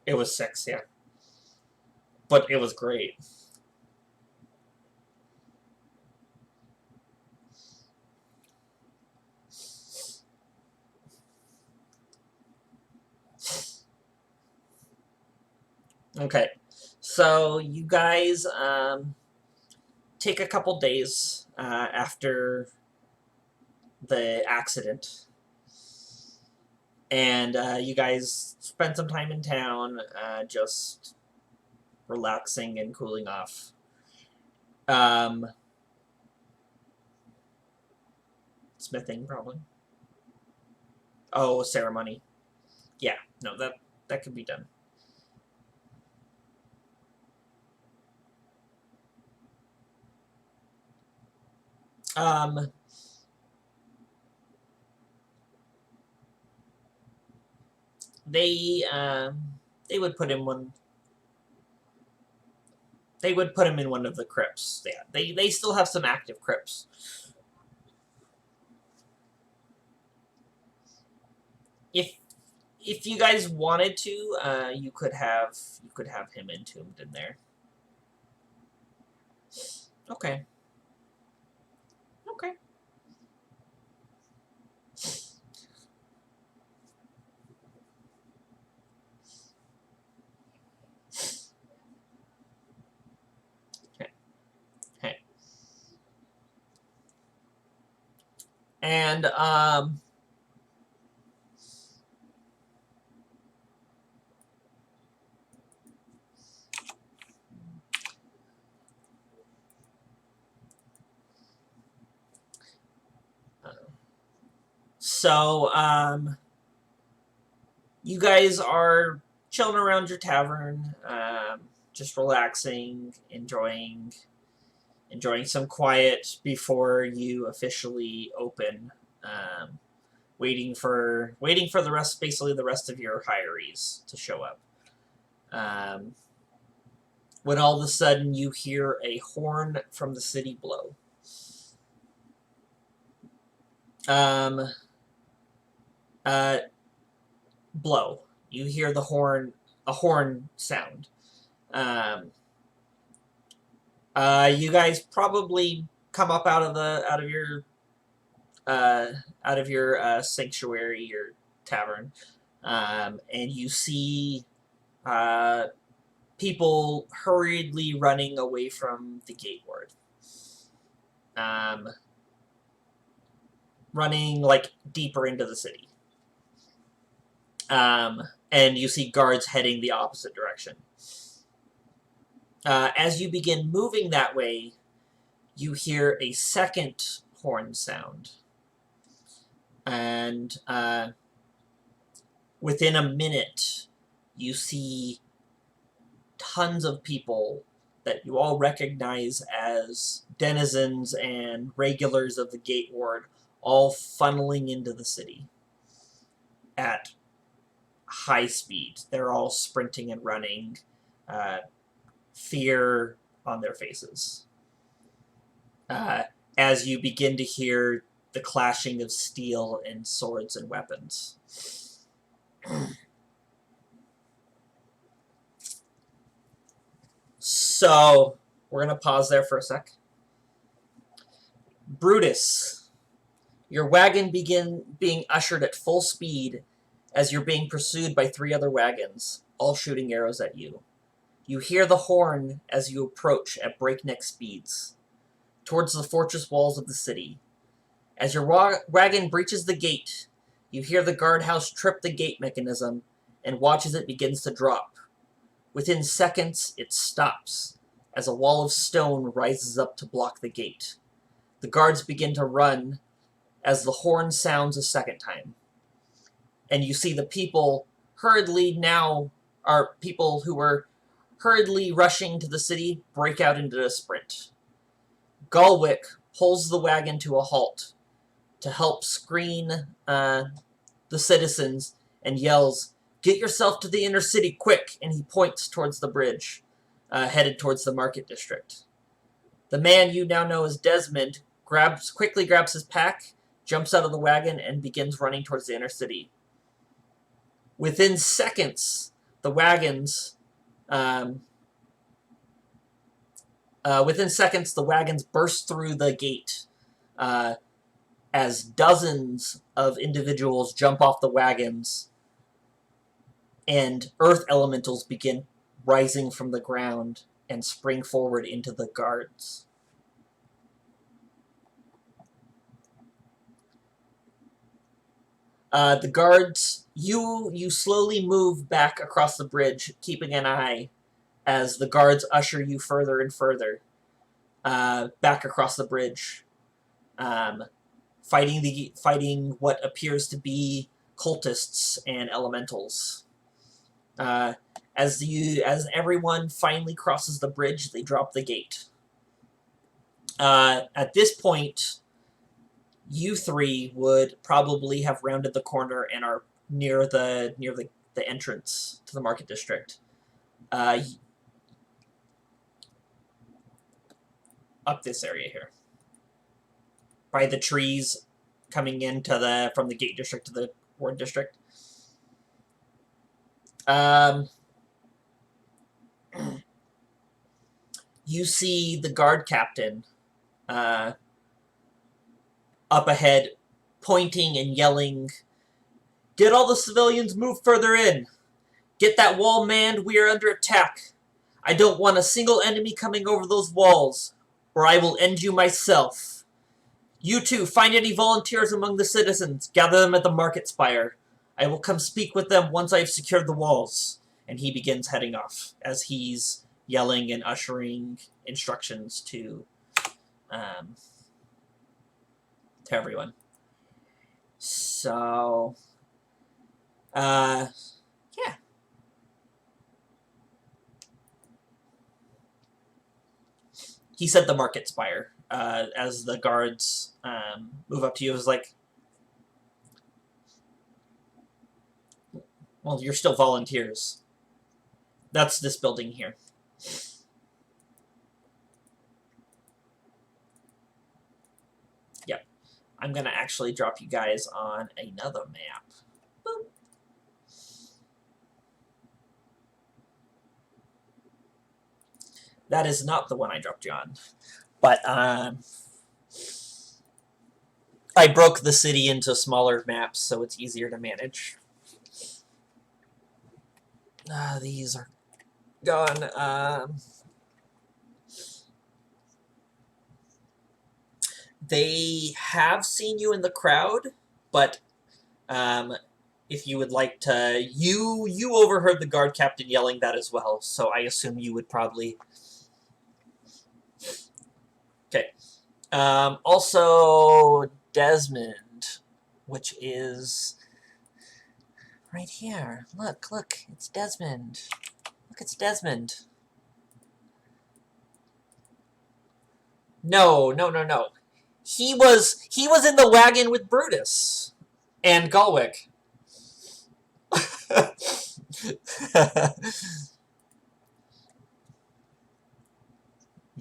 It was 6, yeah. But it was great. Okay. So you guys take a couple days after the accident, and you guys spend some time in town, just relaxing and cooling off. Um, Smithing, probably. Oh, ceremony. Yeah, no, that could be done. Um, they they would put him one. They would put him in one of the crypts. Yeah, they still have some active crypts. If if you guys wanted to, you could have him entombed in there. Okay. Okay. Okay. Okay. And So, you guys are chilling around your tavern, just relaxing, enjoying some quiet before you officially open. Waiting for the rest, basically the rest of your hirees to show up. When all of a sudden you hear a horn from the city blow. Blow. You hear a horn sound. You guys probably come up out of your sanctuary, your tavern, and you see people hurriedly running away from the gateward. Running like deeper into the city. And you see guards heading the opposite direction. As you begin moving that way, you hear a second horn sound. And within a minute, you see tons of people that you all recognize as denizens and regulars of the gate ward, all funneling into the city at high speed. They're all sprinting and running, fear on their faces. As you begin to hear the clashing of steel and swords and weapons. So, we're going to pause there for a sec. Brutus, your wagon being ushered at full speed as you're being pursued by 3 other wagons, all shooting arrows at you. You hear the horn as you approach at breakneck speeds towards the fortress walls of the city. As your wagon breaches the gate, you hear the guardhouse trip the gate mechanism and watch as it begins to drop. Within seconds, it stops as a wall of stone rises up to block the gate. The guards begin to run as the horn sounds a second time. And you see the people people who were hurriedly rushing to the city break out into a sprint. Galwick pulls the wagon to a halt to help screen the citizens and yells, "Get yourself to the inner city, quick!" And he points towards the bridge, headed towards the market district. The man you now know as Desmond quickly grabs his pack, jumps out of the wagon, and begins running towards the inner city. Within seconds, the wagons burst through the gate as dozens of individuals jump off the wagons and earth elementals begin rising from the ground and spring forward into the guards. The guards, you slowly move back across the bridge, keeping an eye as the guards usher you further and further back across the bridge, fighting what appears to be cultists and elementals. As everyone finally crosses the bridge, they drop the gate. At this point, you 3 would probably have rounded the corner and are near the entrance to the market district. Up this area here, by the trees coming into from the gate district to the ward district. You see the guard captain up ahead, pointing and yelling, "Get all the civilians move further in! Get that wall manned, we are under attack! I don't want a single enemy coming over those walls, or I will end you myself. You 2, find any volunteers among the citizens, gather them at the market spire. I will come speak with them once I have secured the walls." And he begins heading off as he's yelling and ushering instructions to everyone. So So, yeah. He said the market spire as the guards move up to you. It was like, well, you're still volunteers. That's this building here. Yep. I'm going to actually drop you guys on another map. Boop. That is not the one I dropped you on. But I broke the city into smaller maps, so it's easier to manage. These are gone. They have seen you in the crowd, but if you would like to, you overheard the guard captain yelling that as well, so I assume you would probably. Okay. Also, Desmond, which is right here. Look, it's Desmond. Look, it's Desmond. No. He was in the wagon with Brutus and Galwick.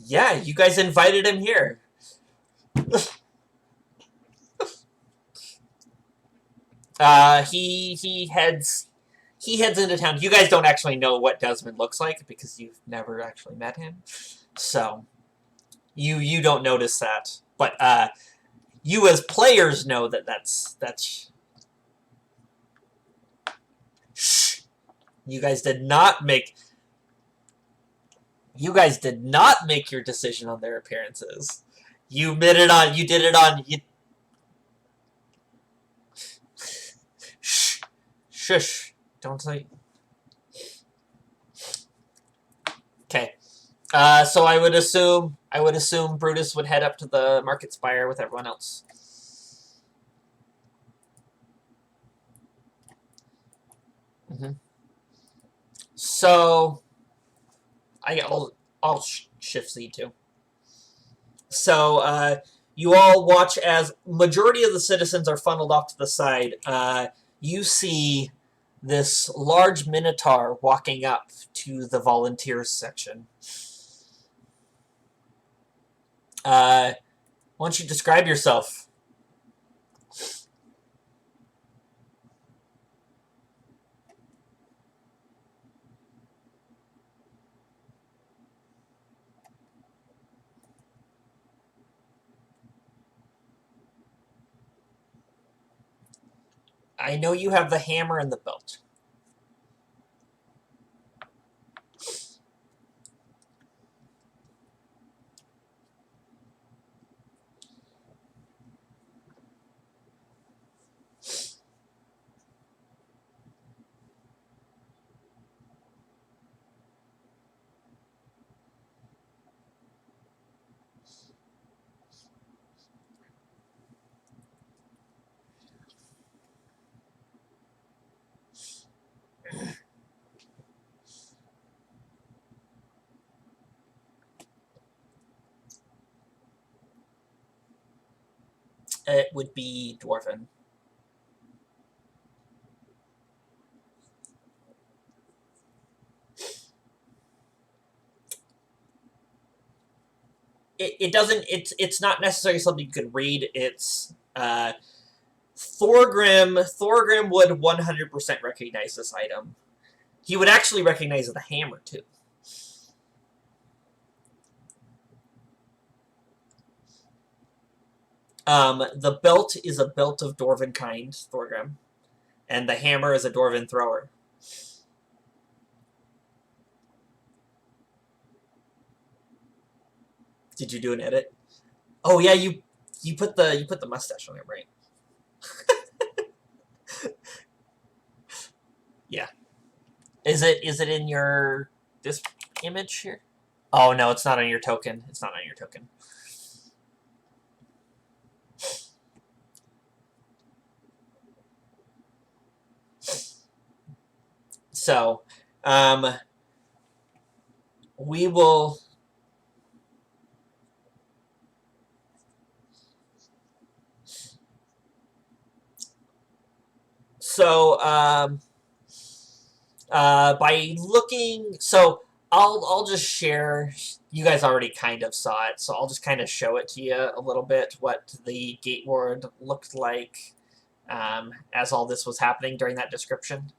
Yeah, you guys invited him here. He heads into town. You guys don't actually know what Desmond looks like because you've never actually met him, so you don't notice that. But you as players know that that's. Shh. You guys did not make your decision on their appearances. You did it on. Shh. Shush. Don't say. Okay. So I would assume Brutus would head up to the market spire with everyone else. So I'll shift Z too. So you all watch as majority of the citizens are funneled off to the side. You see this large minotaur walking up to the volunteers section. Why don't you describe yourself? I know you have the hammer and the belt. It would be Dwarven. It doesn't. It's not necessarily something you could read. It's Thorgrim would 100% recognize this item. He would actually recognize the hammer too. The belt is a belt of Dwarven kind, Thorgrim, and the hammer is a Dwarven thrower. Did you do an edit? Oh yeah, you put the mustache on it, right? Yeah. Is it in your this image here? Oh no, it's not on your token. It's not on your token. So, we will. So, by looking, so I'll just share. You guys already kind of saw it, so I'll just kind of show it to you a little bit what the gate ward looked like as all this was happening during that description.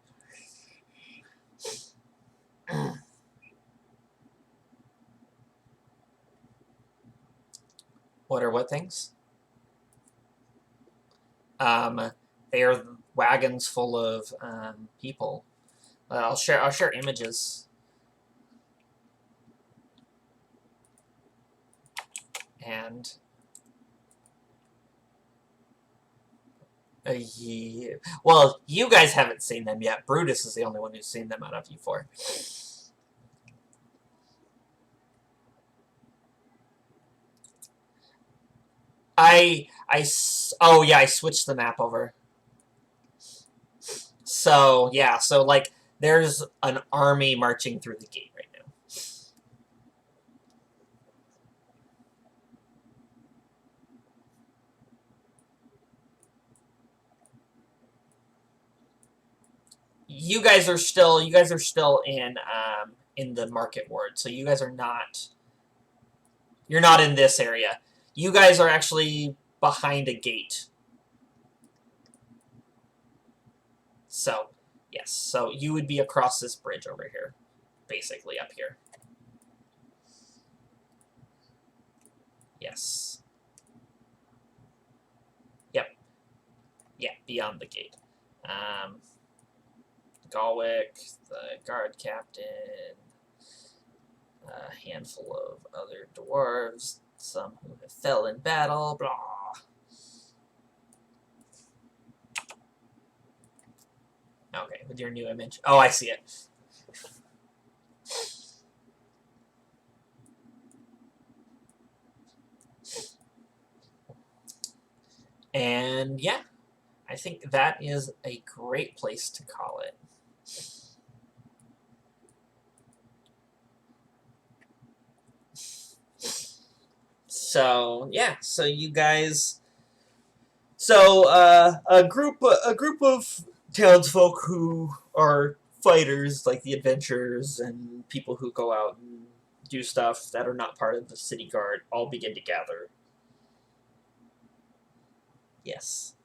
What are what things? They are wagons full of people. I'll share images. And yeah. Well, you guys haven't seen them yet. Brutus is the only one who's seen them out of you four. Oh yeah, I switched the map over. So yeah, so like there's an army marching through the gate right now. You guys are still in the market ward, so you guys are not. You're not in this area. You guys are actually behind a gate. So, yes. So you would be across this bridge over here. Basically up here. Yes. Yep. Yeah, beyond the gate. Galwick, the guard captain, a handful of other dwarves, some who have fell in battle, blah. Okay, with your new image. Oh, I see it. And yeah, I think that is a great place to call it. So yeah, so you guys, so a group of townsfolk who are fighters, like the adventurers and people who go out and do stuff that are not part of the city guard, all begin to gather. Yes.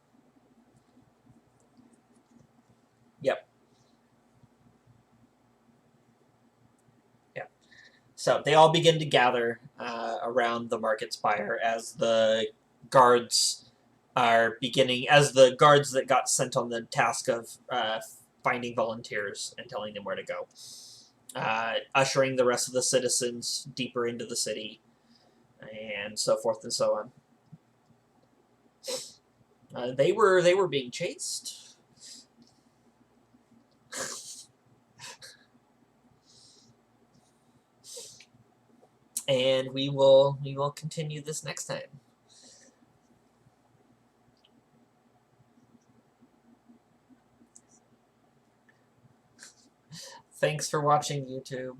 Yep. Yep. So they all begin to gather around the market spire as the guards are beginning, as the guards that got sent on the task of finding volunteers and telling them where to go, ushering the rest of the citizens deeper into the city, and so forth and so on. They were being chased. And we will continue this next time. Thanks for watching, YouTube.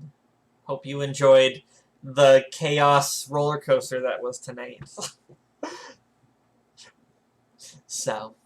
Hope you enjoyed the chaos roller coaster that was tonight. So.